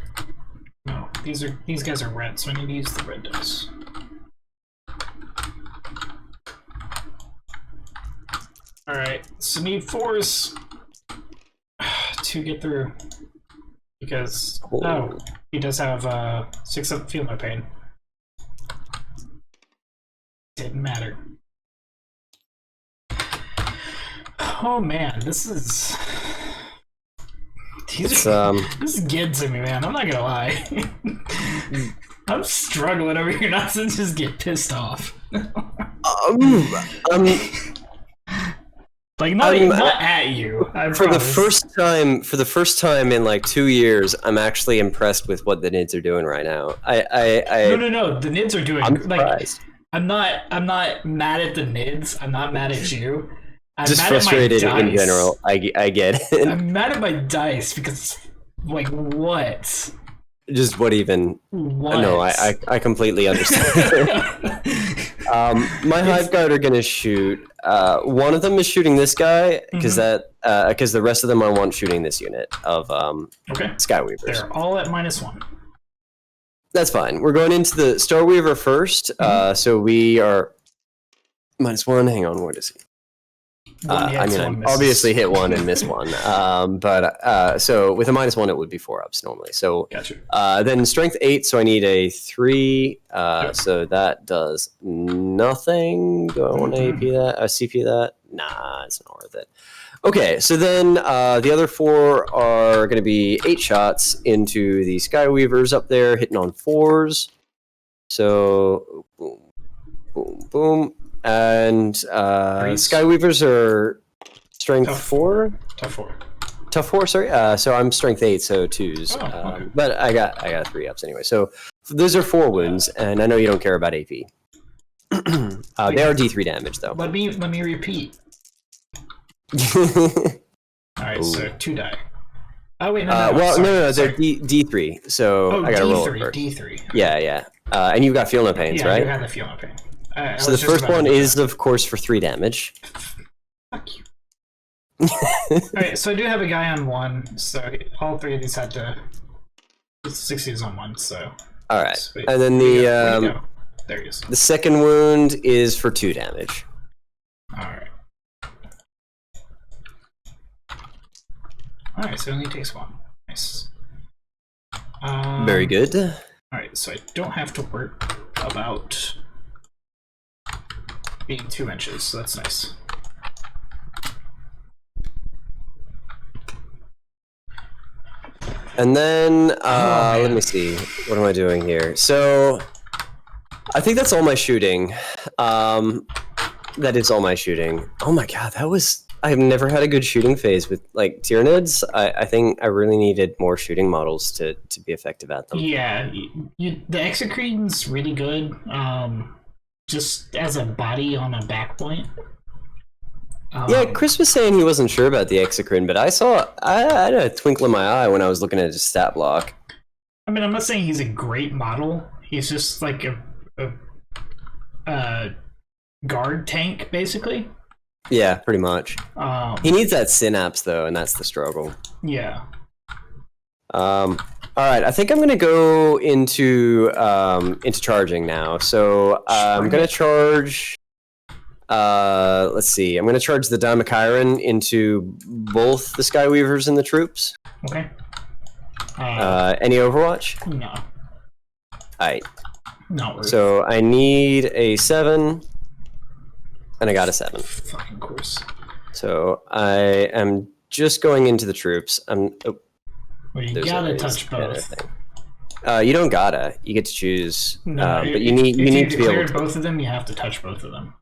no, these guys are red, so I need to use the red dice. Alright, so need 4s to get through. Because he does have 6 up feel no pain. Didn't matter. Oh man, this is this is getting to me, man. I'm not gonna lie. I'm struggling over here not to just get pissed off. Like not at you. For the first time in like 2 years, I'm actually impressed with what the Nids are doing right now. No. The Nids are doing. I'm surprised. I'm not mad at the Nids. I'm not mad at you. I'm just mad frustrated at my in dice. general. I get it. I'm mad at my dice because, like, what? Just what even? What? No, I completely understand. My Hive Guard are gonna shoot. One of them is shooting this guy because because the rest of them I want shooting this unit of Skyweavers. They're all at -1. That's fine. We're going into the Starweaver first. So we are -1. Hang on, what is he? I obviously hit 1 and miss 1. So with a -1, it would be 4 ups normally. So gotcha. Then strength 8, so I need a 3. So that does nothing. Do I want to AP that? CP that? Nah, it's not worth it. Okay, so then the other 4 are going to be 8 shots into the Skyweavers up there, hitting on 4s. So boom, boom, boom. And Skyweavers are strength 4? Tough 4. Tough 4, sorry. So I'm strength 8, so 2s. Okay. But I got 3 ups anyway. So those are 4 wounds, and I know you don't care about AP. They are D3 damage, though. Let me repeat. Alright, so 2 die. Oh, wait, no. No, they're D3, so I gotta roll it first. D3. Yeah. And you've got feel no pains, right? Yeah, you have the feel no pain. So the first one is, of course, for 3 damage. Fuck you. Alright, so I do have a guy on 1, so all 3 of these had to 60s on 1, so... Alright, Sweet. and then there he is. the second wound is for 2 damage. Alright. Alright, so it only takes 1. Nice. Very good. Alright, so I don't have to worry about being 2 inches, so that's nice. And then, let me see. What am I doing here? So, I think that's all my shooting. That is all my shooting. Oh my god, I've never had a good shooting phase with, like, Tyranids. I think I really needed more shooting models to be effective at them. Yeah, the Execretion's really good, just as a body on a back point. Yeah, Chris was saying he wasn't sure about the Exocrine, but I had a twinkle in my eye when I was looking at his stat block. I mean, I'm not saying he's a great model. He's just like a guard tank, basically. Yeah, pretty much. He needs that synapse, though, and that's the struggle. Yeah. All right, I think I'm gonna go into charging now. So I'm gonna charge. Let's see. I'm gonna charge the Daimakiron into both the Skyweavers and the troops. Okay. Any Overwatch? No. Alright. No. So I need a 7, and I got a 7. Fucking course. So I am just going into the troops. Well, you gotta touch both. You don't gotta. You get to choose. No, but you need to be able to. Both of them, you have to touch both of them.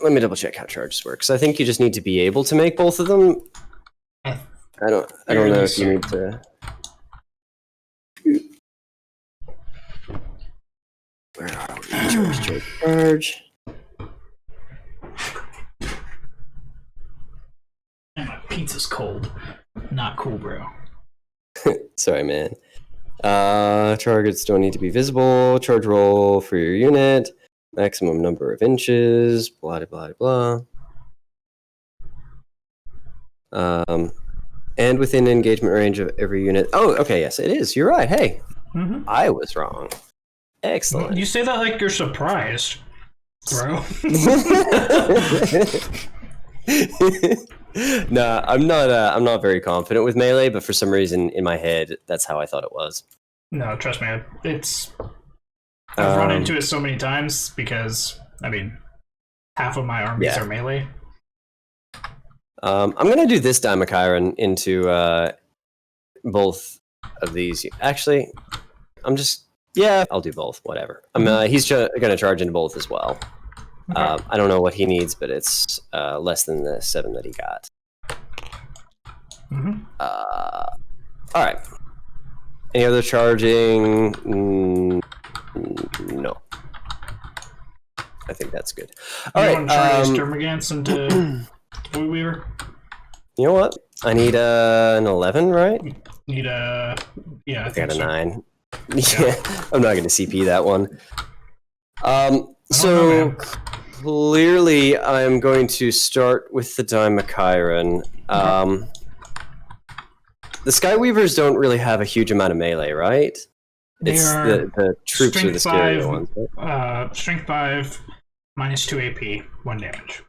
Let me double check how charges work. I think you just need to be able to make both of them. I don't know if you need to. Where are we? Charge. And my pizza's cold. Not cool, bro. Sorry, man. Targets don't need to be visible. Charge roll for your unit. Maximum number of inches. Blah, blah, blah, blah. And within engagement range of every unit. Oh, okay, yes, it is. You're right. Hey, I was wrong. Excellent. You say that like you're surprised, bro. Nah, I'm not. I'm not very confident with melee, but for some reason in my head, that's how I thought it was. No, trust me, it's. I've run into it so many times because half of my armies are melee. I'm gonna do this Daimokiron into both of these. Actually, I'll do both. Whatever. He's gonna charge into both as well. Okay. I don't know what he needs, but it's less than the 7 that he got. All right. Any other charging? No. I think that's good. All right. Termagants into Weaver. You know what? I need an 11, right? Need a I got a 9. Yeah, I'm not going to CP that one. Clearly, I'm going to start with the Daimokiron. The Skyweavers don't really have a huge amount of melee, right? It's the troops are the scarier ones. Right? Strength 5, -2 AP, 1 damage.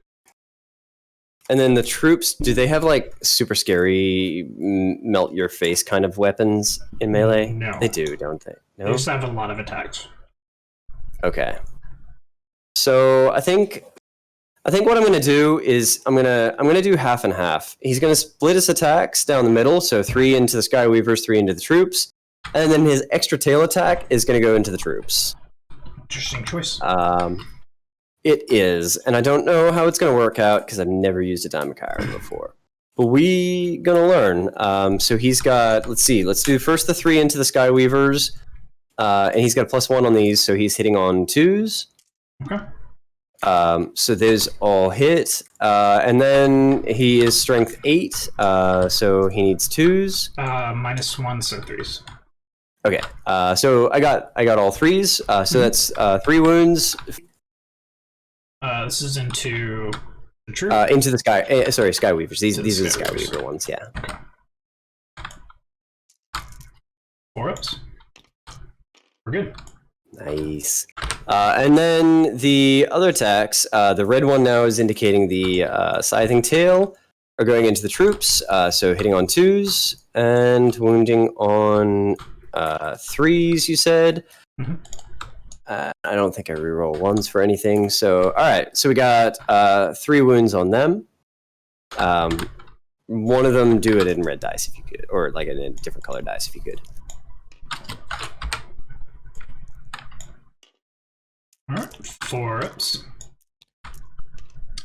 And then the troops, do they have like super scary melt your face kind of weapons in melee? No. They do, don't they? No? They just have a lot of attacks. Okay. So I think what I'm gonna do is I'm gonna do half and half. He's gonna split his attacks down the middle, so 3 into the Skyweavers, 3 into the troops, and then his extra tail attack is gonna go into the troops. Interesting choice. It is, and I don't know how it's gonna work out because I've never used a Daimokiron before. But we gonna learn. So he's got, let's do first the 3 into the Skyweavers, and he's got a +1 on these, so he's hitting on 2s. Okay. So those all hit, and then he is strength 8, so he needs 2s. -1, so 3s. Okay, so I got all 3s, so that's 3 wounds. This is into the troop? Into the Skyweavers. These are the Skyweaver ones, yeah. Okay. 4 ups. We're good. Nice. And then the other attacks, the red one now is indicating the scything tail, are going into the troops, so hitting on 2s, and wounding on 3s, you said? Mm-hmm. I don't think I reroll 1s for anything, so alright, so we got 3 wounds on them. One of them, do it in red dice if you could, or like in a different color dice if you could. Alright, 4 ups.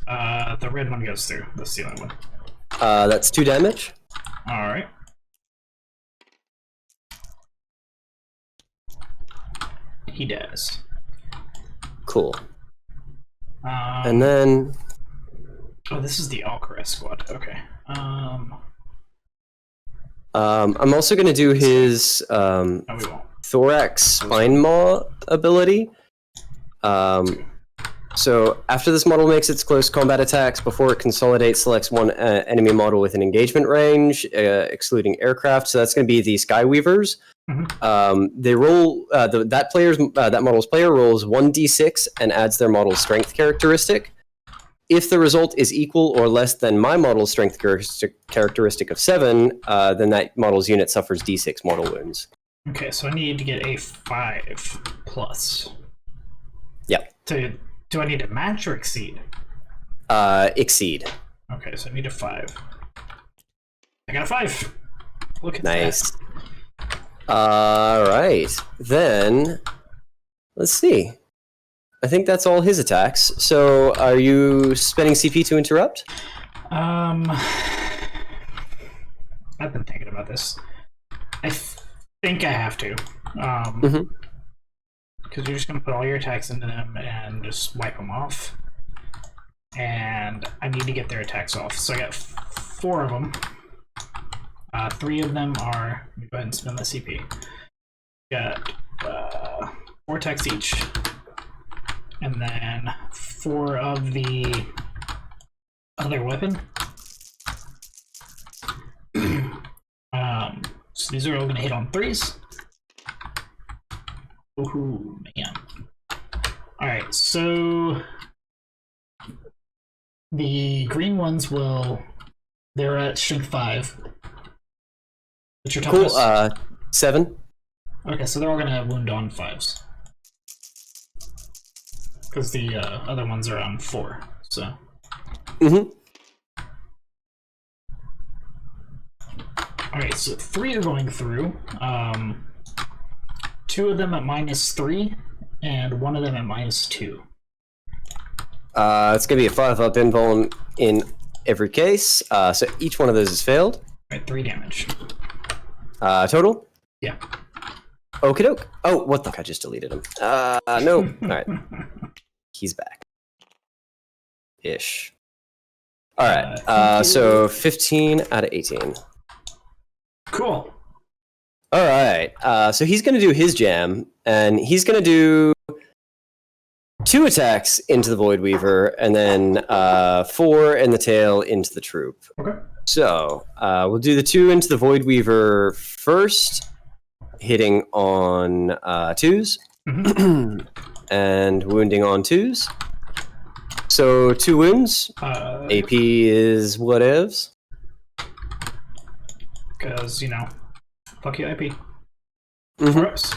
The red one goes through. That's the only one. That's 2 damage. Alright. He does. Cool. And then... Oh, this is the Alcaraz squad. Okay. I'm also going to do his Thorax Spine Maw ability. So after this model makes its close combat attacks, before it consolidates, selects one enemy model with an engagement range, excluding aircraft. So that's going to be the Skyweavers. Mm-hmm. They roll that model's player rolls 1d6 and adds their model's strength characteristic. If the result is equal or less than my model's strength characteristic of 7, then that model's unit suffers d6 mortal wounds. Okay, so I need to get a 5+. Yep. Do I need to match or exceed? Exceed. Okay, so I need a 5. I got a 5. Look at nice. That. Alright. Then, let's see. I think that's all his attacks. So, are you spending CP to interrupt? I've been thinking about this. I think I have to. Because you're just going to put all your attacks into them and just wipe them off. and I need to get their attacks off. So I got 4 of them. 3 of them are. Let me go ahead and spend the CP. Got 4 attacks each, and then 4 of the other weapon. So these are all going to hit on 3s. Ooh, man. Alright, so the green ones they're at strength 5. What's your toughness? Cool, 7. Okay, so they're all going to wound on 5s. Because the other ones are on 4, so. Mm-hmm. Alright, so 3 are going through. 2 of them at -3, and 1 of them at -2. It's going to be a 5-up invuln in every case. So each one of those is failed. Alright, 3 damage. Total? Yeah. Okie doke. Oh, what the fuck? I just deleted him. No. Alright. He's back. Ish. Alright, so 15 out of 18. Cool. Alright, so he's going to do his jam, and he's going to do 2 attacks into the Void Weaver, and then 4 in the tail into the troop. Okay. So, we'll do the 2 into the Void Weaver first, hitting on 2s, and wounding on 2s. So, 2 wounds. AP is whatevs. Because, you know, fuck you, IP. Mm-hmm. Reps.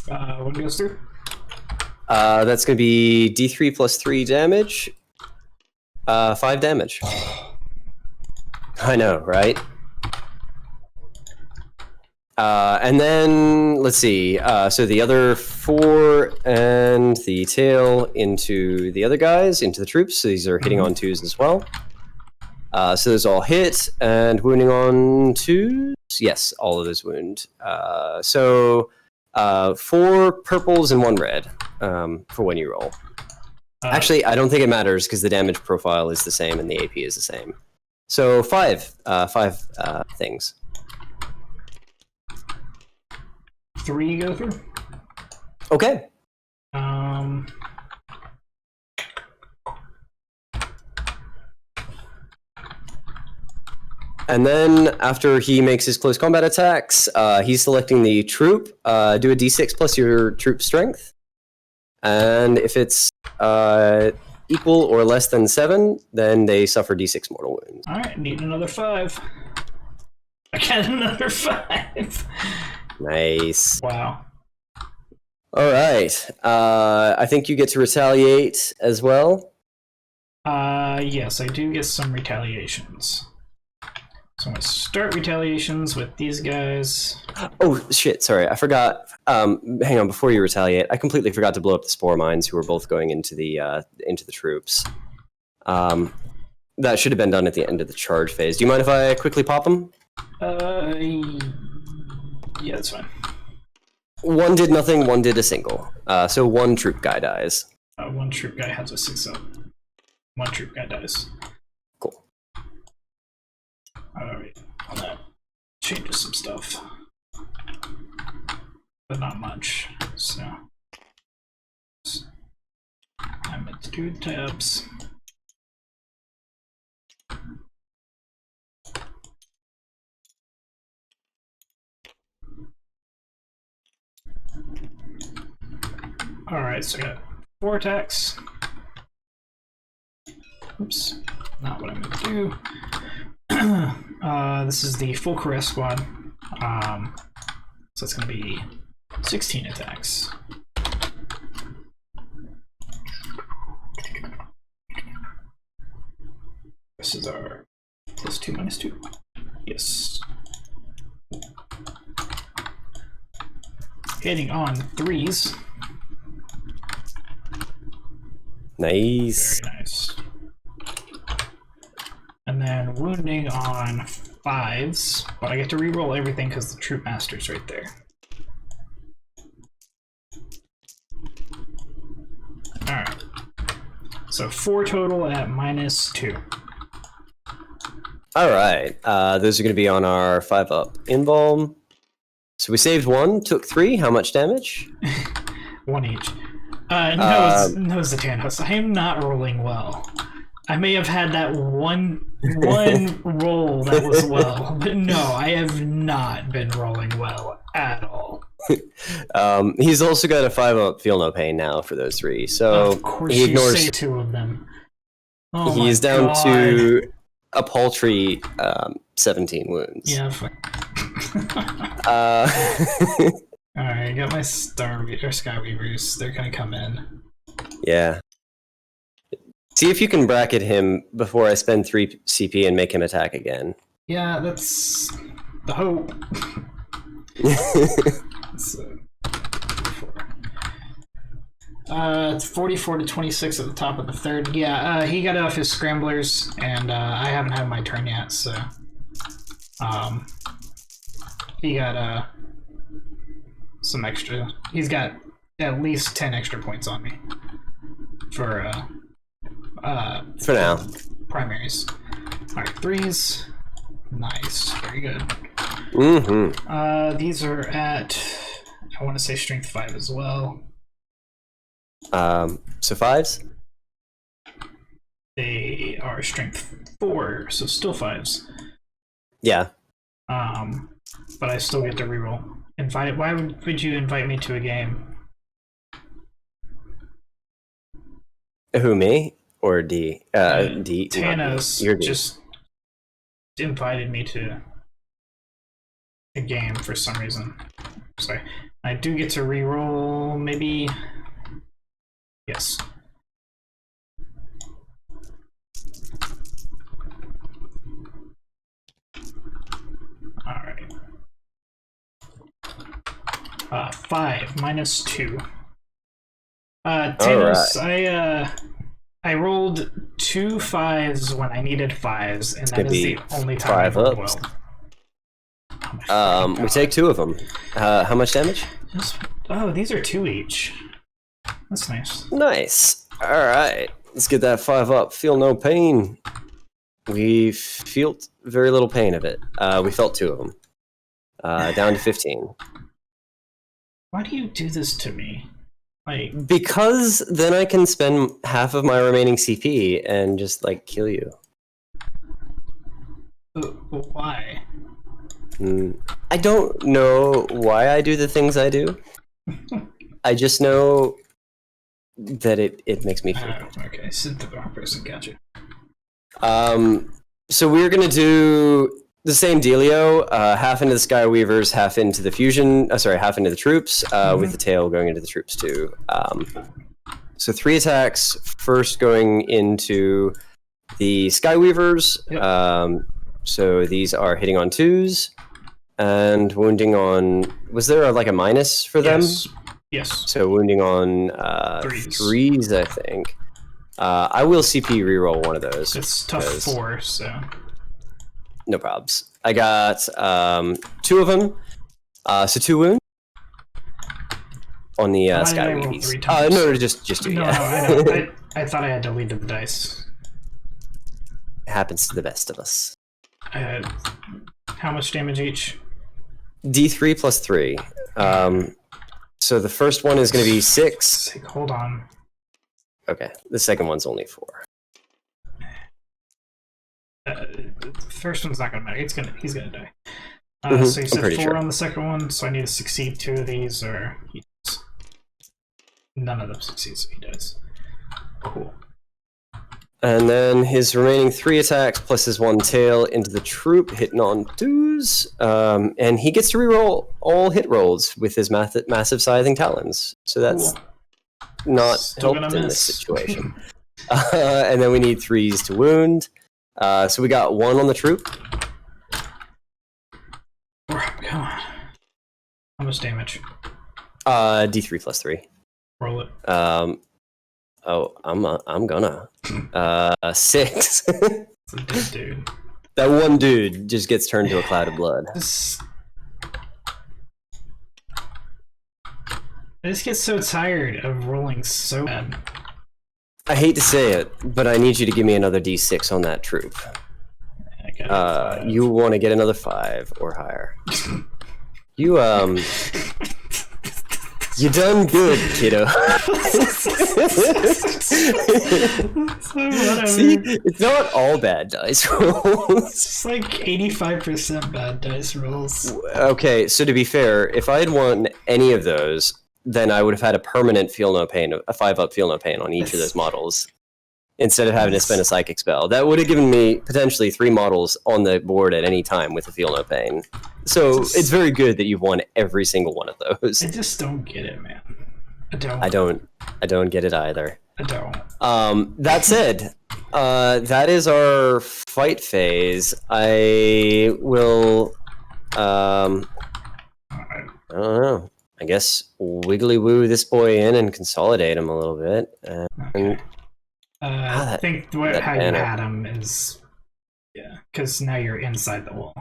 What goes through? That's going to be D3 plus 3 damage. 5 damage. I know, right? And then, let's see. So the other 4 and the tail into the other guys, into the troops. So these are hitting on 2s as well. So those all hit, and wounding on 2s? Yes, all of those wound. So 4 purples and 1 red for when you roll. Actually, I don't think it matters because the damage profile is the same and the AP is the same. So 5 things. 3 go through. Okay. And then after he makes his close combat attacks, he's selecting the troop. Do a d6 plus your troop strength. And if it's equal or less than 7, then they suffer d6 mortal wounds. Alright, need another 5. I got another 5. Nice. Wow. All right. I think you get to retaliate as well. Yes, I do get some retaliations. So I'm going to start retaliations with these guys. Oh, shit. Sorry. I forgot. Hang on. Before you retaliate, I completely forgot to blow up the spore mines who were both going into the troops. That should have been done at the end of the charge phase. Do you mind if I quickly pop them? Yeah, that's fine. 1 did nothing, 1 did a single. So 1 troop guy dies. 1 troop guy has a 6-up. 1 troop guy dies. Cool. Alright, well, that changes some stuff. But not much, so. I'm at 2 tabs. Alright, so I got 4 attacks. Oops, not what I'm going to do. This is the full caress squad. So it's going to be 16 attacks. This is our +2 -2. Yes. Hitting on 3s. Nice. Very nice. And then wounding on 5s, but I get to reroll everything because the troop master's right there. Alright. So 4 total at -2. All right. Those are going to be on our 5-up Involve. So we saved 1, took 3. How much damage? 1 each. No, Zatanos. I am not rolling well. I may have had that one roll that was well, but no, I have not been rolling well at all. He's also got a 5-up Feel No Pain now for those 3. So of course he ignores. You say 2 of them. Oh he's down to a paltry 17 wounds. Yeah. Alright, I got my Skyweavers. They're gonna come in. Yeah. See if you can bracket him before I spend 3 CP and make him attack again. Yeah, that's the hope. It's 44 to 26 at the top of the third. Yeah, he got off his scramblers, and I haven't had my turn yet, so he got some extra. He's got at least 10 extra points on me for now. Primaries. All right, 3s. Nice, very good. Mm-hmm. These are at, I want to say strength 5 as well. So 5s? They are strength 4, so still 5s. Yeah. But I still get to reroll. Why would you invite me to a game? Who, me? Or D? D. Thanos You're D. just invited me to a game for some reason. Sorry. I do get to reroll, maybe. Yes. Alright. 5 -2. Thanos, right. I rolled 2 5s when I needed 5s, and that is the only time I 5 rolled ups. well. We take 2 of them. How much damage? Oh, these are 2 each. That's nice. Nice. All right. Let's get that 5-up. Feel no pain. We felt very little pain of it. We felt 2 of them. Down to 15. Why do you do this to me? Like, because then I can spend half of my remaining CP and just like kill you. Why? I don't know why I do the things I do. I just know that it makes me feel good. Okay, sit the wrong person, gotcha. So we're gonna do the same dealio, half into the Skyweavers, half into the fusion, half into the troops, with the tail going into the troops too. So 3 attacks, first going into the Skyweavers. Yep. So these are hitting on 2s and wounding on, was there like a minus for them? Yes. So wounding on 3s, I think. I will CP reroll one of those. It's tough 4, so no probs. I got 2 of them, so 2 wounds on the Skyweavies. No, just 2. No, yeah. I know. I thought I had deleted the dice. It happens to the best of us. How much damage each? D3 plus 3. So the first one is going to be 6. Hold on. Okay, the second one's only 4. The first one's not gonna matter. He's gonna die. So you said 4 sure. on the second one, so I need to succeed 2 of these, or none of them succeed, so he dies. Cool. And then his remaining 3 attacks plus his 1 tail into the troop, hitting on 2s. And he gets to reroll all hit rolls with his massive scything talons. So that's not Still helped gonna in miss. this situation. And then we need 3s to wound. So we got 1 on the troop. Come on. How much damage? D3 plus 3. Roll it. I'm gonna 6. It's a dead dude. That one dude just gets turned to a cloud of blood. I just get so tired of rolling so bad. I hate to say it, but I need you to give me another D6 on that troop. I got You want to get another 5 or higher. You you done good, kiddo. Whatever. See, it's not all bad dice rolls. It's like 85% bad dice rolls. Okay, so to be fair, if I had won any of those, then I would have had a permanent feel no pain, a 5-up feel no pain on each of those models, instead of having to spend a psychic spell. That would have given me potentially 3 models on the board at any time with a feel no pain. So it's very good that you've won every single one of those. I just don't get it, man. I don't get it either. I don't. That said, that is our fight phase. I will, I don't know. I guess wiggly woo this boy in and consolidate him a little bit. And I think how you had him is, yeah, because now you're inside the wall.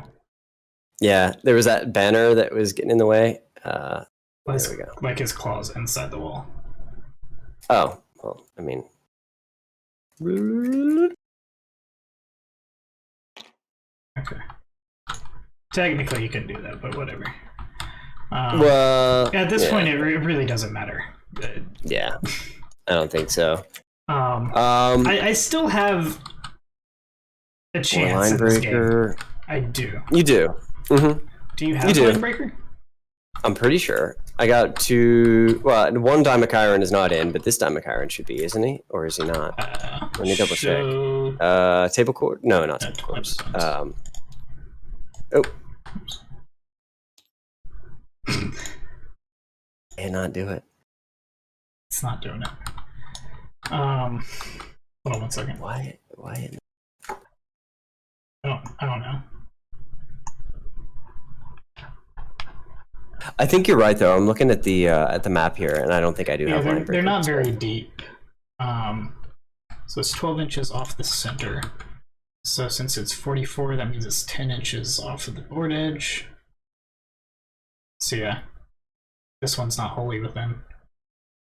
Yeah, there was that banner that was getting in the way. There we go. Like his claws inside the wall. Oh, well, I mean. Okay. Technically, you can do that, but whatever. Well, at this point, it really doesn't matter. Yeah, I don't think so. I still have a chance in this game. I do. You do. Mm-hmm. Do you have Line Breaker? I'm pretty sure. I got 2. Well, one Dimachairon is not in, but this Dimachairon should be, isn't he? Or is he not? Let me double check. Table cord? No, not table cords. Oh. Cannot do it. It's not doing it. Hold on 1 second. Why? I don't know. I think you're right, though. I'm looking at the map here, and I don't think I do have line breakers. They're not very deep. So it's 12 inches off the center. So since it's 44, that means it's 10 inches off of the board edge. So yeah, this one's not wholly within.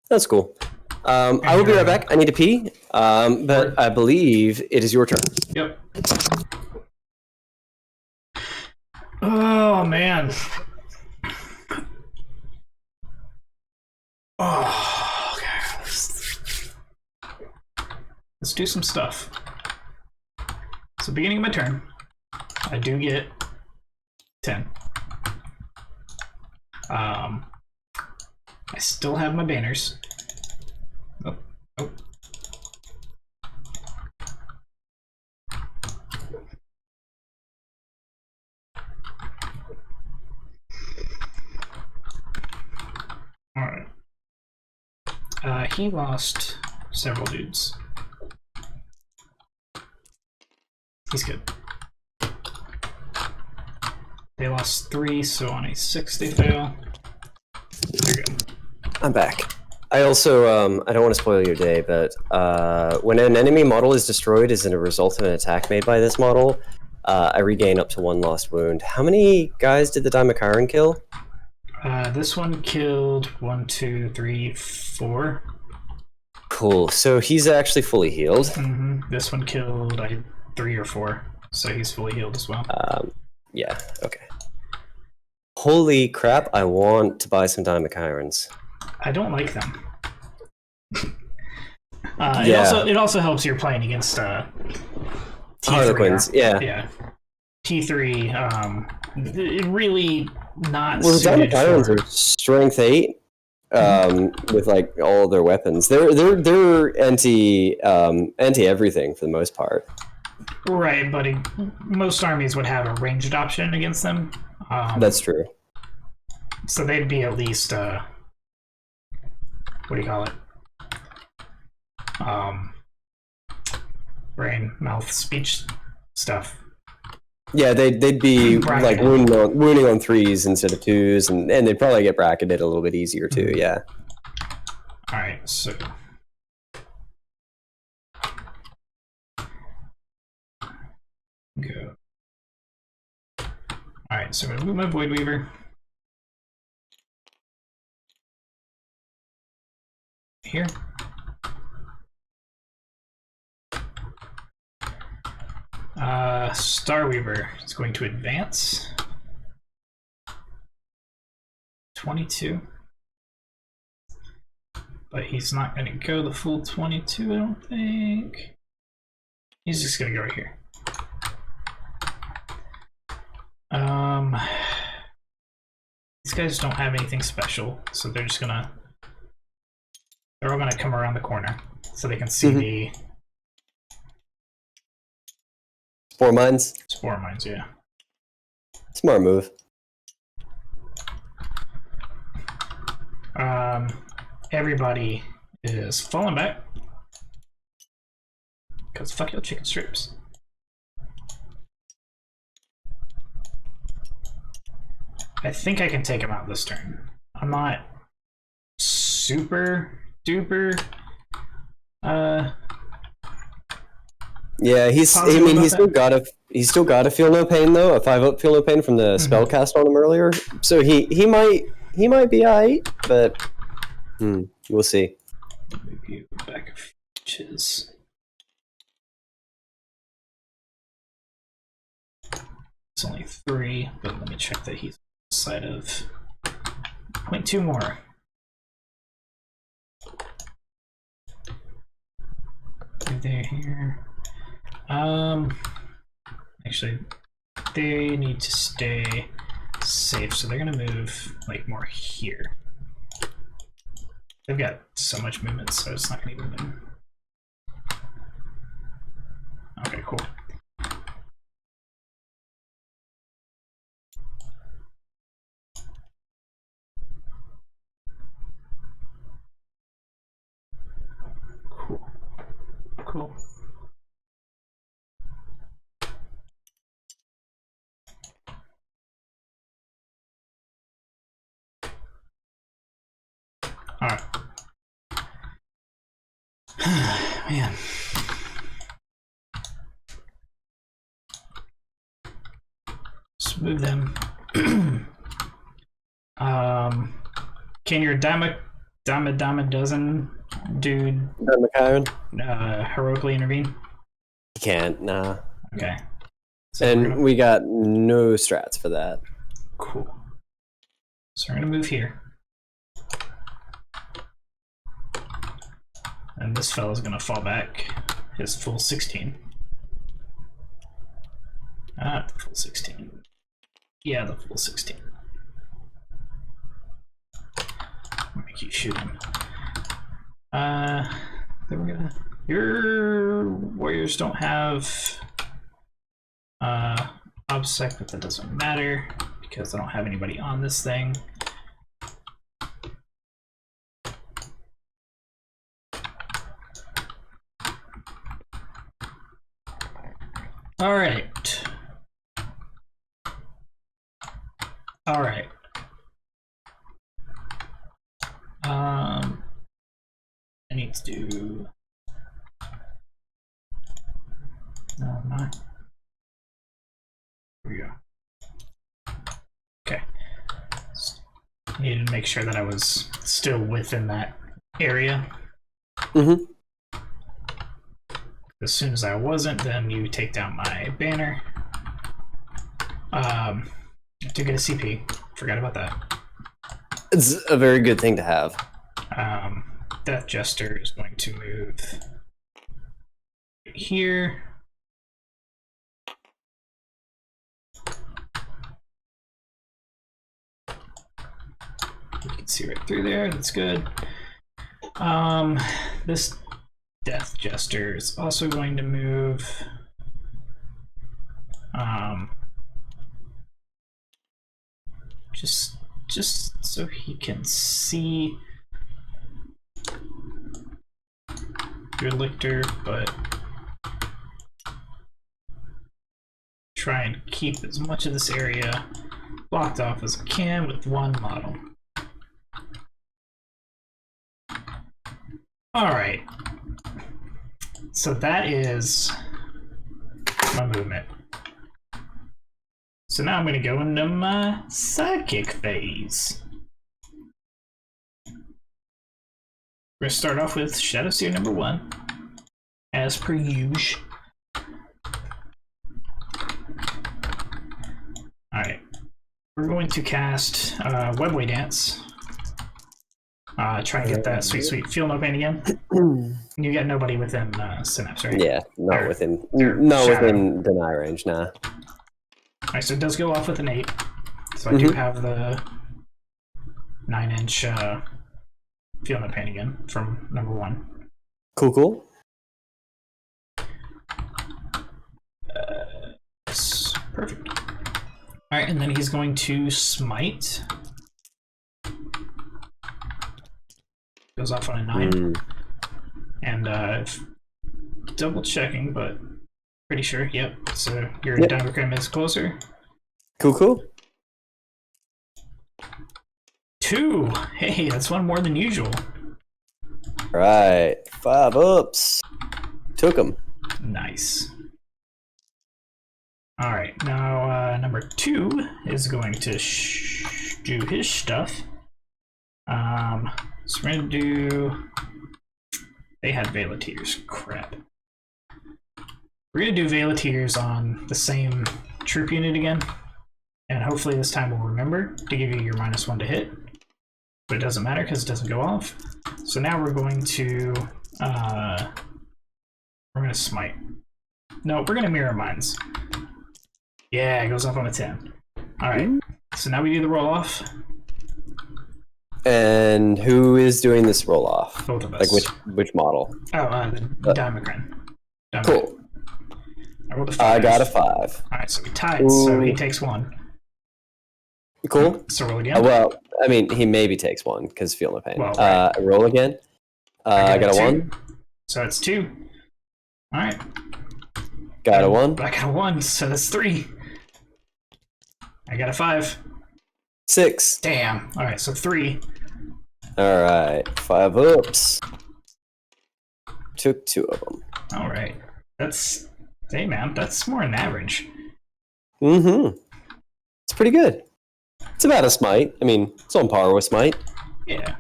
That's cool. I will be right back. I need to pee, but I believe it is your turn. Yep. Oh, man. Oh, okay. Let's do some stuff. So beginning of my turn, I do get 10. I still have my banners. Oh. Alright. He lost several dudes. He's good. They lost 3, so on a 6 they fail. They're good. I'm back. I also, I don't want to spoil your day, but when an enemy model is destroyed as a result of an attack made by this model, I regain up to 1 lost wound. How many guys did the Dimachairon kill? This one killed 1, 2, 3, 4. Cool. So he's actually fully healed. Mm-hmm. This one killed 3 or 4, so he's fully healed as well. Yeah. Okay. Holy crap! I want to buy some Dimachairons. I don't like them. Yeah. It also helps you're playing against Harlequins. Yeah. Yeah. T3. It really not. Well, the suited Dimachairons are strength 8. With like all their weapons, they're anti everything for the most part. Right, but most armies would have a ranged option against them. That's true. So they'd be at least what do you call it? Brain, mouth, speech stuff. Yeah, they'd be like wounding on 3s instead of 2s, and they'd probably get bracketed a little bit easier too. Yeah. All right, so go. All right, so I'm gonna move my Void Weaver here. Starweaver is going to advance. 22. But he's not going to go the full 22, I don't think. He's just going to go right here. These guys don't have anything special, so they're just gonna... They're all gonna come around the corner, so they can see the... Spore mines? Spore mines, yeah. Smart move. Everybody is falling back. Because fuck your chicken strips. I think I can take him out this turn. I'm not super duper yeah, he's still gotta feel no pain though. A 5-up feel no pain from the spell cast on him earlier. So he might be alright, but we'll see. Maybe back a few inches. It's only 3, but let me check that he's outside of 0.2 more. They're here. Actually, they need to stay safe, so they're gonna move like more here. They've got so much movement, so it's not gonna even. Okay, cool. Cool. Alright. Man. Let's move them. Can your dama dozen dude heroically intervene? He can't, nah. Okay. So and we got no strats for that. Cool. So we're gonna move here. And this fella's gonna fall back his full 16. The full 16. Yeah, the full 16. I'll make you shoot him. Then we're gonna... Your warriors don't have obsec, but that doesn't matter because I don't have anybody on this thing. Alright. Alright. I need to do... No, I'm not. Here we go. Okay. Needed to make sure that I was still within that area. As soon as I wasn't, then you take down my banner. I do get a CP. Forgot about that. It's a very good thing to have. Death Jester is going to move here. You can see right through there. That's good. This Death Jester is also going to move just so he can see your lictor, but try and keep as much of this area blocked off as I can with one model. Alright, so that is my movement. So now I'm going to go into my psychic phase. We're going to start off with Shadow Seer number 1, as per usual. Alright. We're going to cast Webway Dance. Try and get that sweet feel no pain again. You got nobody within Synapse, right? Yeah, not Or- within Shadow. within deny range, nah. Alright, so it does go off with an 8. So I do have the 9-inch feel no pain again from number 1. Cool. Yes, perfect. Alright, and then he's going to smite. Goes off on a 9. And double checking, but pretty sure, yep. So your diagram is closer. Cool. 2! Hey, that's one more than usual. Right, 5 ups. Took him. Nice. Alright, now number 2 is going to do his stuff. So we're gonna do... They had Valeteers, crap. We're gonna do Valeteers on the same troop unit again. And hopefully this time we'll remember to give you your -1 to hit. But it doesn't matter because it doesn't go off. So now we're going to... we're gonna smite. No, we're gonna mirror mines. Yeah, it goes off on a 10. Alright, so now we do the roll off. And who is doing this roll off? Both of us. Like which model? Oh, the Dimacran. Cool. I rolled a 5. I got a 5. Alright, so we tied, so he takes 1. Cool. So roll again. Well, I mean, he maybe takes 1 because feel no pain. Well, right. Roll again. I got a 1. So it's 2. Alright. Got a 1. I got a 1, so that's 3. I got a 5. 6. Damn. Alright, so 3. Alright, 5 ups. Took 2 of them. Alright. That's... Hey, man, that's more than average. It's pretty good. It's about a smite. I mean, it's on par with smite. Yeah.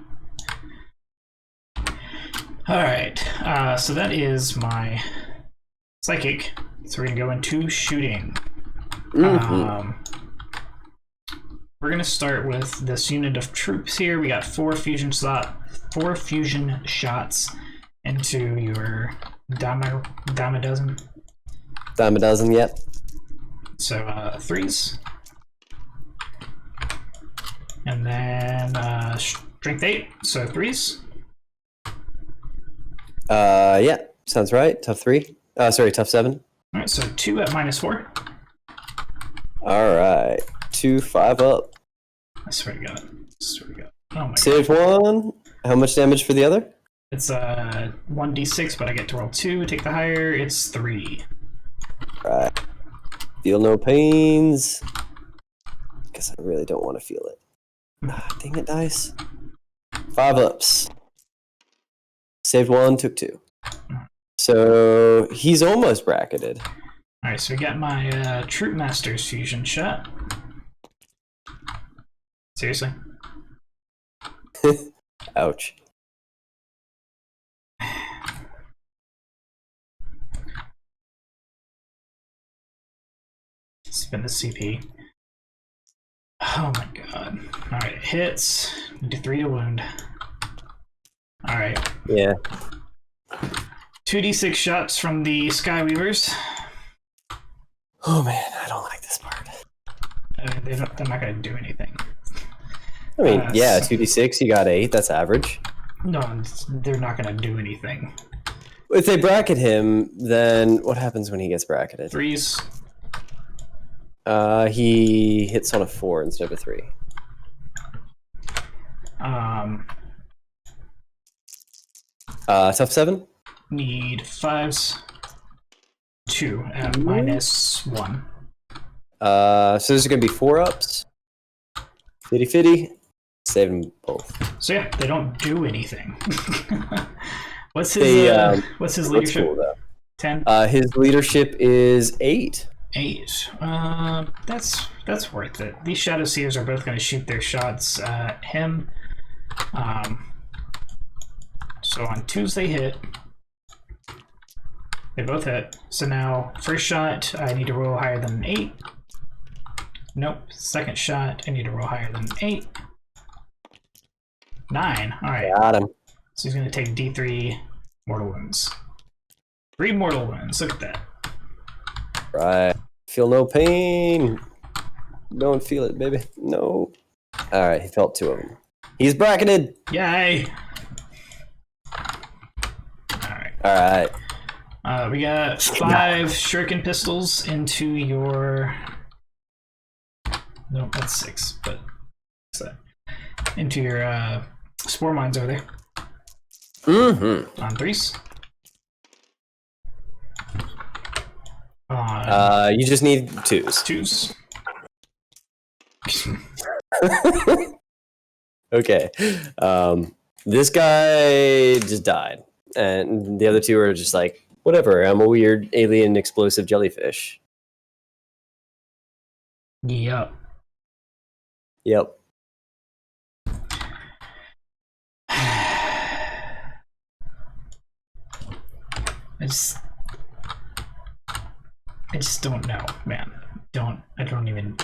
Alright, so that is my psychic. So we're gonna go into shooting. We're gonna start with this unit of troops here. We got 4 fusion shots into your dime a dozen. Dime a dozen, yep. So 3s. And then strength 8, so 3s. Yeah, sounds right. Tough 3. Sorry, tough 7. Alright, so 2 at -4. Alright. 2 5 up. I swear to God. Oh my Save God. 1. How much damage for the other? It's 1d6, but I get to roll 2. Take the higher, it's 3. Right. Feel no pains. Guess I really don't want to feel it. Dang it, dice. 5 ups. Saved 1, took 2. So he's almost bracketed. Alright, so we got my Troop Master's fusion shot. Seriously? Ouch. Spin the CP. Oh my God. Alright, hits. Do 3 to wound. Alright. Yeah. 2d6 shots from the Skyweavers. Oh man, I don't like this part. They're not going to do anything. I mean, yeah, 2d6, you got 8, that's average. No, they're not going to do anything. If they bracket him, then what happens when he gets bracketed? 3s. He hits on a 4 instead of a 3. Tough 7? Need 5s. 2 at -1. So this is going to be 4 ups. Fitty. Save them both. So yeah, they don't do anything. What's his leadership? Cool, though. 10? His leadership is 8. 8. That's worth it. These Shadow Seers are both going to shoot their shots at him. So on 2s they hit. They both hit. So now, first shot, I need to roll higher than an 8. Nope. Second shot, I need to roll higher than 8. 9. Alright. Got him. So he's going to take D3 mortal wounds. 3 mortal wounds. Look at that. Right. Feel no pain. Don't feel it, baby. No. Alright, he felt 2 of them. He's bracketed. Yay! Alright. Alright. We got 5 shuriken pistols into your... No, that's 6, but... What's that? Into your spore mines over there. Mm-hmm. On 3s. You just need 2s. 2s. Okay. This guy just died. And the other 2 are just like, whatever, I'm a weird alien explosive jellyfish. Yep. Yep. I just don't know, man. I don't even...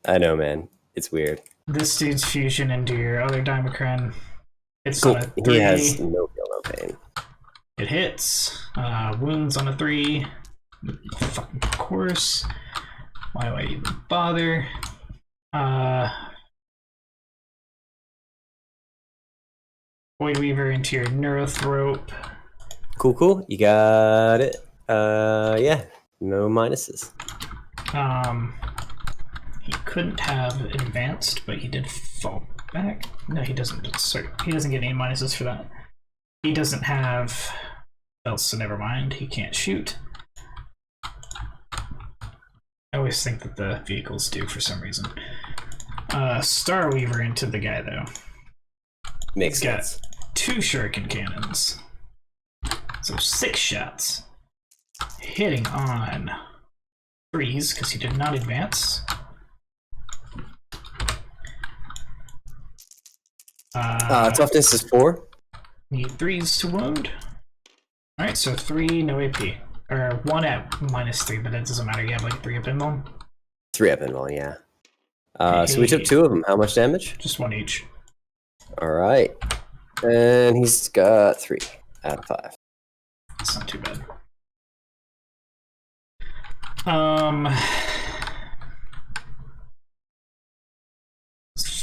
I know, man. It's weird. This dude's fusion into your other Dimacren. It's Cool. on a 3. He has no feel, no pain. It hits. Wounds on a 3. Fucking course. Why do I even bother? Void Weaver into your Neurothrope. Cool. You got it. Yeah. No minuses. He couldn't have advanced, but he did fall back. No, he doesn't. Sorry, he doesn't get any minuses for that. He doesn't have else, so never mind. He can't shoot. I always think that the vehicles do for some reason. Star Weaver into the guy though. Makes He's got sense. 2 shuriken cannons. So 6 shots. Hitting on 3s, because he did not advance. Toughness is 4. Need 3s to wound. Alright, so 3, no AP. Or 1 at -3, but that doesn't matter. You have like 3 up in them. 3 up and all, yeah. So we took 2 of them. How much damage? Just 1 each. Alright. And he's got 3 out of 5. It's not too bad.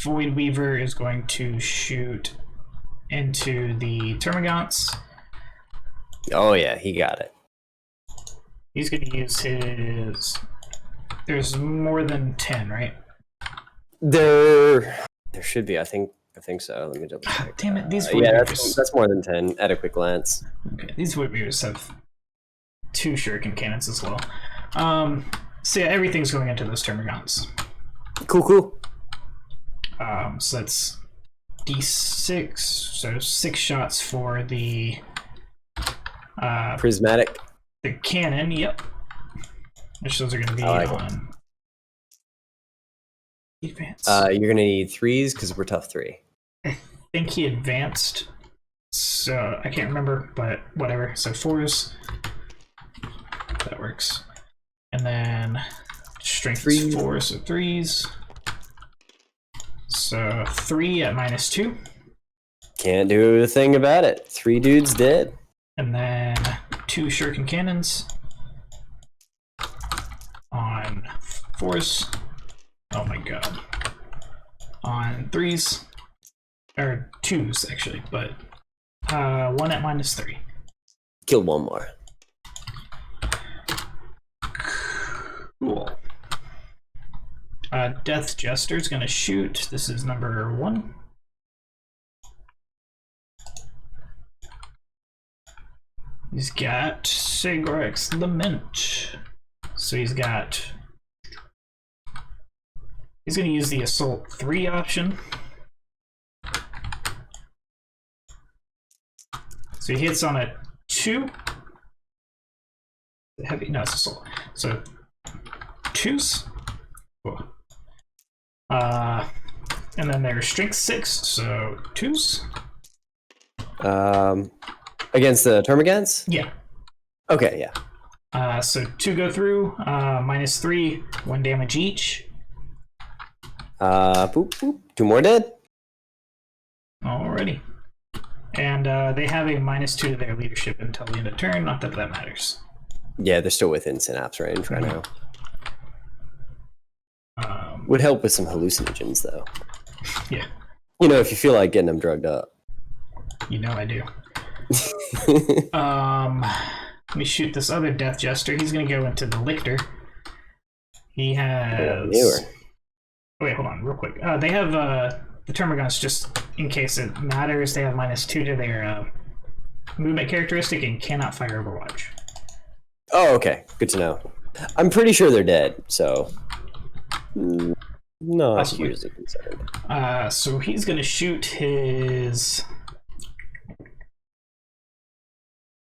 Void Weaver is going to shoot into the Termagants. Oh yeah, he got it. He's going to use his... There's more than 10, right? There should be. I think so. Let me double check. Damn it, these Void Yeah, Weavers... that's more than 10 at a quick glance. Okay, these Void Weavers have 2 shuriken cannons as well. So yeah, everything's going into those Termagants. Cool. So that's D6, so 6 shots for the Prismatic. the cannon, yep. Which those are going to be on advance. You're gonna need 3s because we're tough 3. I think he advanced, so I can't remember, but whatever. So 4s, that works. And then strength is 4, so 3s. So 3 at -2. Can't do a thing about it. 3 dudes dead. And then 2 shuriken cannons on 4s. Oh my god. On 3s. Or 2s, actually, but 1 at -3. Killed 1 more. Cool. Death Jester's gonna shoot. This is number 1. He's got Sigor's Lament. So he's gonna use the Assault 3 option. So he hits on a 2. Heavy, no, it's Assault. So 2s. Cool. And then there's Strength 6, so 2s. Against the Termagants? Yeah. Okay, yeah. So 2 go through, -3, 1 damage each. Boop, boop. 2 more dead. Alrighty. And they have a -2 to their leadership until the end of turn, not that that matters. Yeah, they're still within synapse range right now. Um, Would help with some hallucinogens, though. Yeah. You know, if you feel like getting them drugged up. You know I do. Let me shoot this other Death Jester. He's going to go into the Lictor. He has... Wait, hold on, real quick. They have the Termagants, just in case it matters, they have -2 to their movement characteristic and cannot fire Overwatch. Oh, okay. Good to know. I'm pretty sure they're dead, so... No, I'm hugely concerned. So he's going to shoot his...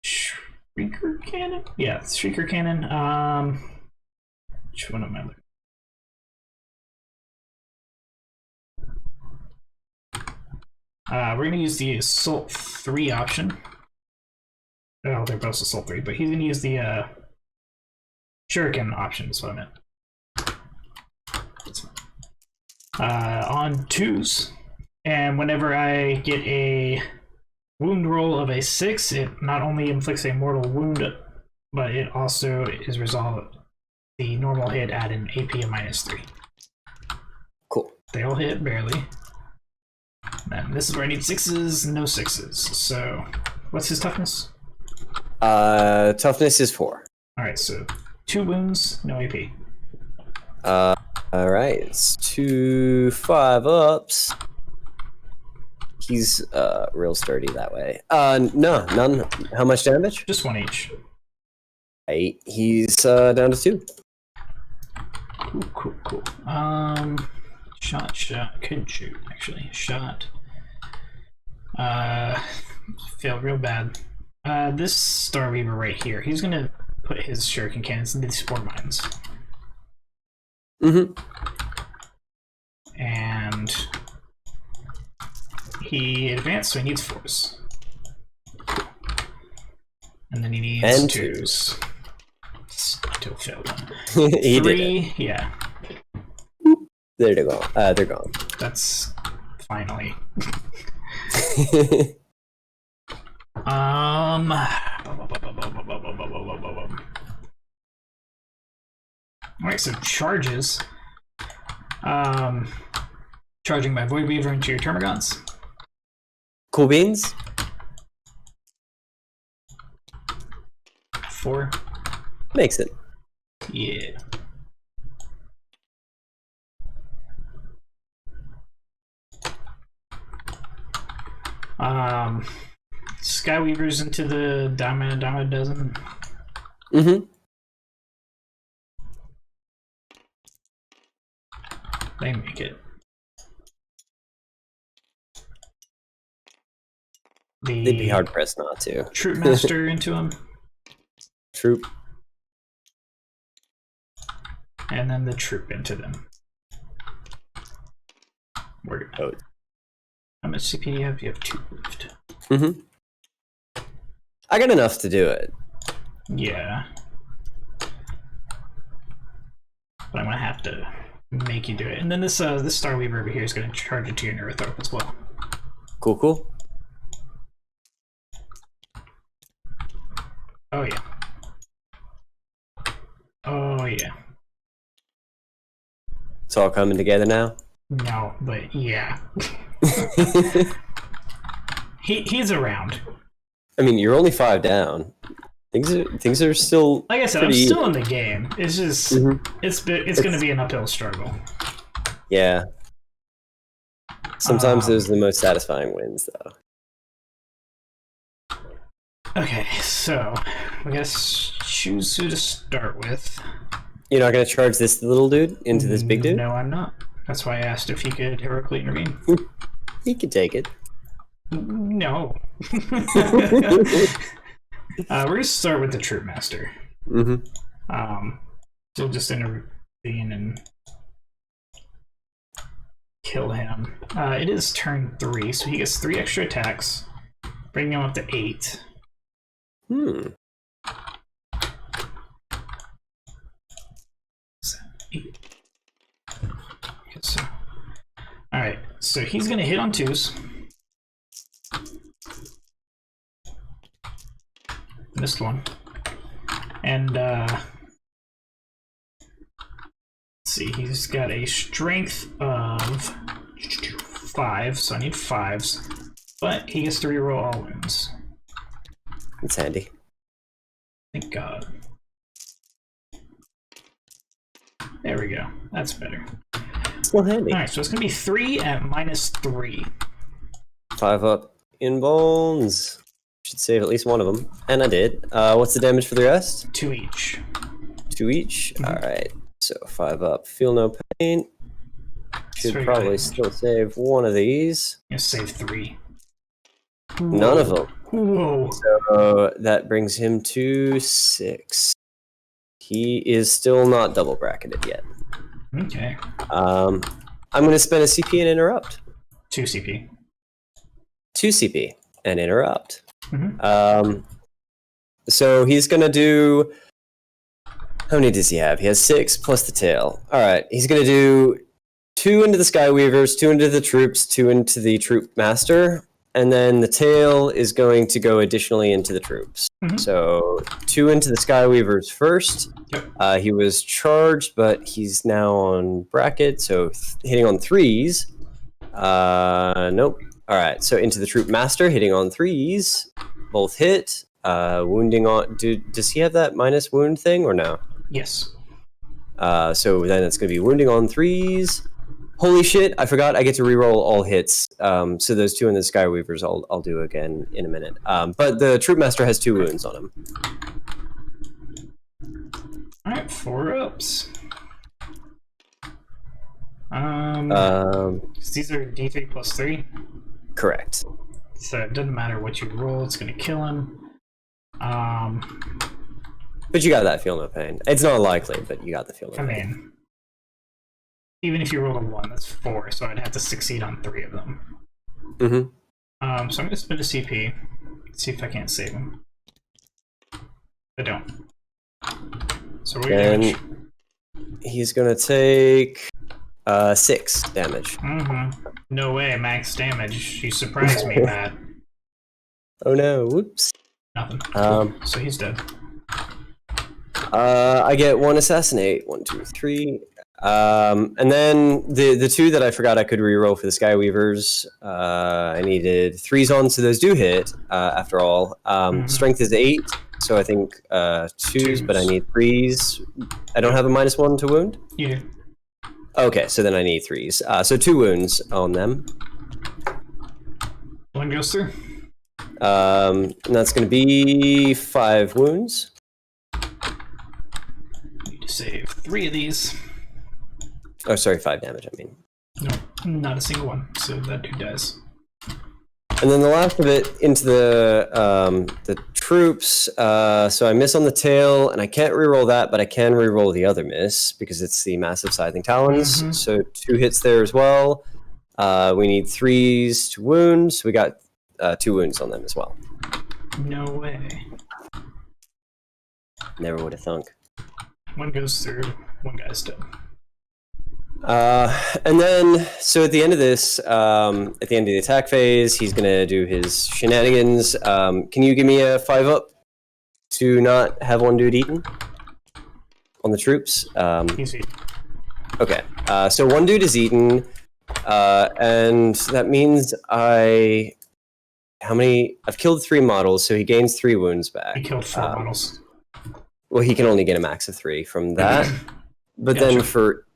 Shrieker Cannon? Yeah, Shrieker Cannon. Which one am I looking? We're going to use the Assault 3 option. Oh, they're both Assault 3, but he's going to use the Shuriken option, is what I meant. On 2s, and whenever I get a wound roll of a 6, it not only inflicts a mortal wound, but it also is resolved. The normal hit at an AP of -3. Cool. They all hit barely. And this is where I need 6s, no 6s. So, what's his toughness? Toughness is 4. Alright, so 2 wounds, no AP. Alright, it's 2 5-ups. He's real sturdy that way. No, none. How much damage? Just 1 each. 8. He's down to 2. Cool. Shot. Could shoot, actually. Shot. Failed real bad. This Starweaver right here, he's gonna put his shuriken cannons into the spore mines. And he advanced, so he needs 4s. And then he needs 2s. Still failed one. He 3, did it. yeah. There they go. They're gone. That's finally. Alright, so charges. Charging my Void Weaver into your Termagants. Cool beans. 4. Makes it. Yeah. Skyweavers into the Dama dozen. They make it. They'd be hard pressed not to. Troop Master into him. Troop. And then the troop into them. Where? Oh. How much CP do you have? You have 2 left. I got enough to do it. Yeah. But I'm gonna have to make you do it. And then this Starweaver over here is gonna charge it to your Neurothrop as well. Cool. Oh yeah. Oh yeah. It's all coming together now. No, but yeah. He's around. I mean, you're only 5 down. Things are still. Like I said, I'm still in the game. It's just it's going to be an uphill struggle. Yeah. Sometimes those are the most satisfying wins, though. Okay, so I guess choose who to start with. You're not going to charge this little dude into this big dude? No, I'm not. That's why I asked if he could heroically intervene. He could take it. No. We're going to start with the Troop Master. So just intervene and kill him. It is turn 3, so he gets 3 extra attacks, bringing him up to 8. so. Alright, so he's gonna hit on 2s. Missed one. And, let's see, he's got a strength of 5, so I need 5s. But he gets to reroll all wounds. It's handy. Thank God. There we go. That's better. Still handy. Alright, so it's gonna be 3 at -3. 5 up in bones. Should save at least one of them. And I did. What's the damage for the rest? 2 each. 2 each? Alright. So 5 up. Feel no pain. Should So probably good. still save one of these. Yes, save 3. None of them. Whoa. So that brings him to 6. He is still not double bracketed yet. Okay. I'm going to spend a CP and interrupt. 2 CP. 2 CP and interrupt. Mm-hmm. So he's going to do... How many does he have? He has 6 plus the tail. Alright, he's going to do 2 into the Skyweavers, 2 into the troops, 2 into the troop master, and then the tail is going to go additionally into the troops. Mhm. So 2 into the Skyweavers first. Yep. He was charged, but he's now on bracket, so hitting on 3s. Nope. Alright, so into the troop master, hitting on 3s. Both hit. Wounding on... Does he have that minus wound thing, or no? Yes. So then it's going to be wounding on 3s. Holy shit, I forgot I get to reroll all hits. So those 2 in the Skyweavers I'll do again in a minute. But the Troop Master has 2 wounds on him. Alright, 4 ups. These are D3 plus 3. Correct. So it doesn't matter what you roll, it's gonna kill him. But you got that feel no pain. It's not likely, but you got the feel no I pain. mean, even if you roll a 1, that's 4, so I'd have to succeed on 3 of them. Mm-hmm. So I'm gonna spend a CP, see if I can't save him. I don't. So we're And gonna he's going to take 6 damage. No way, max damage. You surprised me, Matt. Oh no, whoops. Nothing. So he's dead. I get 1 assassinate. 1, 2, 3. And then the 2 that I forgot I could reroll for the Skyweavers, I needed 3s on, so those do hit, after all. Strength is 8, so I think 2s, but I need 3s. I don't have a -1 to wound? You do. Okay, so then I need 3s. So 2 wounds on them. 1 goes through. And that's going to be 5 wounds. Need to save 3 of these. Oh, sorry, 5 damage, I mean. No, not a single one, so that dude dies. And then the last of it into the troops. So I miss on the tail, and I can't reroll that, but I can reroll the other miss because it's the massive scything talons. So 2 hits there as well. We need 3s to wound, so we got 2 wounds on them as well. No way. Never would have thunk. 1 goes through, 1 guy's dead. And then, so at the end of this, at the end of the attack phase, he's going to do his shenanigans. Can you give me a 5-up to not have 1 dude eaten on the troops? Easy. Okay, so 1 dude is eaten, and that means I've killed 3 models, so he gains 3 wounds back. He killed 4 models. Well, he can only get a max of 3 from that. But Gotcha. then for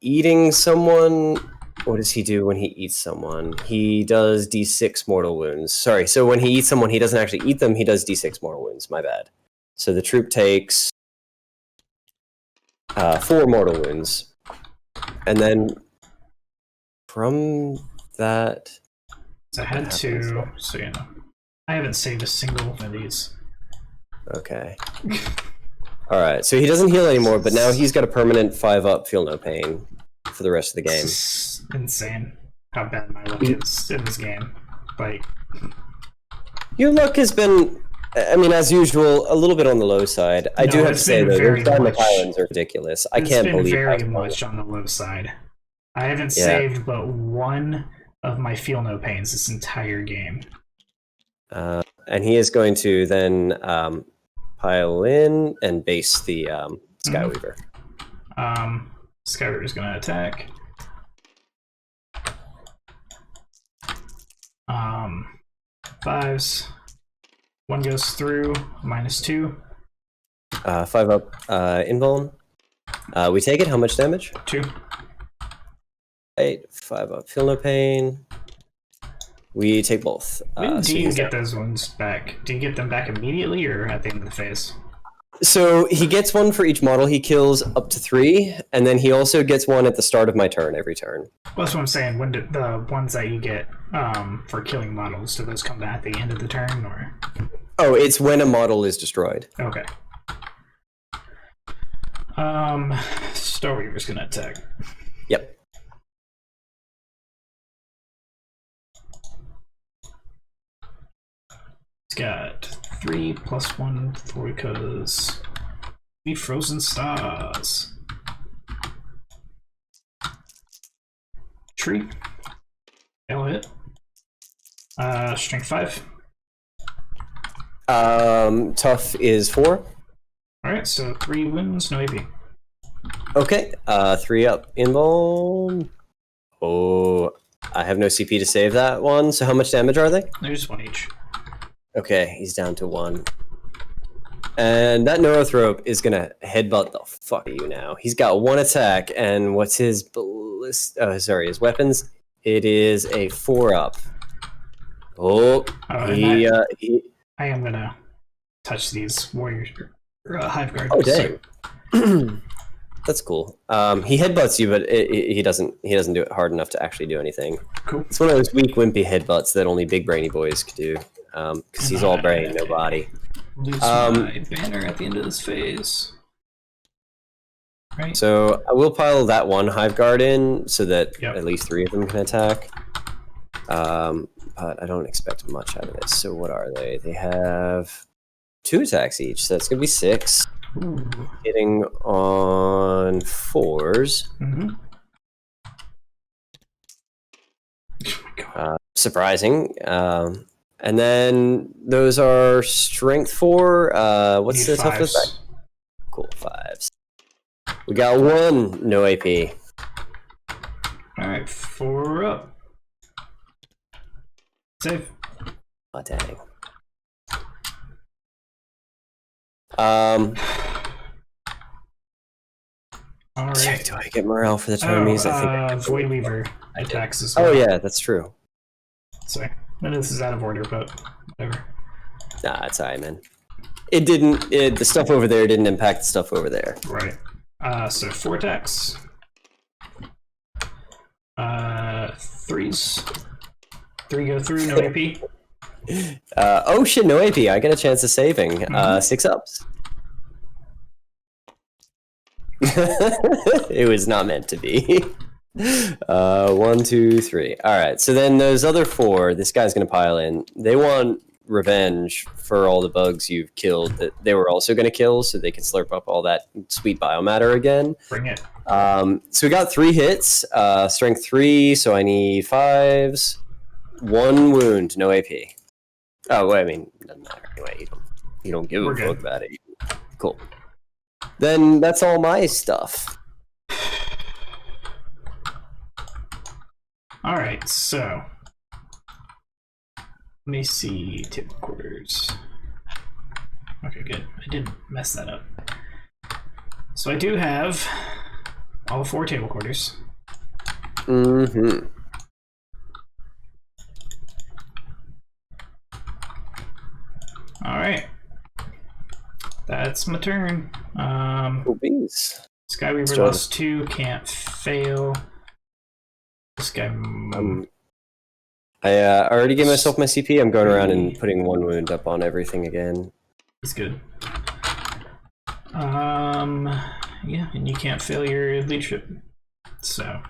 eating someone, what does he do when he eats someone? He does d6 mortal wounds. Sorry, so when he eats someone, he doesn't actually eat them, he does d6 mortal wounds, my bad. So the troop takes 4 mortal wounds. And then from that... So I had 2, so you know. I haven't saved a single one of these. Okay. Alright, so he doesn't heal anymore, but now he's got a permanent 5-up, feel no pain for the rest of the game. It's insane how bad my luck is in this game. Like, Your luck has been, I mean, as usual, a little bit on the low side. I do have to say, though, those Islands are ridiculous. I can't believe it's been very how much on the low side. I haven't saved but one of my Feel No Pains this entire game. And he is going to then pile in and base the Skyweaver. Skyweaver's going to attack. Fives. One goes through, -2. 5 up, invuln. We take it. How much damage? 2. 8, 5 up. Feel no pain. We take both. When do you get those ones back? Do you get them back immediately or at the end of the phase? So he gets one for each model he kills up to 3, and then he also gets one at the start of my turn every turn. Well, that's what I'm saying. When do the ones that you get for killing models, do those come back at the end of the turn, or? Oh, it's when a model is destroyed. Okay. Star Weaver's gonna attack. Yep. It's got 3 + 1 for because we frozen stars. Tree. That'll hit. Strength 5. Tough is 4. Alright, so 3 wounds, no AP. Okay, 3 up. Invuln. Oh, I have no CP to save that one, so how much damage are they? There's 1 each. Okay, he's down to 1. And that Neurothrope is gonna headbutt the fuck out of you now. He's got 1 attack, and what's his his weapons? It is a 4 up. Oh, I am gonna touch these warriors hive guards. Oh dang. That's cool. He headbutts you, but he doesn't do it hard enough to actually do anything. Cool. It's one of those weak, wimpy headbutts that only big brainy boys could do. Because he's all brain, no body. Lose my banner at the end of this phase. Right. So I will pile that one hive guard in so that at least 3 of them can attack. But I don't expect much out of this. So what are they? They have 2 attacks each, so that's gonna be 6. Ooh. Hitting on 4s. Mm-hmm. Oh my God. Surprising. And then those are strength 4. What's the toughness back? Cool, 5s. We got 1, no AP. Alright, 4 up. Save. Oh, dang. Alright. Do I get morale for the Tyranids? I think Void Weaver attacks as well. Oh yeah, that's true. Sorry. None of this is out of order, but whatever. Nah, it's alright, man. The stuff over there didn't impact the stuff over there. Right. So 4 attacks. 3s. 3 go through, no AP. Oh shit, no AP. I get a chance of saving. 6 ups. It was not meant to be. 1, 2, 3. All right. So then those other 4, this guy's gonna pile in. They want revenge for all the bugs you've killed that they were also gonna kill, so they can slurp up all that sweet biomatter again. Bring it. So we got 3 hits. Strength 3. So I need 5s. 1 wound, no AP. Oh, well, I mean, doesn't matter anyway. You don't give a fuck about it. Cool. Then that's all my stuff. All right, so let me see table quarters. Okay, good. I didn't mess that up. So I do have all 4 table quarters. Mm-hmm. All right, that's my turn. Bees. Skyweaver lost 2, can't fail. This guy. I already gave myself my CP. I'm going around and putting 1 wound up on everything again. He's good. Yeah, and you can't fail your leadership. So,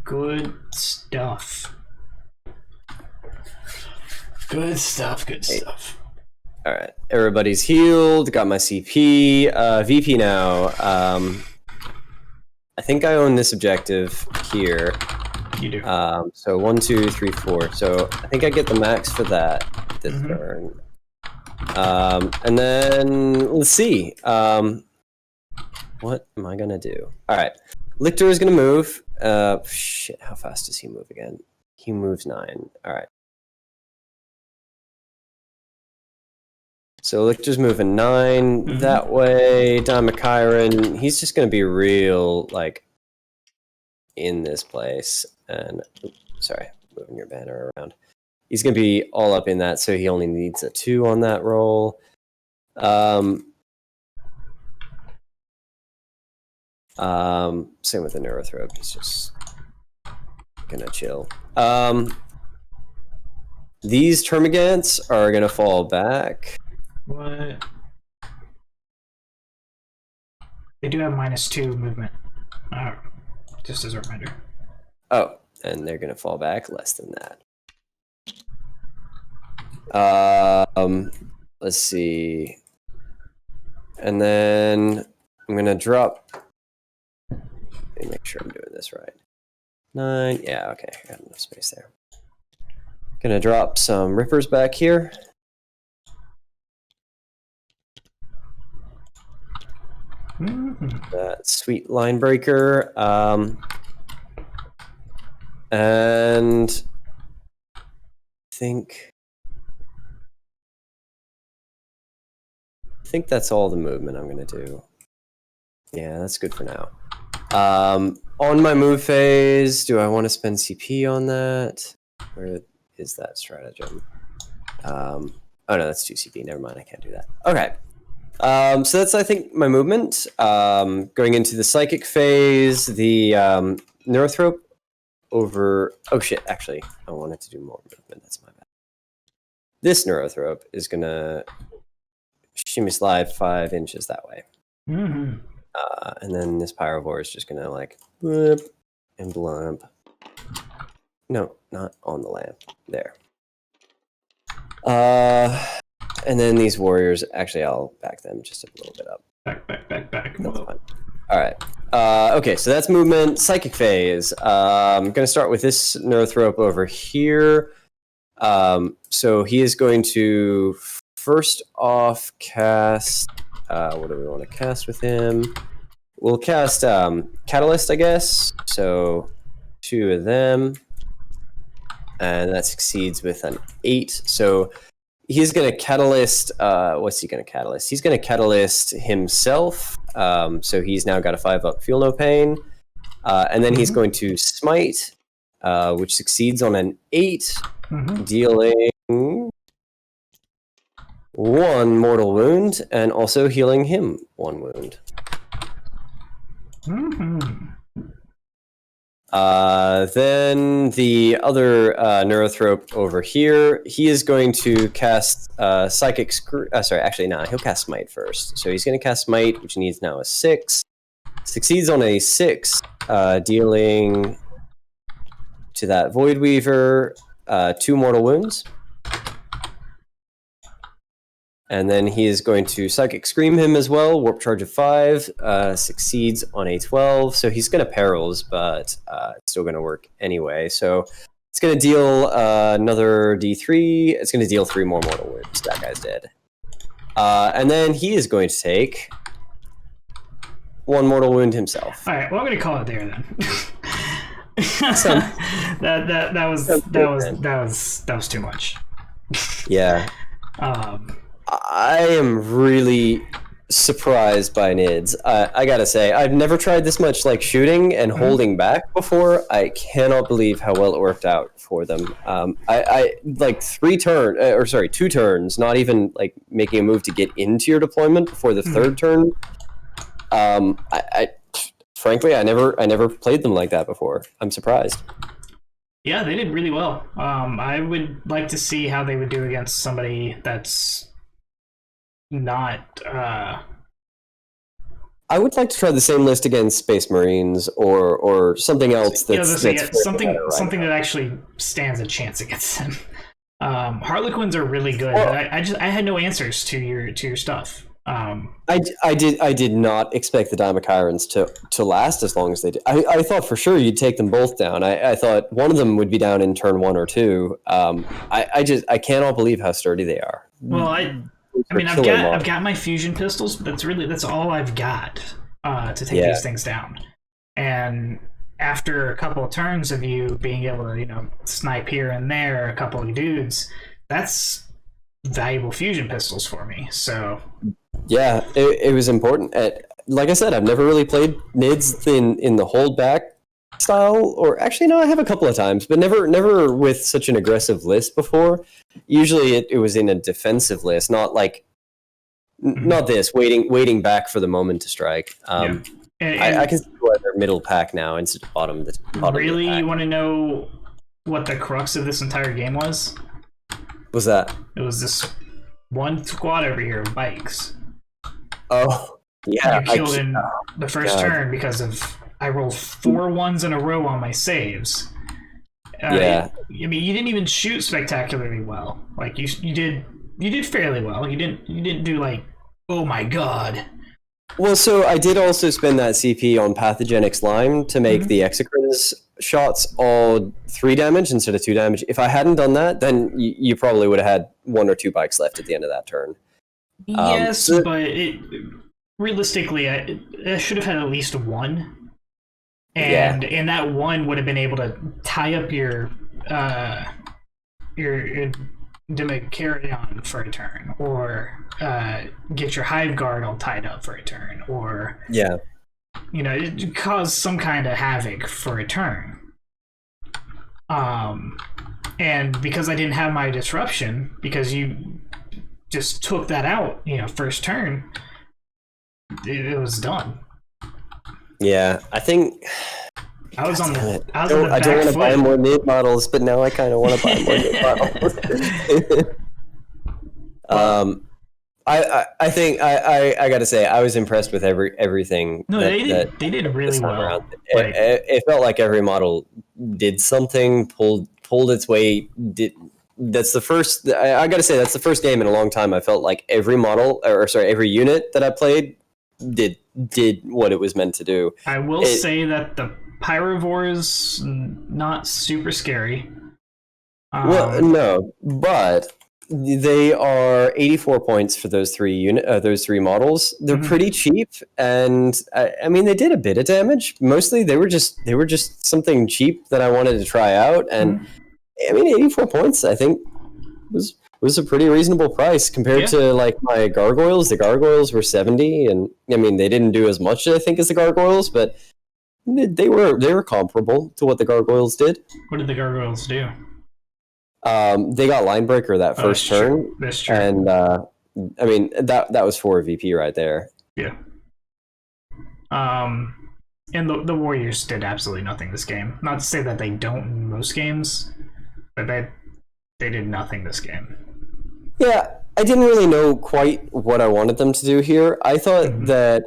good stuff. Good stuff. Good stuff. All right, everybody's healed. Got my CP. VP now. I think I own this objective here. You do. So 1, 2, 3, 4. So I think I get the max for that this turn. And then let's see. What am I gonna do? All right, Lictor is gonna move. Shit, how fast does he move again? He moves 9. All right. So Lictor's moving 9 that way. Damakiron, he's just gonna be real like in this place. And sorry, moving your banner around. He's gonna be all up in that, so he only needs a 2 on that roll. Same with the Neurothrope. He's just gonna chill. These Termagants are gonna fall back. What? They do have -2 movement. Just as a reminder. Oh, and they're gonna fall back less than that. Let's see. And then I'm gonna drop. Let me make sure I'm doing this right. 9. Yeah, okay. I got enough space there. Gonna drop some Rippers back here. That sweet line breaker. And I think that's all the movement I'm gonna do. Yeah, that's good for now. On my move phase, do I want to spend CP on that? Where is that stratagem? Oh no, that's 2 CP. Never mind, I can't do that. Okay. So that's, I think, my movement. Going into the psychic phase, the Neurothrope over... Oh shit, actually, I wanted to do more movement. That's my bad. This Neurothrope is going to shimmy slide 5 inches that way. And then this Pyrovore is just going to like blip and blump. No, not on the lamp. There. And then these warriors, actually, I'll back them just a little bit up. Back. That's fine. All right. Okay, so that's movement. Psychic phase. I'm going to start with this Neurothrope over here. So he is going to first off cast... what do we want to cast with him? We'll cast Catalyst, I guess. So 2 of them. And that succeeds with an 8. So... he's going to catalyst, what's he going to catalyst? He's going to catalyst himself, so he's now got a 5-up, feel no pain. And then he's going to smite, which succeeds on an 8, dealing 1 mortal wound, and also healing him 1 wound. Then the other Neurothrope over here, he is going to cast Psychic sorry, actually, no, he'll cast Smite first. So he's going to cast Smite, which needs now a 6. Succeeds on a 6, dealing to that Void Weaver 2 mortal wounds. And then he is going to Psychic Scream him as well. Warp Charge of 5 succeeds on a 12. So he's going to Perils, but it's still going to work anyway. So it's going to deal another D3. It's going to deal 3 more mortal wounds. That guy's dead. And then he is going to take 1 mortal wound himself. All right. Well, I'm going to call it there then. that was too much. Yeah. I am really surprised by Nids. I gotta say, I've never tried this much like shooting and holding back before. I cannot believe how well it worked out for them. I like 2 turns, not even like making a move to get into your deployment before the 3rd turn. Frankly, I never played them like that before. I'm surprised. Yeah, they did really well. I would like to see how they would do against somebody that's not I would like to try the same list against Space Marines or something else something that actually stands a chance against them. Harlequins are really good. But I had no answers to your stuff. I did not expect the Dimachirans to last as long as they did. I thought for sure you'd take them both down. I thought one of them would be down in turn 1 or 2. I cannot believe how sturdy they are. Well, I mean, I've got my fusion pistols, but that's all I've got to take these things down. And after a couple of turns of you being able to, snipe here and there a couple of dudes, that's valuable fusion pistols for me. So yeah, it was important. Like I said, I've never really played Nids in the hold back style, or actually no, I have a couple of times, but never with such an aggressive list before. Usually it was in a defensive list, not like not this waiting back for the moment to strike. And I can see why they're middle pack now instead of bottom. Really, you want to know what the crux of this entire game was? What's that? It was this one squad over here of bikes. Oh, yeah. You killed in the first turn because I rolled 4 ones in a row on my saves. I mean, you didn't even shoot spectacularly well. Like you did fairly well. You didn't do like, oh my god. Well, so I did also spend that CP on pathogenic slime to make the Exocrines shots all 3 damage instead of 2 damage. If I hadn't done that, then you probably would have had 1 or 2 bikes left at the end of that turn. Yes, but realistically, I should have had at least 1. And that 1 would have been able to tie up your Dimachirion for a turn, or get your Hive Guard all tied up for a turn, or it cause some kind of havoc for a turn. And because I didn't have my disruption, because you just took that out, first turn, it was done. Yeah, I think I was on the I don't want to buy more Nid models, but now I kind of want to buy more Nid models. I think I got to say I was impressed with everything. No, they did really well. It felt like every model did something, pulled its weight. That's the first. I got to say that's the first game in a long time I felt like every unit that I played did what it was meant to do. I will say that the Pyrovores not super scary. Well, no, but they are 84 points for those 3 models. They're pretty cheap, and I mean they did a bit of damage. Mostly they were just something cheap that I wanted to try out, and I mean 84 points I think was a pretty reasonable price compared to like my gargoyles. The gargoyles were 70, and I mean they didn't do as much I think as the gargoyles, but they were comparable to what the gargoyles did. What did the gargoyles do? They got Linebreaker that first turn. That's true. And I mean that was 4 VP right there. Yeah. And the Warriors did absolutely nothing this game. Not to say that they don't in most games, but they did nothing this game. Yeah, I didn't really know quite what I wanted them to do here. I thought that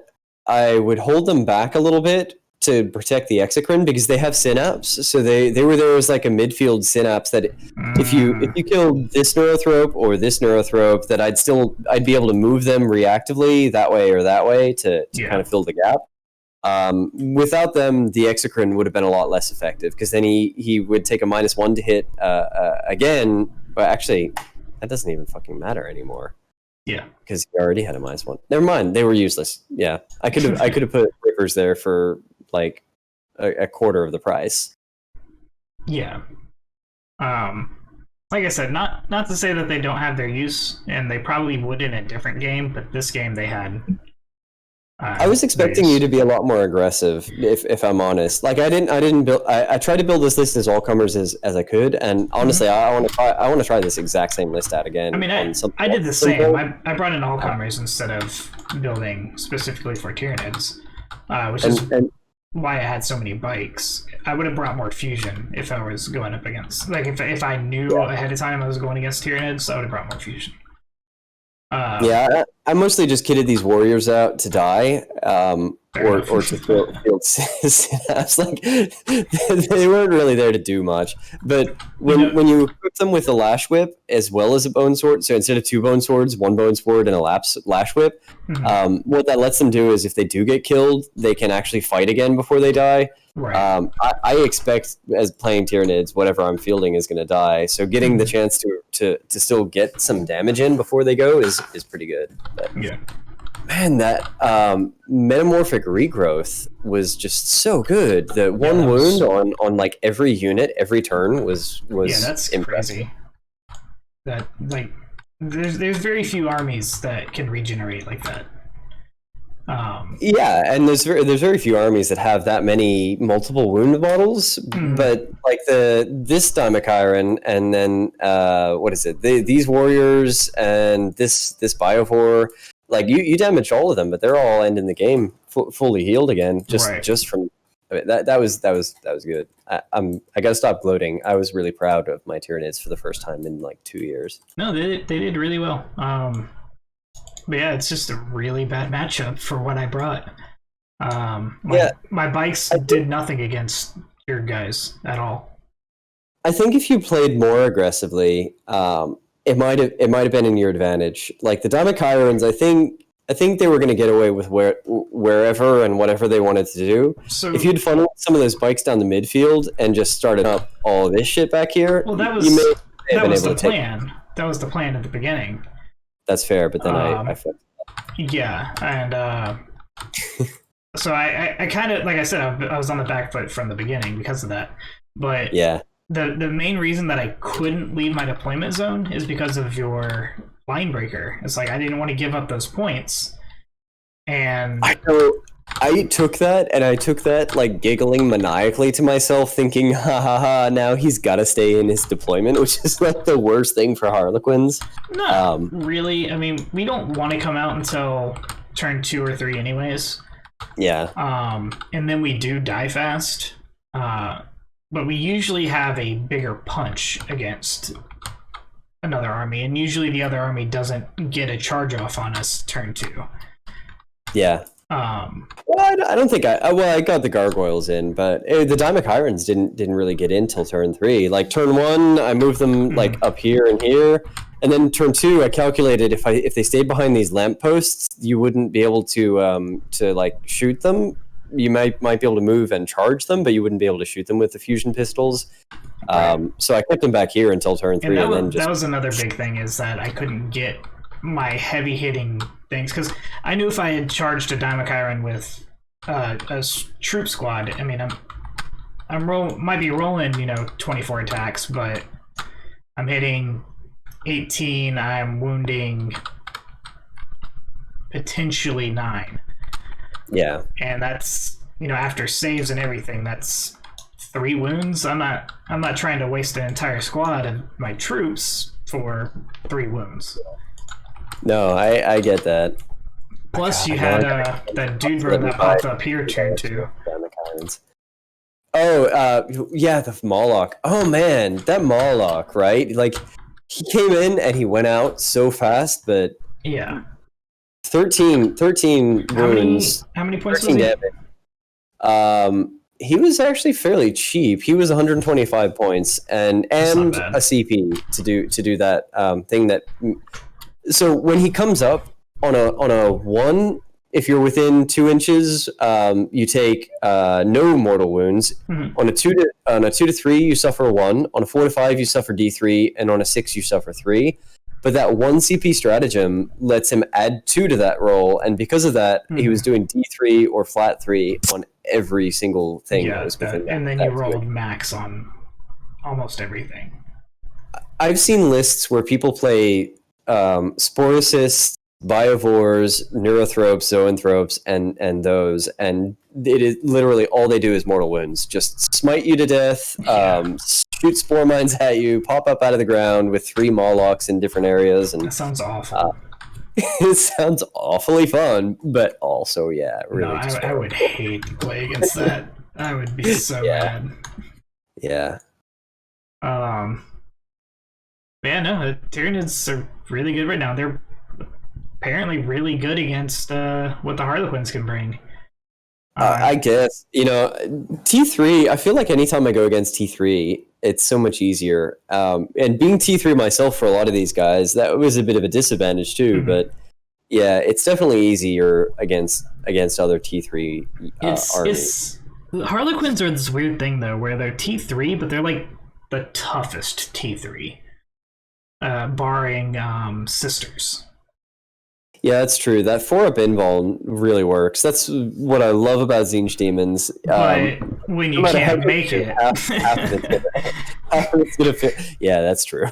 I would hold them back a little bit to protect the Exocrine because they have synapse. So they were there as like a midfield synapse that if you killed this Neurothrope or this Neurothrope, that I'd be able to move them reactively that way or that way to kind of fill the gap. Without them, the Exocrine would have been a lot less effective because then he would take a -1 to hit again. But actually, that doesn't even fucking matter anymore. Yeah, because he already had a -1. Never mind, they were useless. Yeah, I could have put Rippers there for like a quarter of the price. Yeah. Like I said, not to say that they don't have their use, and they probably would in a different game, but this game they had. I was expecting you to be a lot more aggressive, if I'm honest. Like I didn't build. I tried to build this list as all comers as I could, and honestly, I want to try this exact same list out again. I mean, I did the same. I brought in all comers instead of building specifically for Tyranids, which is why I had so many bikes. I would have brought more fusion if I was going up against, like if I knew ahead of time I was going against Tyranids, I would have brought more fusion. I mostly just kitted these warriors out to die. or to field synapse. Like they weren't really there to do much. But when you equip them with a lash whip as well as a bone sword, so instead of 2 bone swords, 1 bone sword and a lash whip, what that lets them do is if they do get killed, they can actually fight again before they die. Right. I expect, as playing Tyranids, whatever I'm fielding is going to die. So getting the chance to still get some damage in before they go is pretty good. But, yeah. Man, that metamorphic regrowth was just so good. The one wound on like every unit, every turn was that's impressive. crazy. That like there's very few armies that can regenerate like that. And there's very few armies that have that many multiple wound models. But like this Dimachairon and then what is it? These warriors and this Biovore. Like you damage all of them, but they're all ending the game fully healed again. Just from that was good. I gotta stop gloating. I was really proud of my Tyranids for the first time in like 2 years. No, they did really well. But yeah, it's just a really bad matchup for what I brought. My bikes did nothing against your guys at all. I think if you played more aggressively, it might have been in your advantage. Like the Dimachirons, I think they were going to get away with wherever and whatever they wanted to do. So if you'd funneled some of those bikes down the midfield and just started up all of this shit back here, that was the plan. That was the plan at the beginning. That's fair, but then I fucked up. Yeah, and so I kind of, like I said, I was on the back foot from the beginning because of that. But yeah. The main reason that I couldn't leave my deployment zone is because of your line breaker. It's like I didn't want to give up those points. And I took that like giggling maniacally to myself, thinking, ha ha ha, now he's gotta stay in his deployment, which is like the worst thing for Harlequins. No, really. I mean, we don't want to come out until turn 2 or 3 anyways. Yeah. And then we do die fast. But we usually have a bigger punch against another army, and usually the other army doesn't get a charge off on us turn 2. Yeah. Well, I don't think I got the gargoyles in, but the Dimachirons didn't really get in till turn 3. Like turn 1, I moved them like up here and here, and then turn 2, I calculated if they stayed behind these lampposts, you wouldn't be able to like shoot them. You might be able to move and charge them, but you wouldn't be able to shoot them with the fusion pistols. So I kept them back here until turn 3, that was another big thing, is that I couldn't get my heavy hitting things, because I knew if I had charged a Dimachairon with a troop squad, I mean, might be rolling 24 attacks, but I'm hitting 18. I'm wounding potentially 9. Yeah, and that's after saves and everything, that's 3 wounds. I'm not trying to waste an entire squad of my troops for 3 wounds. No, I get that. Plus, you had that dude that popped up here turn 2. Oh, yeah, the Moloch. Oh man, that Moloch, right? Like he came in and he went out so fast, but yeah. 13 wounds. How many points was he? Damage. He was actually fairly cheap. He was 125 points and a CP to do that thing that. So when he comes up on a 1, if you're within 2 inches, you take no mortal wounds. Mm-hmm. On a 2 to 3, you suffer 1. On a 4 to 5, you suffer D3, and on a 6, you suffer 3. But that 1 CP stratagem lets him add 2 to that roll, and because of that, he was doing D3 or flat 3 on every single thing that was within that. And then you rolled max on almost everything. I've seen lists where people play Sporocysts, Biovores, Neurothropes, Zoanthropes, and those, and it is literally all they do is mortal wounds. Just smite you to death, shoot spore mines at you, pop up out of the ground with 3 Molochs in different areas. And that sounds awful. It sounds awfully fun, but also, really. No, I would hate to play against that. I would be so mad. Yeah. The Tyranids are really good right now. They're apparently really good against what the Harlequins can bring. I guess, T3, I feel like anytime I go against T3, it's so much easier. And being T3 myself for a lot of these guys, that was a bit of a disadvantage too. Mm-hmm. But yeah, it's definitely easier against other T3 armies. Harlequins are this weird thing though, where they're T3, but they're like the toughest T3, barring sisters. Yeah, that's true. That 4-up invul really works. That's what I love about Zinj Demons. But when you can't make it, half of it's gonna fit. Yeah, that's true.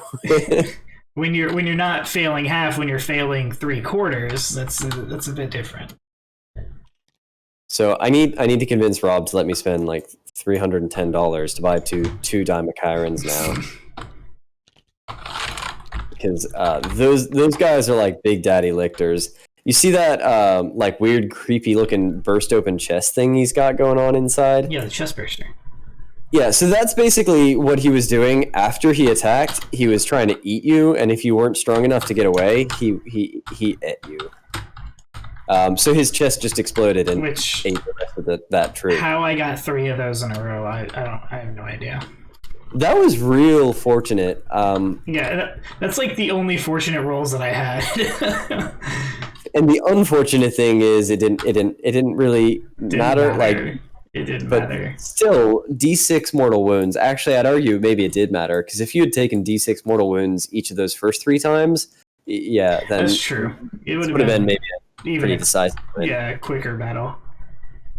when you're not failing half, when you're failing 3/4, that's a bit different. So I need to convince Rob to let me spend like $310 to buy two Dimachirans now. Because those guys are like big daddy lictors. You see that like weird, creepy looking burst open chest thing he's got going on inside? Yeah, the chest burster. Yeah, so that's basically what he was doing after he attacked. He was trying to eat you, and if you weren't strong enough to get away, he ate you. So his chest just exploded and ate the rest of that troop. How I got 3 of those in a row, I have no idea. That was real fortunate. Yeah, that's like the only fortunate rolls that I had. And the unfortunate thing is, it didn't really matter. Like, it didn't but matter. Still, D6 mortal wounds. Actually, I'd argue maybe it did matter, because if you had taken D6 mortal wounds each of those first 3 times, yeah, then that's true. It would have been maybe a pretty decisive win. Yeah, a quicker battle.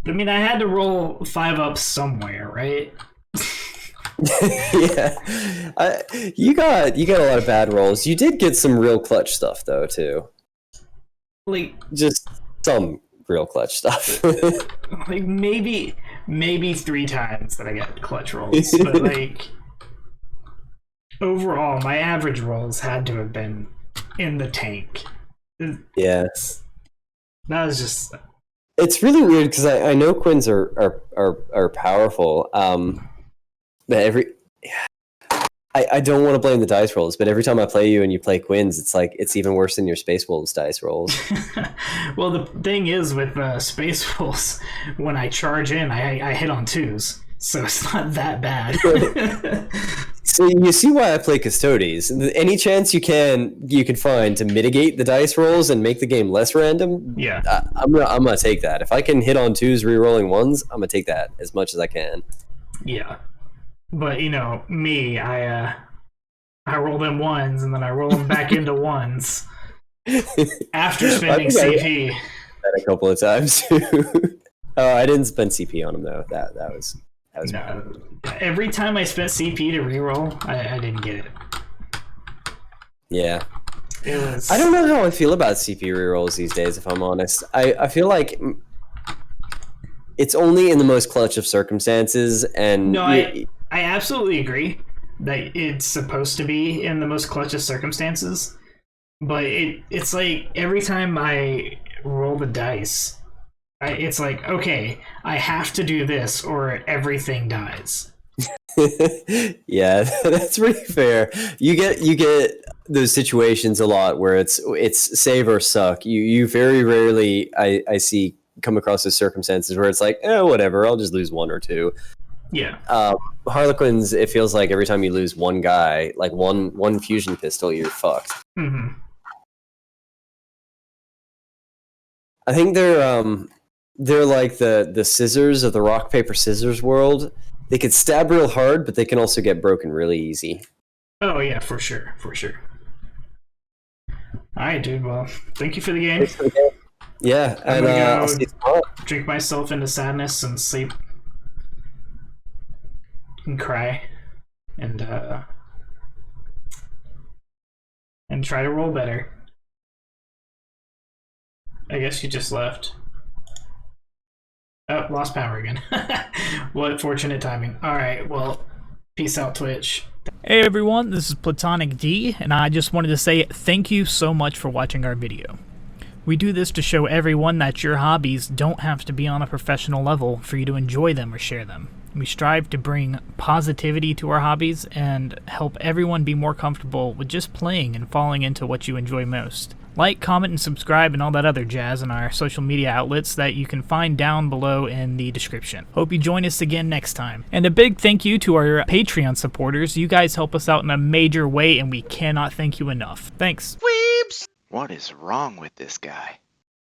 I mean, I had to roll 5-up somewhere, right? Yeah, you got a lot of bad rolls. You did get some real clutch stuff though too. Like just some real clutch stuff. Like maybe 3 times that I got clutch rolls, but like overall, my average rolls had to have been in the tank. Yeah, that was just. It's really weird because I know Quins are powerful. But I don't want to blame the dice rolls, but every time I play you and you play Quins, it's like it's even worse than your Space Wolves dice rolls. Well, the thing is with Space Wolves, when I charge in, I hit on 2s, so it's not that bad. So you see why I play Custodes. Any chance you can find to mitigate the dice rolls and make the game less random, yeah, I'm gonna take that. If I can hit on 2s re-rolling 1s, I'm gonna take that as much as I can. Yeah. But me, I roll them 1s and then I roll them back into 1s after spending CP. That a couple of times too. Oh, I didn't spend CP on them though. That was no. Every time I spent CP to reroll, I didn't get it. Yeah. It was. I don't know how I feel about CP rerolls these days. If I'm honest, I feel like it's only in the most clutch of circumstances, and no, I absolutely agree that it's supposed to be in the most clutch of circumstances, but it's like every time I roll the dice, it's like, okay, I have to do this or everything dies. Yeah, that's pretty fair. You get those situations a lot where it's save or suck. You very rarely I see come across those circumstances where it's like, whatever, I'll just lose 1 or 2. Yeah. Harlequins, it feels like every time you lose one guy, like one fusion pistol, you're fucked. Mm-hmm. I think they're like the scissors of the rock paper scissors world. They could stab real hard, but they can also get broken really easy. Oh yeah, for sure. All right, dude. Well, thank you for the game. Yeah, I'm and gonna I'll see you tomorrow. Drink myself into sadness and sleep and cry and try to roll better. I guess you just left. Oh, lost power again. What fortunate timing. Alright, well, peace out, Twitch. Hey everyone, this is Platonic D, and I just wanted to say thank you so much for watching our video. We do this to show everyone that your hobbies don't have to be on a professional level for you to enjoy them or share them. We strive to bring positivity to our hobbies and help everyone be more comfortable with just playing and falling into what you enjoy most. Like, comment, and subscribe and all that other jazz in our social media outlets that you can find down below in the description. Hope you join us again next time. And a big thank you to our Patreon supporters. You guys help us out in a major way, and we cannot thank you enough. Thanks. What is wrong with this guy?